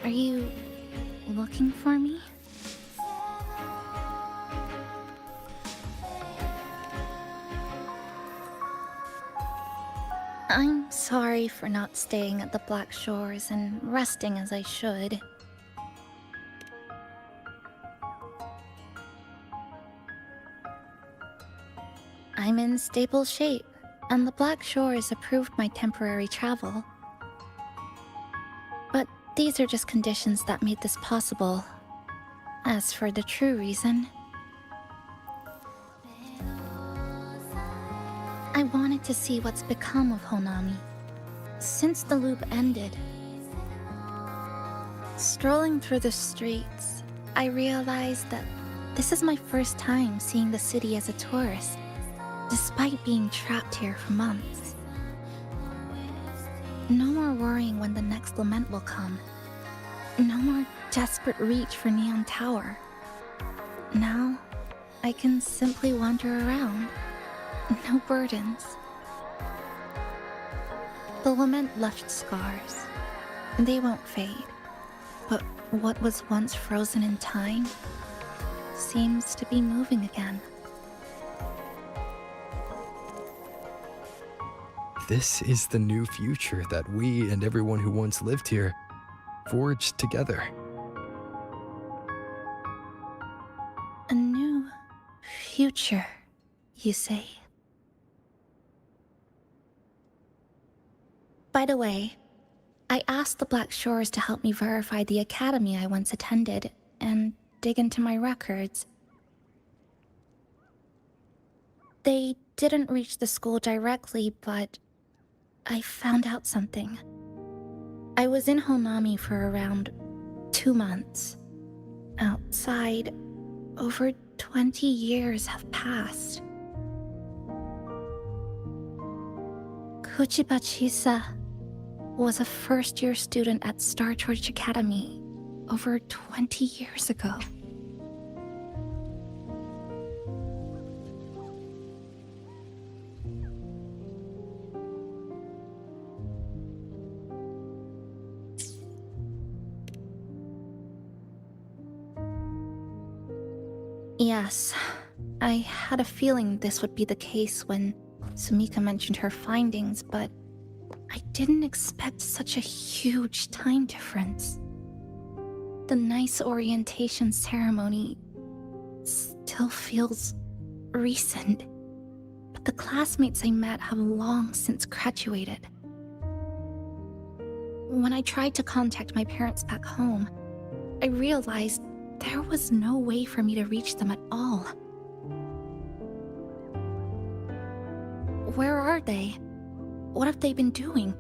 Are you looking for me? I'm sorry for not staying at the Black Shores and resting as I should. I'm in stable shape, and the Black Shores approved my temporary travel. But these are just conditions that made this possible. As for the true reason, I wanted to see what's become of Honami. Since the loop ended, strolling through the streets, I realized that this is my first time seeing the city as a tourist, despite being trapped here for months. No more worrying when the next lament will come. No more desperate reach for Neon Tower. Now, I can simply wander around. No burdens. The lament left scars. They won't fade. But what was once frozen in time seems to be moving again. This is the new future that we and everyone who once lived here forged together. A new future, you say? By the way, I asked the Black Shores to help me verify the academy I once attended and dig into my records. They didn't reach the school directly, but I found out something. I was in Honami for around 2 months. Outside, over 20 years have passed. Kuchiba Chisa was a first-year student at Star Church Academy over 20 years ago. Yes, I had a feeling this would be the case when Sumika mentioned her findings, but I didn't expect such a huge time difference. The nice orientation ceremony still feels recent, but the classmates I met have long since graduated. When I tried to contact my parents back home, I realized there was no way for me to reach them at all. Where are they? What have they been doing?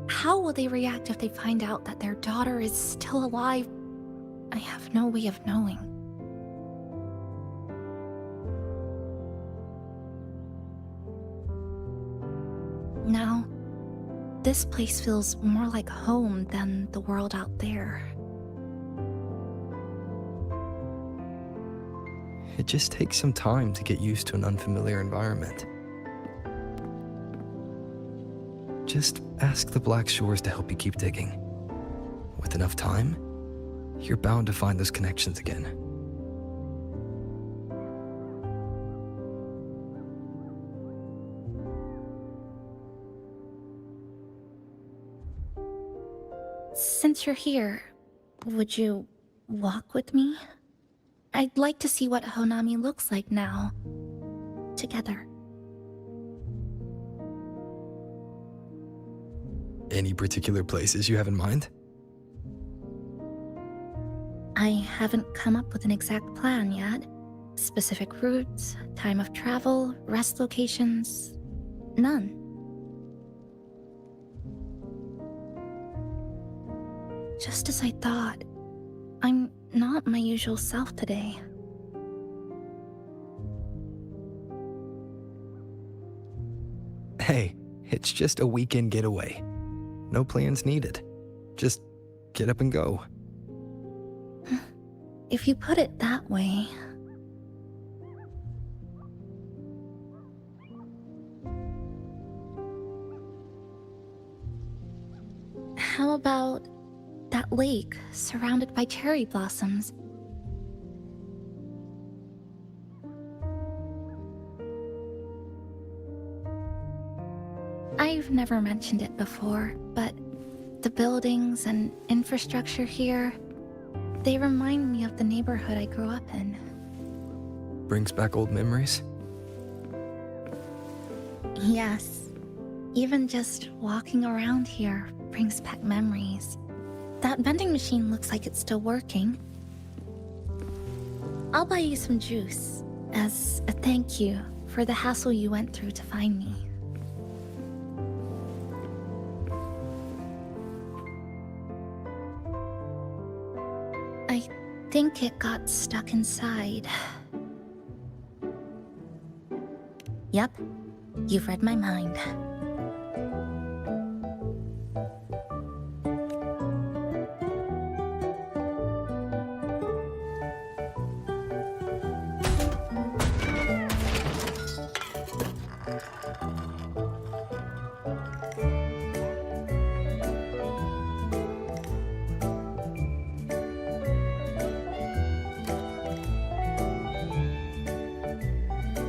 How will they react if they find out that their daughter is still alive? I have no way of knowing. Now, this place feels more like home than the world out there. It just takes some time to get used to an unfamiliar environment. Just ask the Black Shores to help you keep digging. With enough time, you're bound to find those connections again. Since you're here, would you walk with me? I'd like to see what Honami looks like now. Together. Any particular places you have in mind? I haven't come up with an exact plan yet. Specific routes, time of travel, rest locations, none. Just as I thought, I'm not my usual self today. Hey, it's just a weekend getaway. No plans needed. Just get up and go. If you put it that way... How lake surrounded by cherry blossoms. I've never mentioned it before, but the buildings and infrastructure here, they remind me of the neighborhood I grew up in. Brings back old memories? Yes. Even just walking around here brings back memories. That vending machine looks like it's still working. I'll buy you some juice as a thank you for the hassle you went through to find me. I think it got stuck inside. Yep, you've read my mind.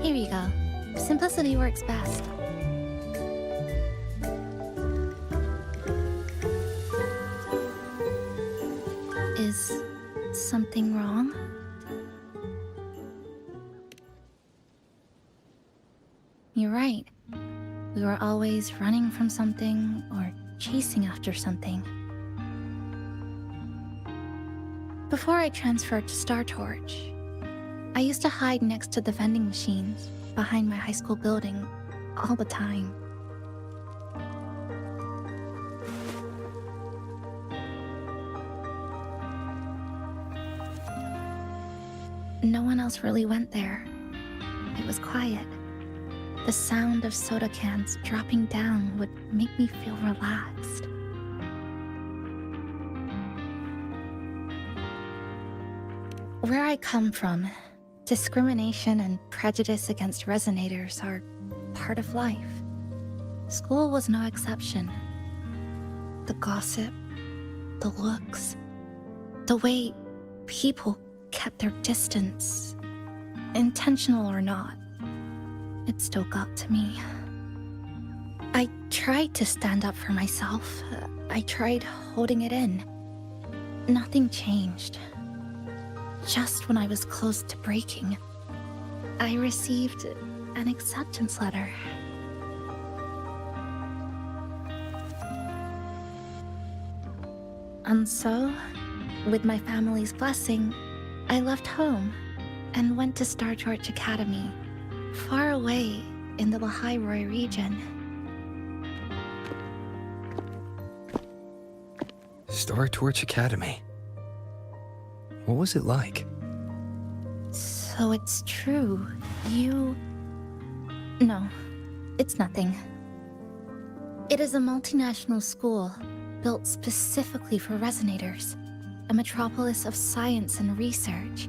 Here you go. Simplicity works best. Is something wrong? You're right. We were always running from something or chasing after something. Before I transferred to Star Torch, I used to hide next to the vending machines behind my high school building all the time. No one else really went there. It was quiet. The sound of soda cans dropping down would make me feel relaxed. Where I come from, discrimination and prejudice against resonators are part of life. School was no exception. The gossip, the looks, the way people kept their distance, intentional or not, it still got to me. I tried to stand up for myself. I tried holding it in. Nothing changed. Just when I was close to breaking, I received an acceptance letter. And so, with my family's blessing, I left home and went to Star Torch Academy, far away in the Lahairoi region. Star Torch Academy. What was it like? So it's true. You... No, it's nothing. It is a multinational school built specifically for resonators, a metropolis of science and research.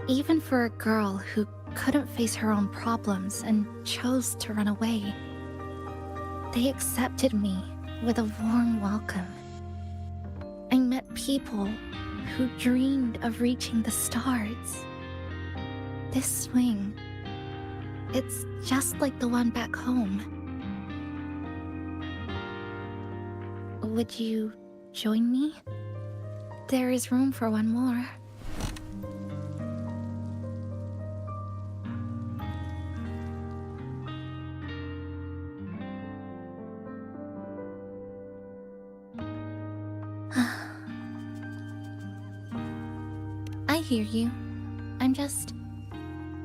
Even for a girl who couldn't face her own problems and chose to run away, they accepted me with a warm welcome. I met people who dreamed of reaching the stars. This swing, it's just like the one back home. Would you join me? There is room for one more. I hear you. I'm just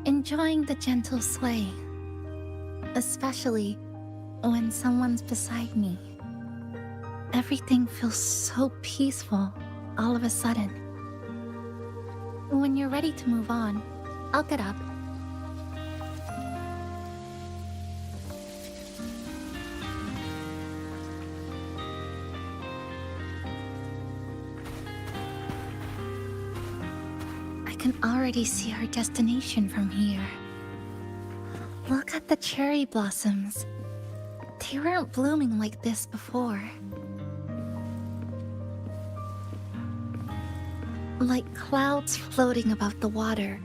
enjoying the gentle sway, especially when someone's beside me. Everything feels so peaceful all of a sudden. When you're ready to move on, I'll get up. I can already see our destination from here. Look at the cherry blossoms. They weren't blooming like this before. Like clouds floating above the water,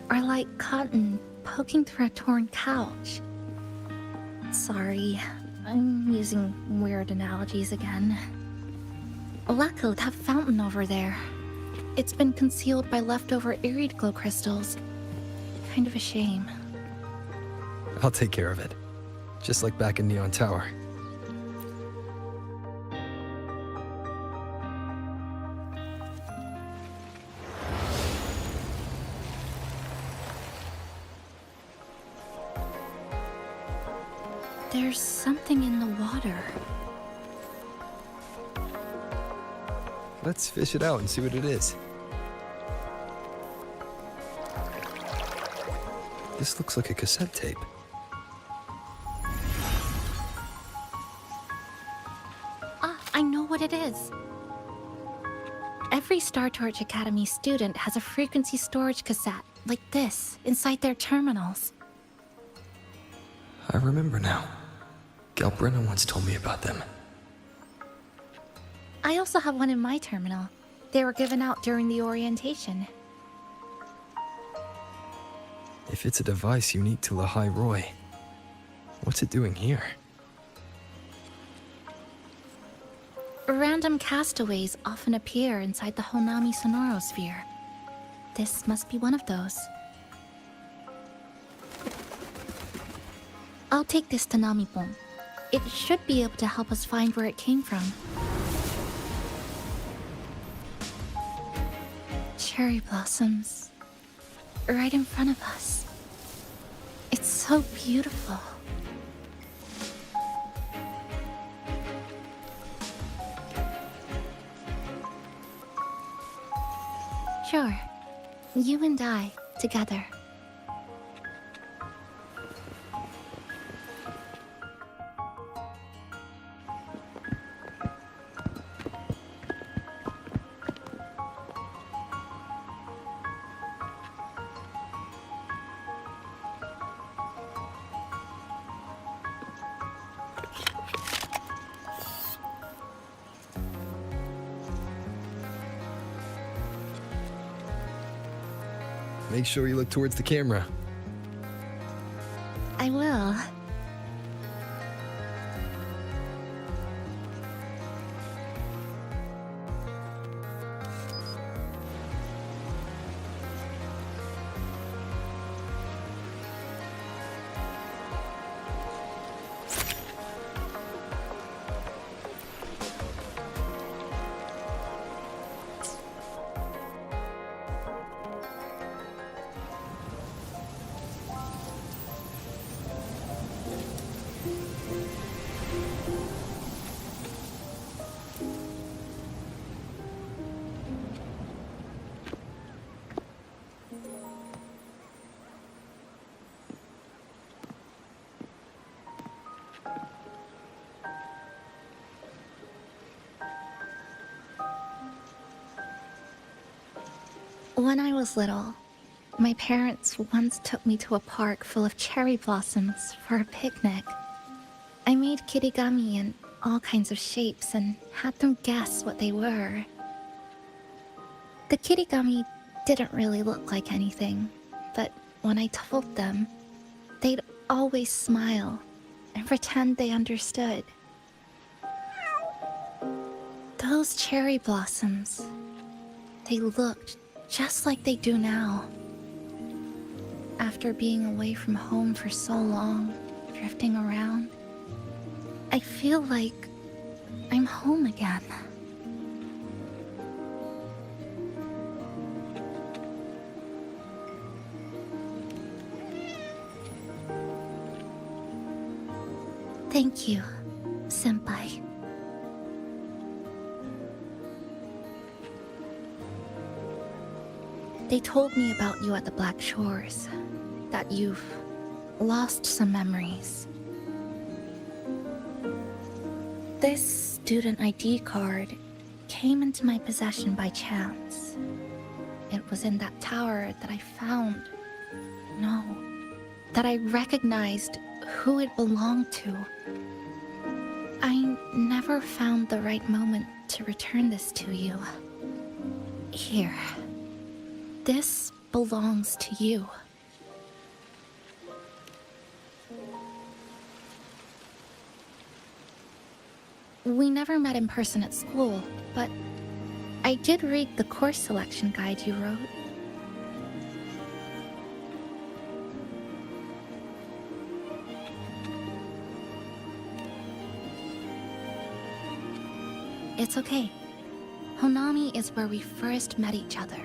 or like cotton poking through a torn couch. Sorry, I'm using weird analogies again. Luckily, that fountain over there. It's been concealed by leftover irid glow crystals. Kind of a shame. I'll take care of it. Just like back in Neon Tower. There's something in the water. Let's fish it out and see what it is. This looks like a cassette tape. I know what it is. Every Star Torch Academy student has a frequency storage cassette, like this, inside their terminals. I remember now. Galbrenna once told me about them. I also have one in my terminal. They were given out during the orientation. If it's a device unique to Lahai Roy, what's it doing here? Random castaways often appear inside the Honami Sonorosphere. This must be one of those. I'll take this to Namipon. It should be able to help us find where it came from. Cherry blossoms. Right in front of us. It's so beautiful. Sure. You and I, together. Make sure you look towards the camera. I will. When I was little, my parents once took me to a park full of cherry blossoms for a picnic. I made kirigami in all kinds of shapes and had them guess what they were. The kirigami didn't really look like anything, but when I told them, they'd always smile and pretend they understood. Those cherry blossoms, they looked just like they do now. After being away from home for so long, drifting around, I feel like I'm home again. Thank you, Senpai. They told me about you at the Black Shores, that you've lost some memories. This student ID card came into my possession by chance. It was in that tower that I found. No, that I recognized who it belonged to. I never found the right moment to return this to you. Here. This belongs to you. We never met in person at school, but I did read the course selection guide you wrote. It's okay. Honami is where we first met each other.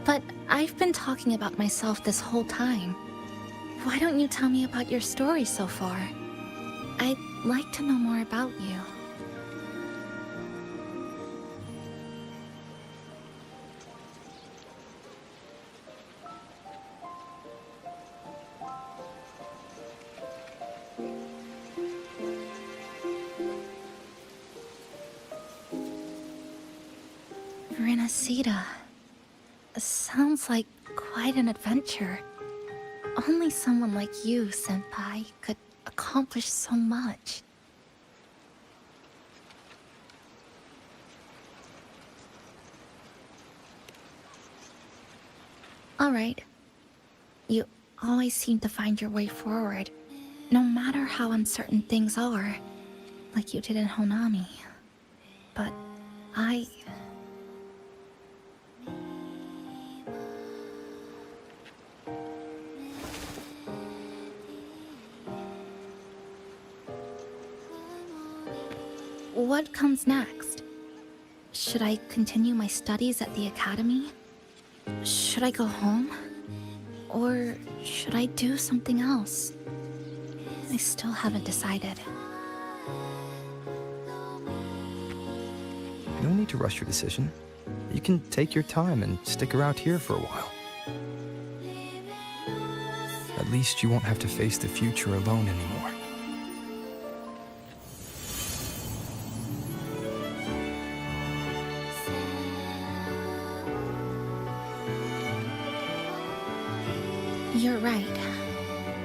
But I've been talking about myself this whole time. Why don't you tell me about your story so far? I'd like to know more about you. Renacida. Sounds like quite an adventure. Only someone like you, Senpai, could accomplish so much. Alright. You always seem to find your way forward, no matter how uncertain things are, like you did in Honami. But I... What comes next? Should I continue my studies at the academy? Should I go home? Or should I do something else? I still haven't decided. No need to rush your decision. You can take your time and stick around here for a while. At least you won't have to face the future alone anymore. You're right.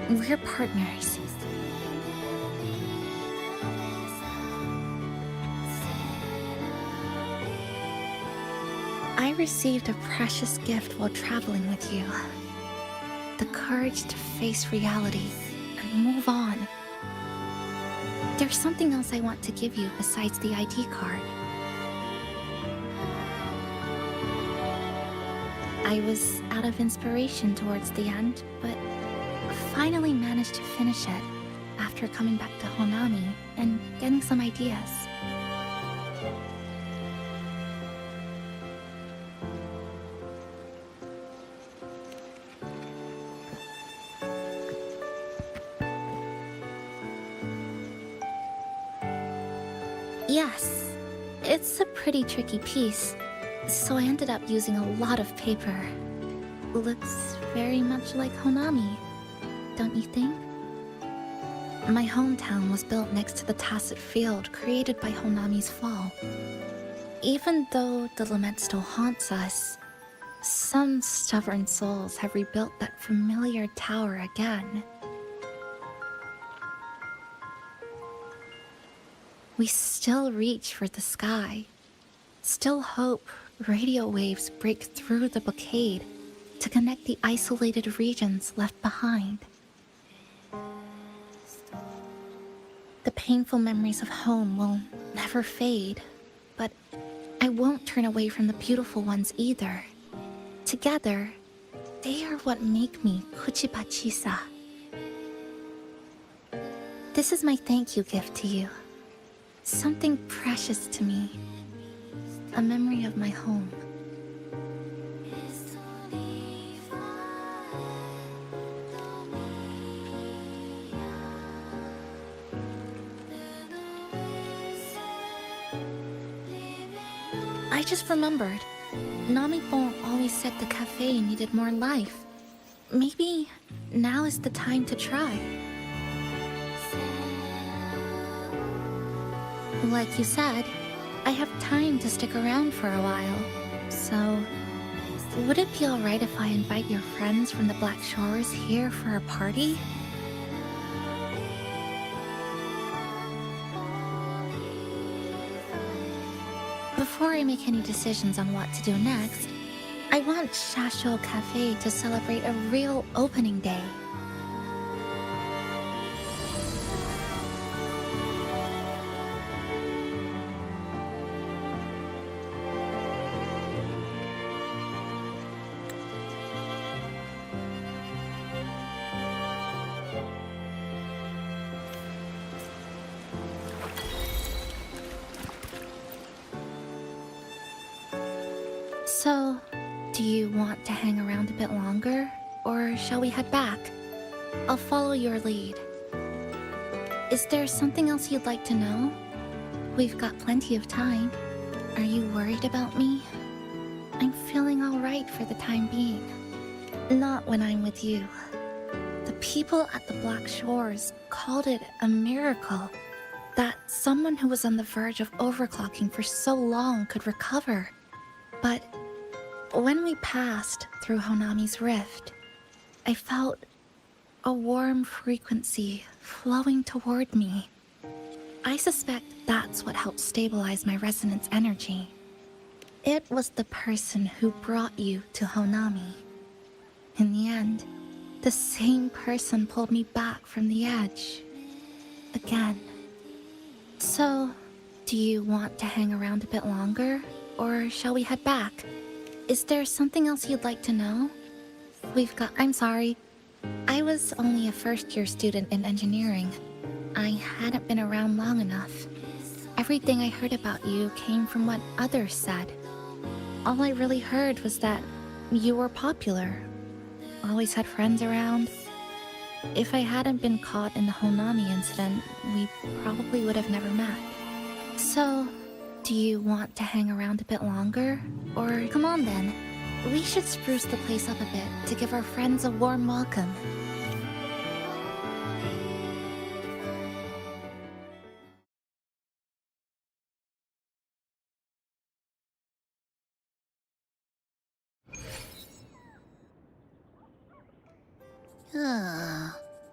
We're partners. I received a precious gift while traveling with you. The courage to face reality and move on. There's something else I want to give you besides the ID card. I was out of inspiration towards the end, but finally managed to finish it after coming back to Honami and getting some ideas. Yes, it's a pretty tricky piece. So I ended up using a lot of paper. Looks very much like Honami, don't you think? My hometown was built next to the tacit field created by Honami's fall. Even though the lament still haunts us, some stubborn souls have rebuilt that familiar tower again. We still reach for the sky, still hope radio waves break through the blockade to connect the isolated regions left behind. The painful memories of home will never fade, but I won't turn away from the beautiful ones either. Together, they are what make me Kuchibachisa. This is my thank you gift to you. Something precious to me. A memory of my home. I just remembered. Namipon always said the cafe needed more life. Maybe now is the time to try. Like you said, I have time to stick around for a while, so would it be alright if I invite your friends from the Black Shores here for a party? Before I make any decisions on what to do next, I want Shasho Cafe to celebrate a real opening day. So, do you want to hang around a bit longer, or shall we head back? I'll follow your lead. Is there something else you'd like to know? We've got plenty of time. Are you worried about me? I'm feeling alright for the time being. Not when I'm with you. The people at the Black Shores called it a miracle that someone who was on the verge of overclocking for so long could recover. But when we passed through Honami's rift, I felt a warm frequency flowing toward me. I suspect that's what helped stabilize my resonance energy. It was the person who brought you to Honami. In the end, the same person pulled me back from the edge. Again. So, do you want to hang around a bit longer, or shall we head back? Is there something else you'd like to know? I'm sorry. I was only a first-year student in engineering. I hadn't been around long enough. Everything I heard about you came from what others said. All I really heard was that you were popular. Always had friends around. If I hadn't been caught in the Honami incident, we probably would have never met. So, do you want to hang around a bit longer? Or come on then. We should spruce the place up a bit to give our friends a warm welcome.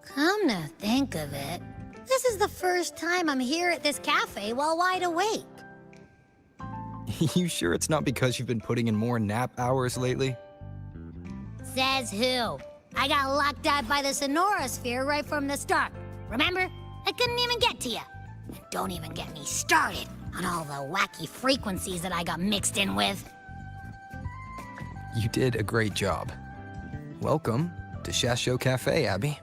Come to think of it, this is the first time I'm here at this cafe while wide awake. You sure it's not because you've been putting in more nap hours lately? Says who? I got locked out by the Sonora Sphere right from the start. Remember? I couldn't even get to you. Don't even get me started on all the wacky frequencies that I got mixed in with. You did a great job. Welcome to Shasho Cafe, Abby.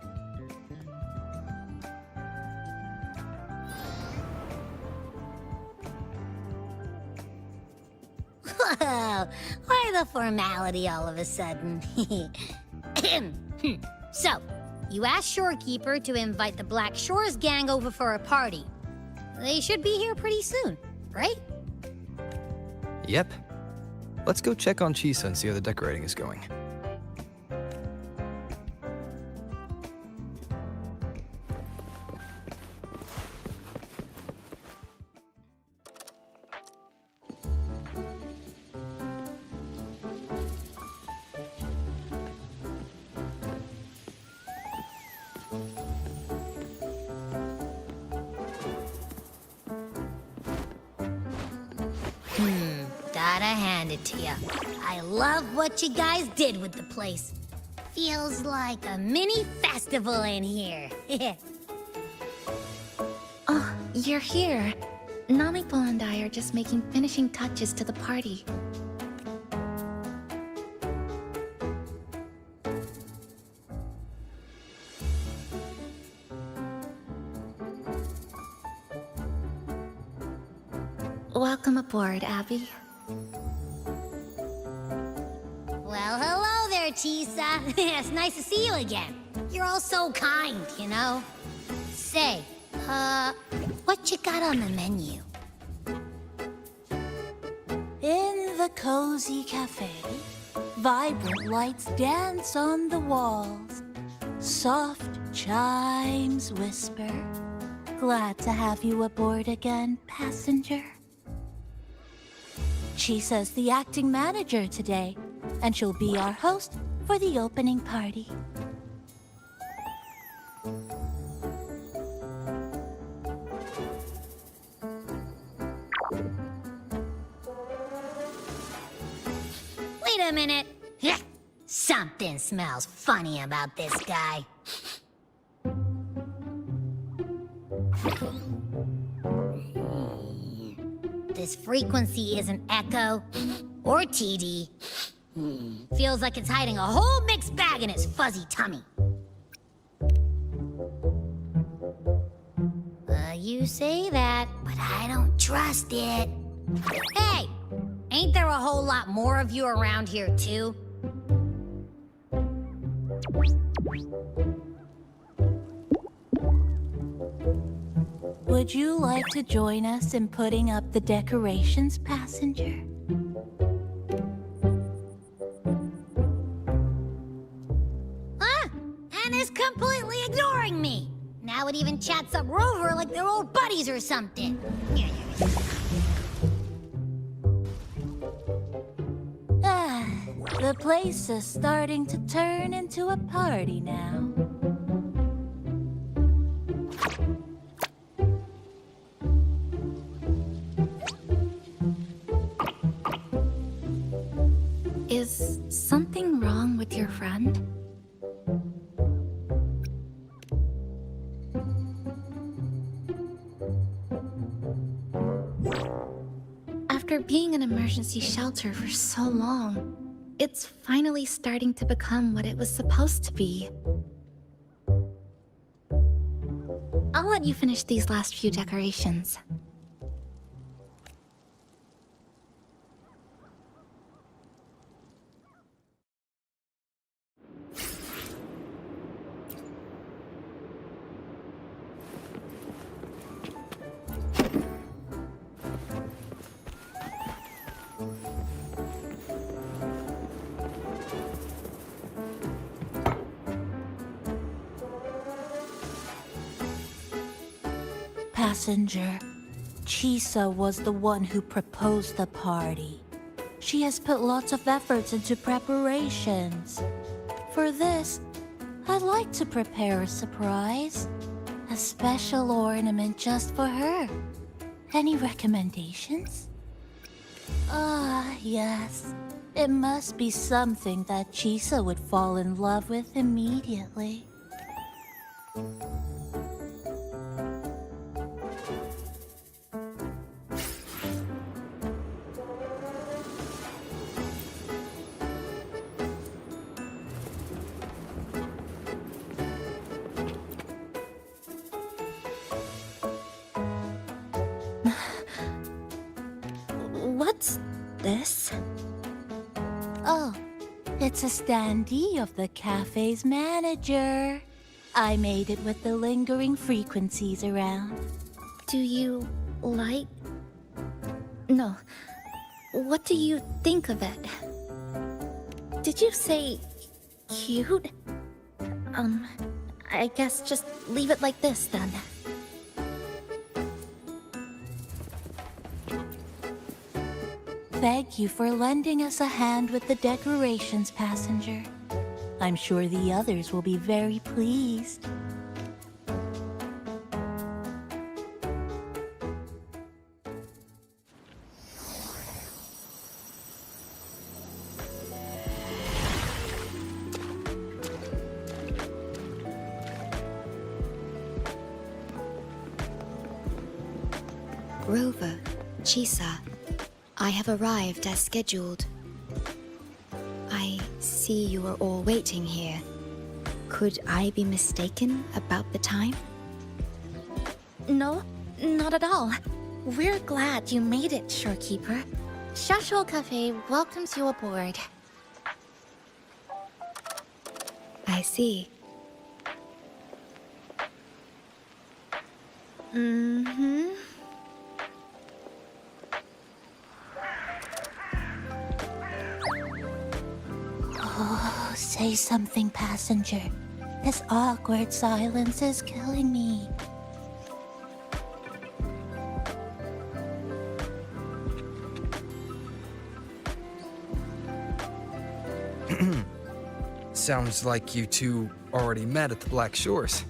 Whoa, why the formality all of a sudden? So, you asked Shorekeeper to invite the Black Shores gang over for a party. They should be here pretty soon, right? Yep. Let's go check on Chisa and see how the decorating is going. Gotta hand it to you. I love what you guys did with the place. Feels like a mini festival in here. Oh, you're here. NoMic and I are just making finishing touches to the party. Welcome aboard, Abby. Well, hello there, Chisa. It's nice to see you again. You're all so kind, you know? Say, what you got on the menu? In the cozy cafe, vibrant lights dance on the walls. Soft chimes whisper. Glad to have you aboard again, passenger. Chisa's the acting manager today, and she'll be our host for the opening party. Wait a minute. Something smells funny about this guy. This frequency isn't echo or TD. Feels like it's hiding a whole mixed bag in its fuzzy tummy. You say that, but I don't trust it. Hey, ain't there a whole lot more of you around here too? Would you like to join us in putting up the decorations, passenger? And is completely ignoring me. Now it even chats up Rover like they're old buddies or something. The place is starting to turn into a party now. Is something wrong with your friend? After being an emergency shelter for so long, it's finally starting to become what it was supposed to be. I'll let you finish these last few decorations. Passenger, Chisa was the one who proposed the party. She has put lots of efforts into preparations. For this, I'd like to prepare a surprise. A special ornament just for her. Any recommendations? Yes. It must be something that Chisa would fall in love with immediately. What's this? Oh, it's a standee of the cafe's manager. I made it with the lingering frequencies around. Do you like... No. What do you think of it? Did you say... cute? I guess just leave it like this then. Thank you for lending us a hand with the decorations, passenger. I'm sure the others will be very pleased. Rover, Chisa, I have arrived as scheduled. I see you are all waiting here. Could I be mistaken about the time? No, not at all. We're glad you made it, Shorekeeper. Shashol Cafe welcomes you aboard. I see. Oh, say something, passenger. This awkward silence is killing me. Sounds like you two already met at the Black Shores.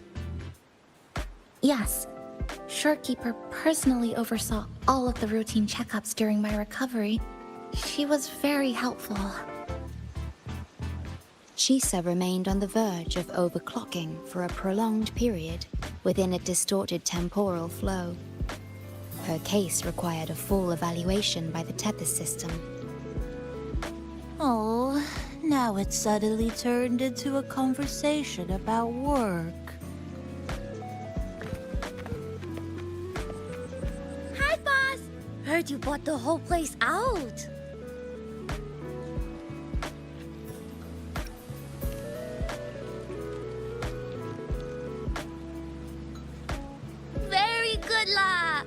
Yes. Shorekeeper personally oversaw all of the routine checkups during my recovery. She was very helpful. Chisa remained on the verge of overclocking for a prolonged period within a distorted temporal flow. Her case required a full evaluation by the Tethys system. Oh, now it's suddenly turned into a conversation about work. Hi, boss! Heard you bought the whole place out. Very good, La!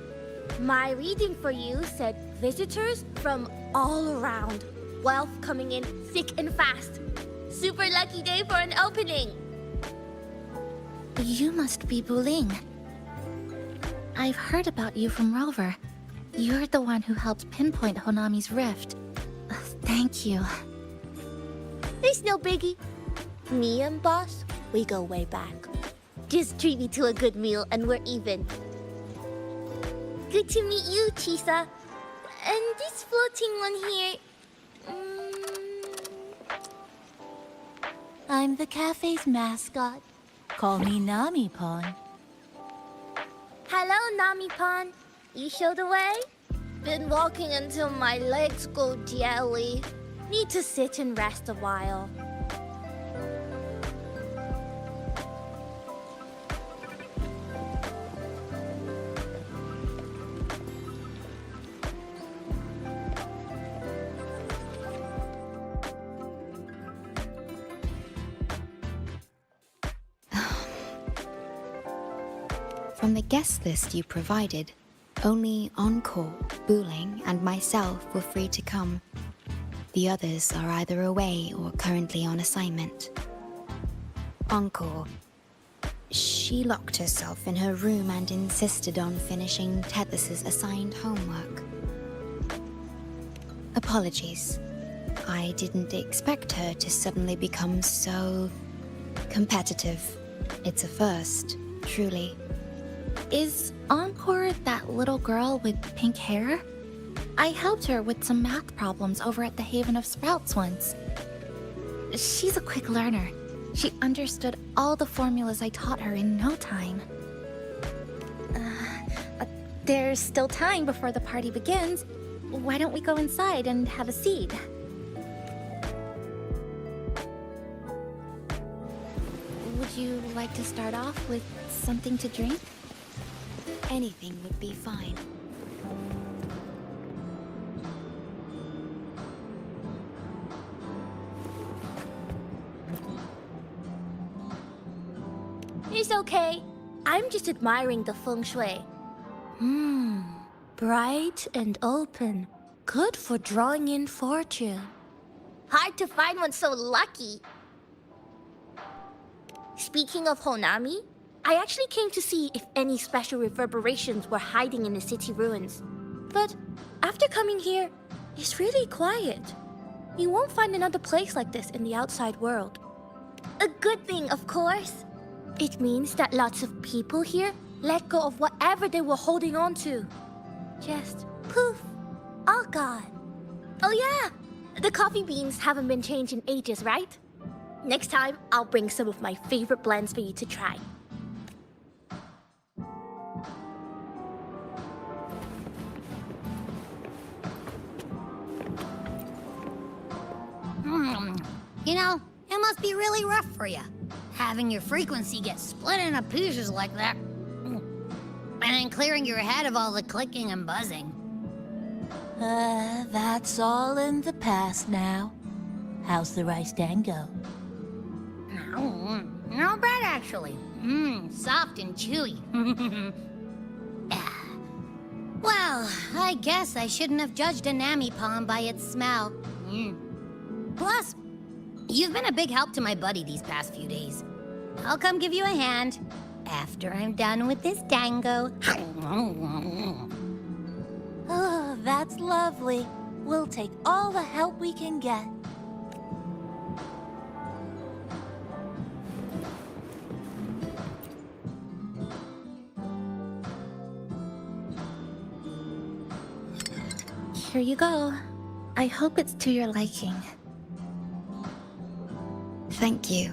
My reading for you said visitors from all around. Wealth coming in thick and fast. Super lucky day for an opening. You must be Buling. I've heard about you from Rover. You're the one who helped pinpoint Honami's rift. Thank you. It's no biggie. Me and boss, we go way back. Just treat me to a good meal and we're even. Good to meet you, Chisa. And this floating one here... I'm the cafe's mascot. Call me Nami-pon. Hello, Nami-pon. You show the way? Been walking until my legs go jelly. Need to sit and rest a while. From the guest list you provided, only Encore, Buling, and myself were free to come. The others are either away or currently on assignment. Encore. She locked herself in her room and insisted on finishing Tethys's assigned homework. Apologies. I didn't expect her to suddenly become so... competitive. It's a first, truly. Is Encore that little girl with pink hair? I helped her with some math problems over at the Haven of Sprouts once. She's a quick learner. She understood all the formulas I taught her in no time. There's still time before the party begins. Why don't we go inside and have a seat? Would you like to start off with something to drink? Anything would be fine. It's okay. I'm just admiring the feng shui. Bright and open. Good for drawing in fortune. Hard to find one so lucky. Speaking of Honami, I actually came to see if any special reverberations were hiding in the city ruins. But after coming here, it's really quiet. You won't find another place like this in the outside world. A good thing, of course. It means that lots of people here let go of whatever they were holding on to. Just poof, all gone. Oh yeah, the coffee beans haven't been changed in ages, right? Next time, I'll bring some of my favorite blends for you to try. You know, it must be really rough for you, having your frequency get split into pieces like that. And then clearing your head of all the clicking and buzzing. That's all in the past now. How's the rice dango? Not bad, actually. Soft and chewy. Well, I guess I shouldn't have judged a Nami-pon by its smell. Plus, you've been a big help to my buddy these past few days. I'll come give you a hand after I'm done with this dango. Oh, that's lovely. We'll take all the help we can get. Here you go. I hope it's to your liking. Thank you.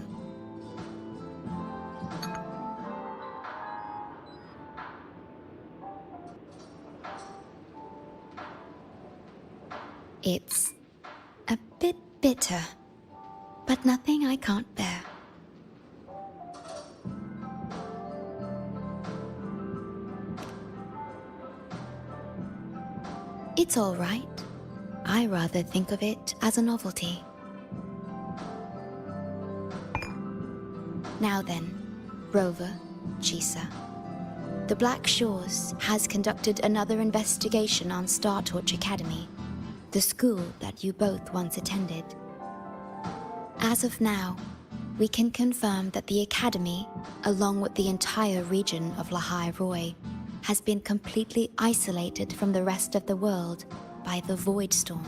It's a bit bitter, but nothing I can't bear. It's all right. I rather think of it as a novelty. Now then, Rover, Chisa. The Black Shores has conducted another investigation on Star Torch Academy, the school that you both once attended. As of now, we can confirm that the Academy, along with the entire region of Lahai Roi, has been completely isolated from the rest of the world by the Void Storm.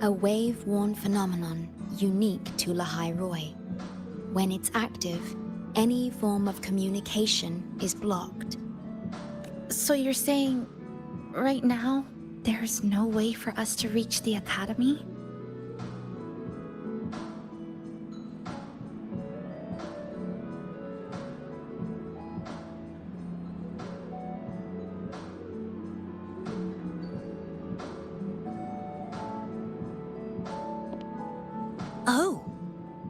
A wave-worn phenomenon unique to Lahai Roi. When it's active, any form of communication is blocked. So you're saying, right now, there's no way for us to reach the Academy? Oh,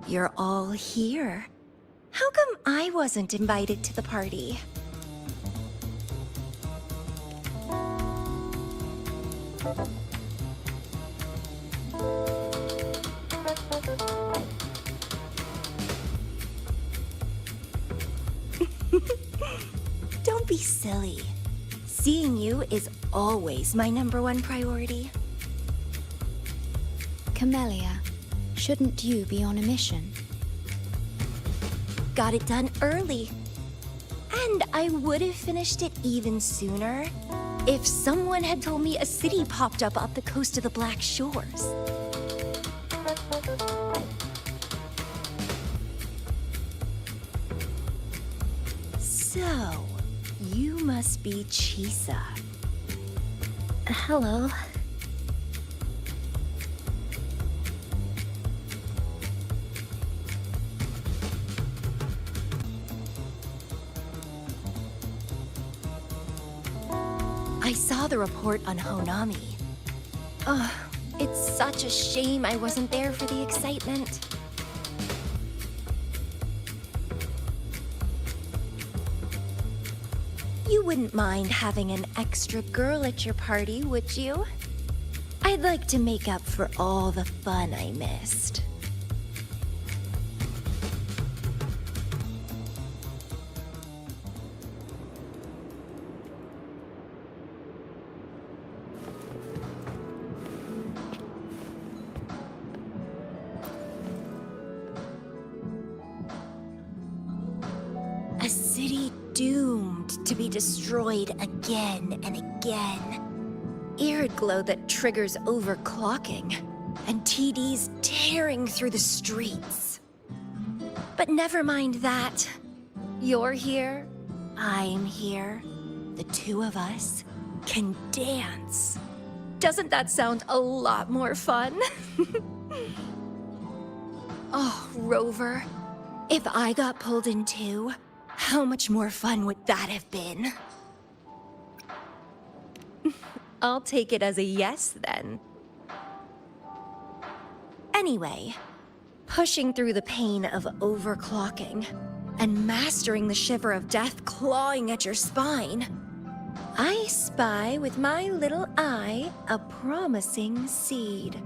you're all here. How come I wasn't invited to the party? Don't be silly. Seeing you is always my #1 priority. Camellia, shouldn't you be on a mission? Got it done early. And I would have finished it even sooner if someone had told me a city popped up off the coast of the Black Shores. So, you must be Chisa. Hello. I saw the report on Honami. Ugh, it's such a shame I wasn't there for the excitement. You wouldn't mind having an extra girl at your party, would you? I'd like to make up for all the fun I missed. A city doomed to be destroyed again and again. Arid glow that triggers overclocking, and TDs tearing through the streets. But never mind that. You're here, I'm here. The two of us can dance. Doesn't that sound a lot more fun? Oh, Rover, if I got pulled in too, how much more fun would that have been? I'll take it as a yes, then. Anyway, pushing through the pain of overclocking and mastering the shiver of death clawing at your spine, I spy with my little eye a promising seed.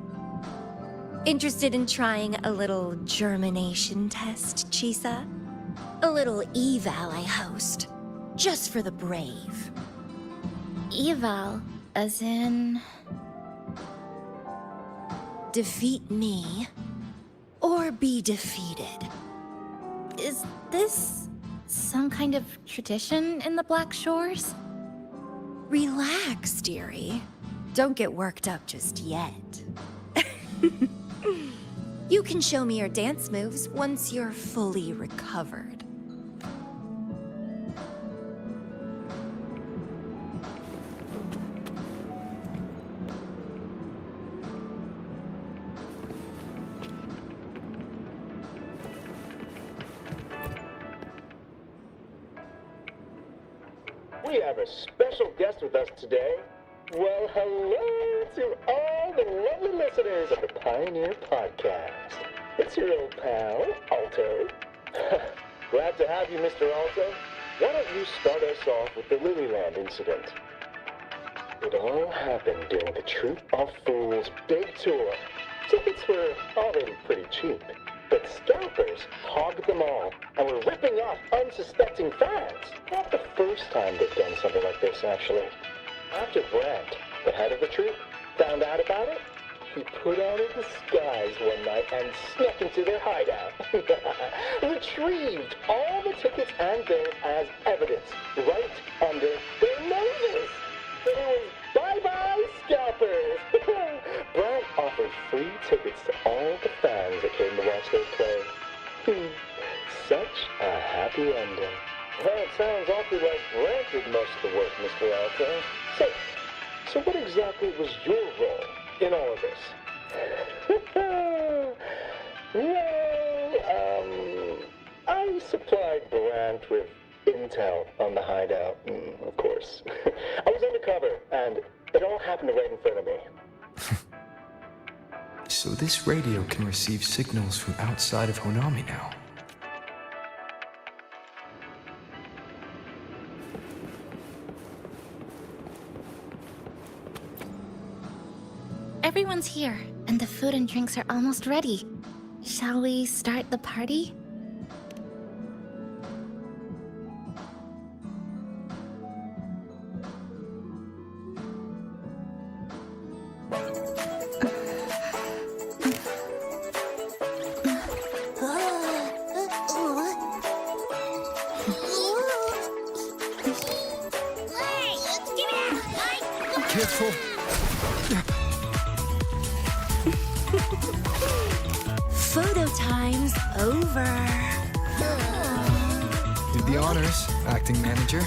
Interested in trying a little germination test, Chisa? A little eval I host, just for the brave. Eval, as in... Defeat me, or be defeated. Is this some kind of tradition in the Black Shores? Relax, dearie. Don't get worked up just yet. You can show me your dance moves once you're fully recovered. We have a special guest with us today. Well, hello to all the lovely listeners of the Pioneer Podcast. It's your old pal, Alto. Glad to have you, Mr. Alto. Why don't you start us off with the Lilyland incident? It all happened during the Troop of Fools big tour. Tickets were already pretty cheap, but scalpers hogged them all and were ripping off unsuspecting fans. Not the first time they've done something like this, actually. After Brant, the head of the troop, found out about it, he put on a disguise one night and snuck into their hideout. Retrieved all the tickets and bills as evidence right under their noses. It was bye-bye scalpers. Brant offered free tickets to all the fans that came to watch their play. Such a happy ending. Well, it sounds awfully like Brant did most of the work, Mr. Alto. So what exactly was your role in all of this? Well, I supplied Brant with intel on the hideout, of course. I was undercover, and it all happened right in front of me. So this radio can receive signals from outside of Honami now. Everyone's here, and the food and drinks are almost ready. Shall we start the party? Careful. Photo time's over. Did the honors, acting manager.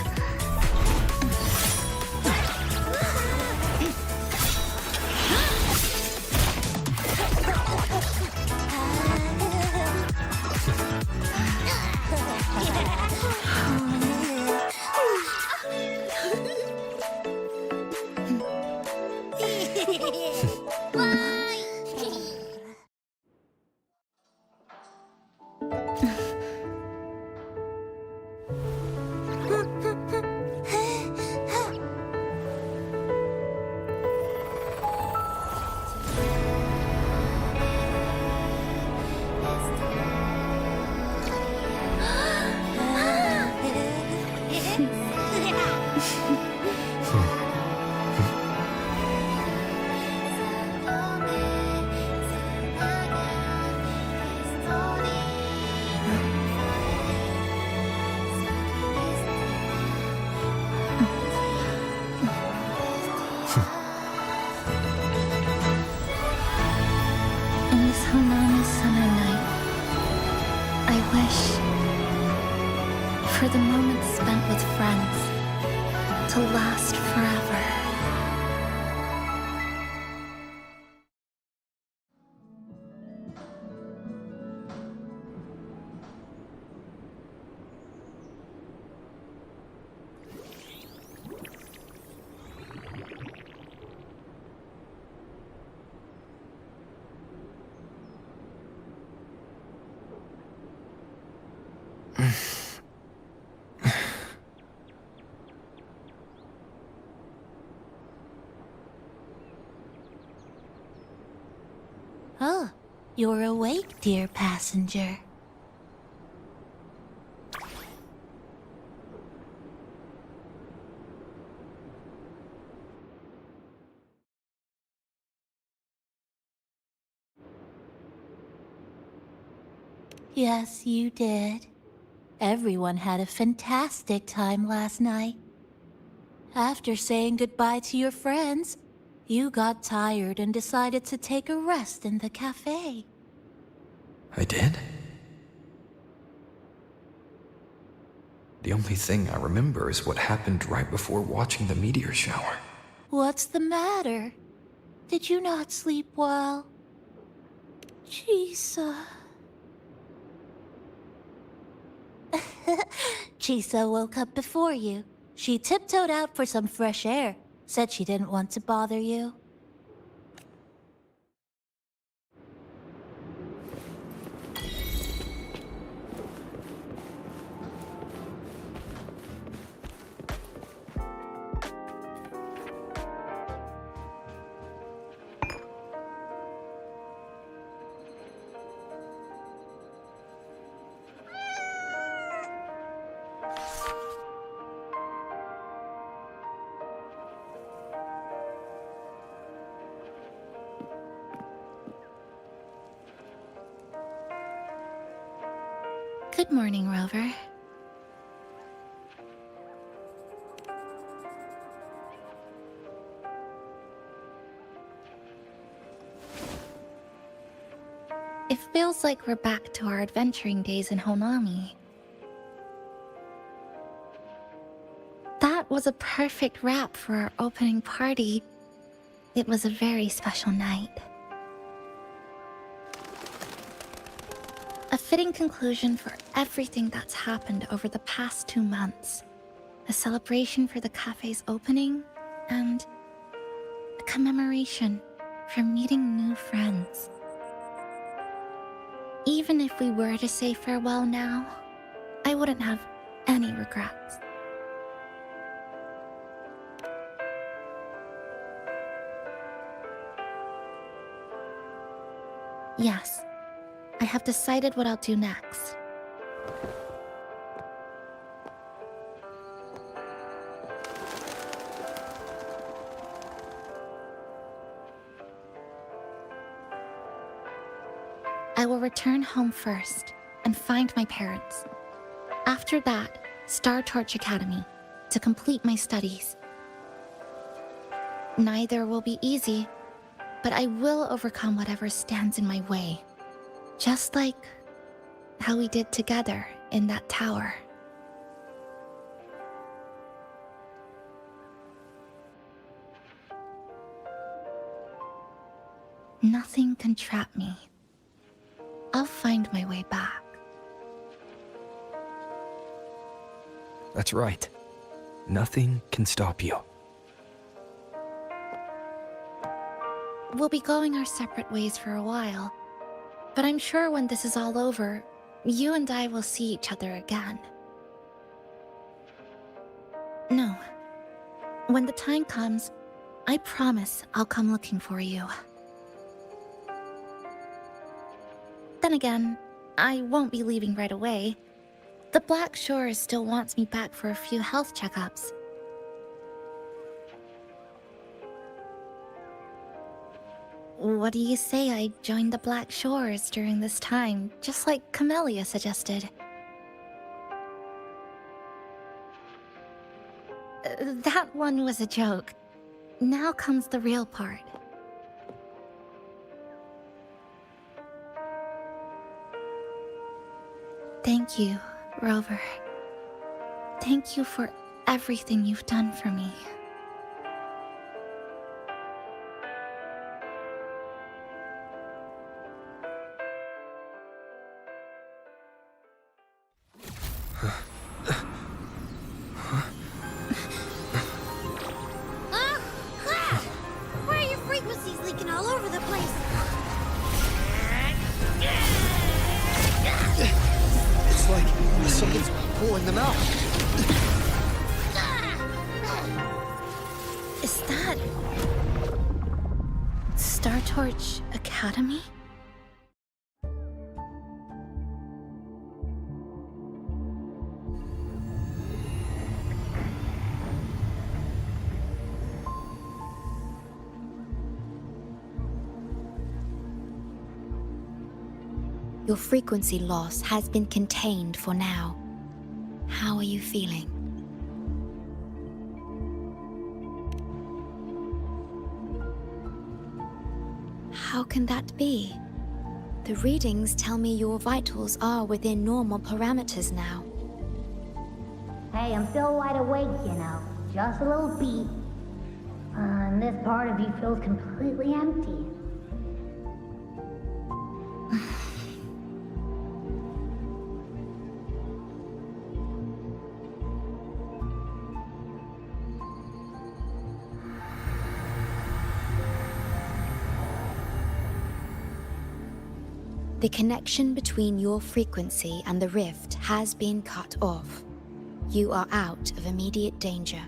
For the moments spent with friends to last forever. Oh, you're awake, dear passenger. Yes, you did. Everyone had a fantastic time last night. After saying goodbye to your friends, you got tired and decided to take a rest in the cafe. I did? The only thing I remember is what happened right before watching the meteor shower. What's the matter? Did you not sleep well? Chisa. Chisa woke up before you. She tiptoed out for some fresh air. Said she didn't want to bother you. Good morning, Rover. It feels like we're back to our adventuring days in Honami. That was a perfect wrap for our opening party. It was a very special night. A fitting conclusion for everything that's happened over the past 2 months. A celebration for the cafe's opening, and a commemoration for meeting new friends. Even if we were to say farewell now, I wouldn't have any regrets. Yes, I have decided what I'll do next. I will return home first and find my parents. After that, Star Torch Academy to complete my studies. Neither will be easy, but I will overcome whatever stands in my way. Just like how we did together in that tower. Nothing can trap me. I'll find my way back. That's right. Nothing can stop you. We'll be going our separate ways for a while, but I'm sure when this is all over, you and I will see each other again. No. When the time comes, I promise I'll come looking for you. Then again, I won't be leaving right away. The Black Shores still wants me back for a few health checkups. What do you say I join the Black Shores during this time, just like Camellia suggested? That one was a joke. Now comes the real part. Thank you, Rover. Thank you for everything you've done for me. Why are your frequencies leaking all over the place? It's like something's pulling them out. Is that... Star Torch Academy? Your frequency loss has been contained for now. How are you feeling? How can that be? The readings tell me your vitals are within normal parameters now. Hey, I'm still wide awake, you know. Just a little beat. And this part of you feels completely empty. The connection between your frequency and the rift has been cut off. You are out of immediate danger.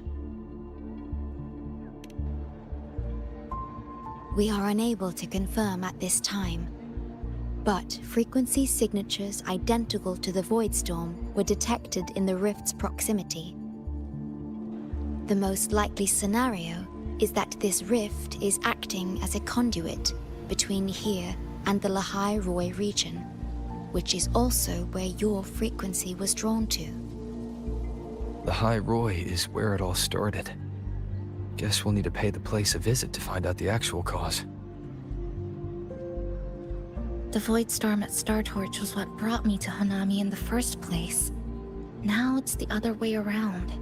We are unable to confirm at this time, but frequency signatures identical to the Void Storm were detected in the rift's proximity. The most likely scenario is that this rift is acting as a conduit between here and the Lahai Roi region, which is also where your frequency was drawn to. The High Roy is where it all started. Guess we'll need to pay the place a visit to find out the actual cause. The Void Storm at Startorch was what brought me to Hanami in the first place. Now it's the other way around.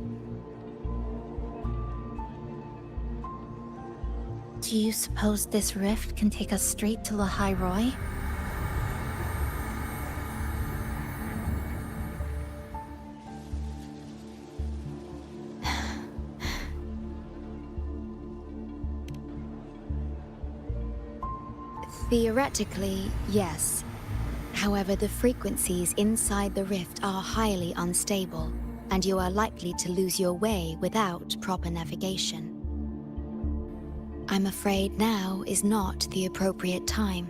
Do you suppose this rift can take us straight to Lahai Roi? Theoretically, yes. However, the frequencies inside the rift are highly unstable, and you are likely to lose your way without proper navigation. I'm afraid now is not the appropriate time.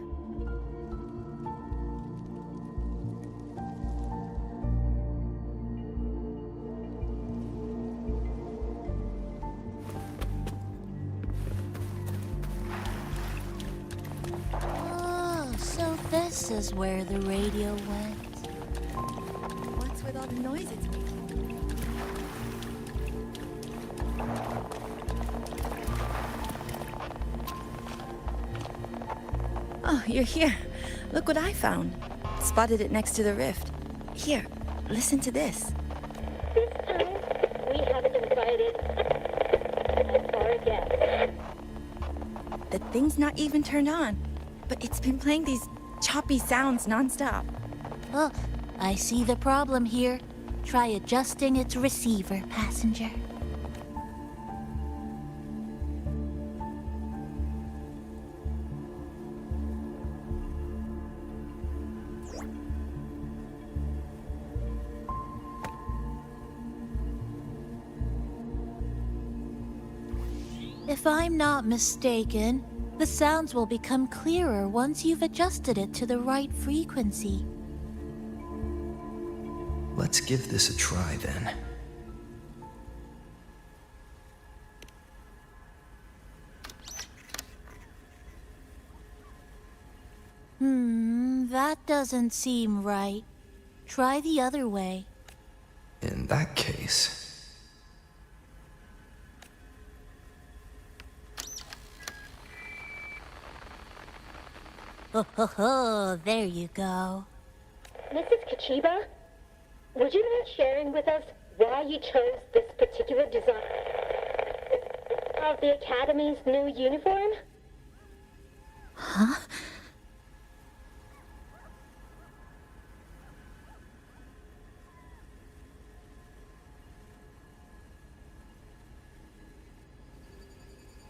Oh, so this is where the radio went. What's with all the noise it's making? Oh, you're here. Look what I found. Spotted it next to the rift. Here, listen to this. This time, we haven't invited our guests. The thing's not even turned on, but it's been playing these choppy sounds nonstop. Oh, I see the problem here. Try adjusting its receiver, passenger. If I'm not mistaken, the sounds will become clearer once you've adjusted it to the right frequency. Let's give this a try then. That doesn't seem right. Try the other way. In that case... Oh, there you go. Mrs. Kachiba, would you mind sharing with us why you chose this particular design of the Academy's new uniform? Huh?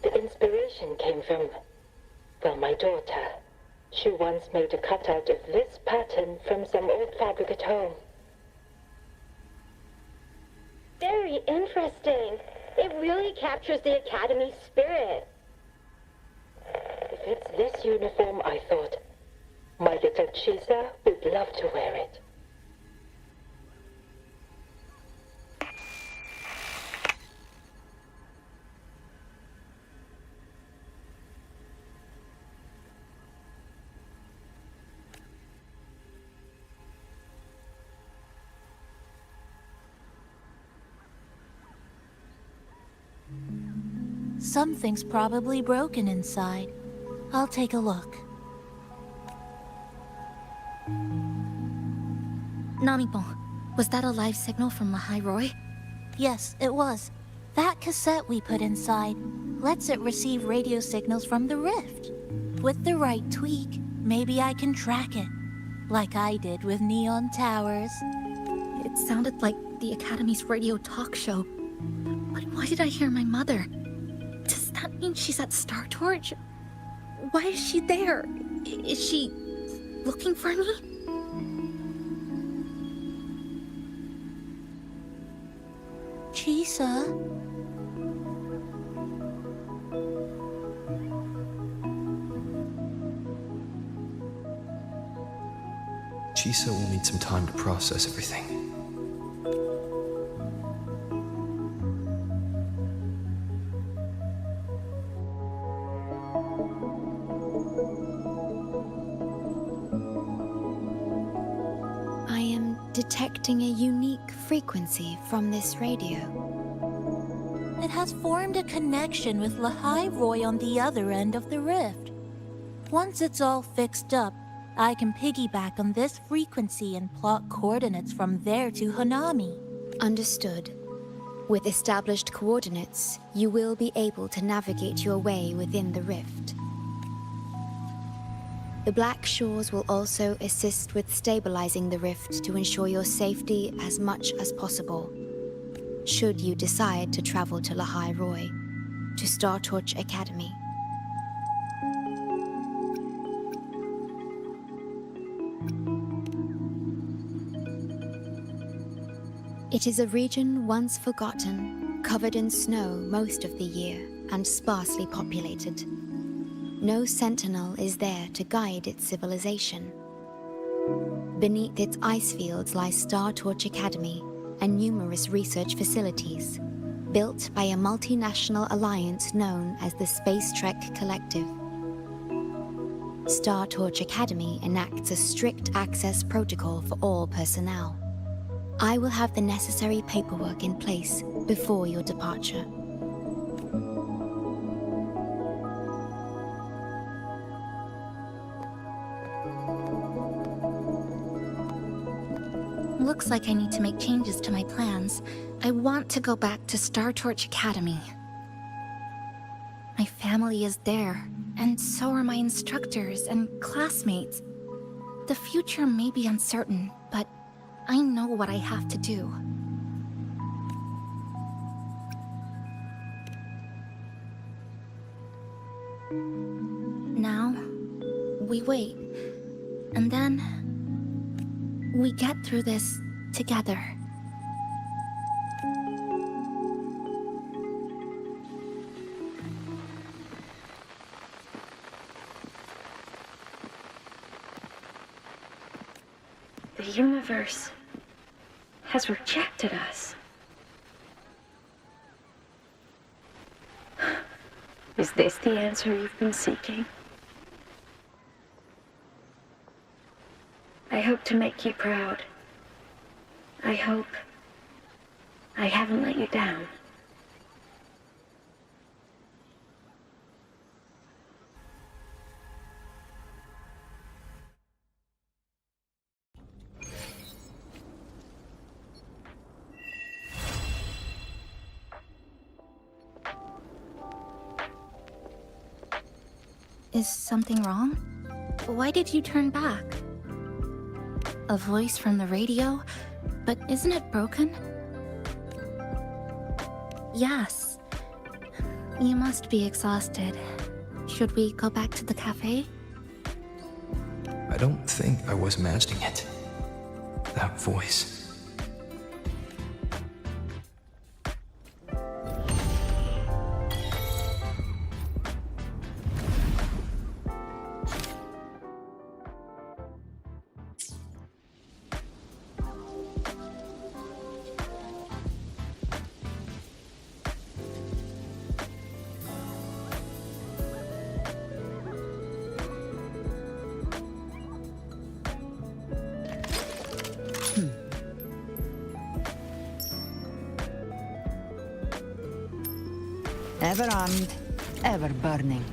The inspiration came from, well, my daughter. She once made a cutout of this pattern from some old fabric at home. Very interesting. It really captures the Academy's spirit. If it's this uniform, I thought, my little Chisa would love to wear it. Something's probably broken inside. I'll take a look. NoMic, was that a live signal from Lahai Roy? Yes, it was. That cassette we put inside lets it receive radio signals from the rift. With the right tweak, maybe I can track it. Like I did with Neon Towers. It sounded like the Academy's radio talk show. But why did I hear my mother? Does that mean she's at Star Torch? Why is she there? Is she looking for me? Chisa? Chisa will need some time to process everything. I am detecting a unique frequency from this radio. It has formed a connection with Lahai Roy on the other end of the rift. Once it's all fixed up, I can piggyback on this frequency and plot coordinates from there to Hanami. Understood. With established coordinates, you will be able to navigate your way within the rift. The Black Shores will also assist with stabilizing the rift to ensure your safety as much as possible. Should you decide to travel to Lahai Roy, to Star Torch Academy. It is a region once forgotten, covered in snow most of the year, and sparsely populated. No sentinel is there to guide its civilization. Beneath its ice fields lies Star Torch Academy and numerous research facilities, built by a multinational alliance known as the Space Trek Collective. Star Torch Academy enacts a strict access protocol for all personnel. I will have the necessary paperwork in place before your departure. Looks like I need to make changes to my plans. I want to go back to Star Torch Academy. My family is there, and so are my instructors and classmates. The future may be uncertain, but I know what I have to do. Now, we wait, and then we get through this together. The universe has rejected us. Is this the answer you've been seeking? I hope to make you proud. I hope I haven't let you down. Is something wrong? Why did you turn back? A voice from the radio? But isn't it broken? Yes. You must be exhausted. Should we go back to the cafe? I don't think I was imagining it. That voice. Ever armed, ever burning.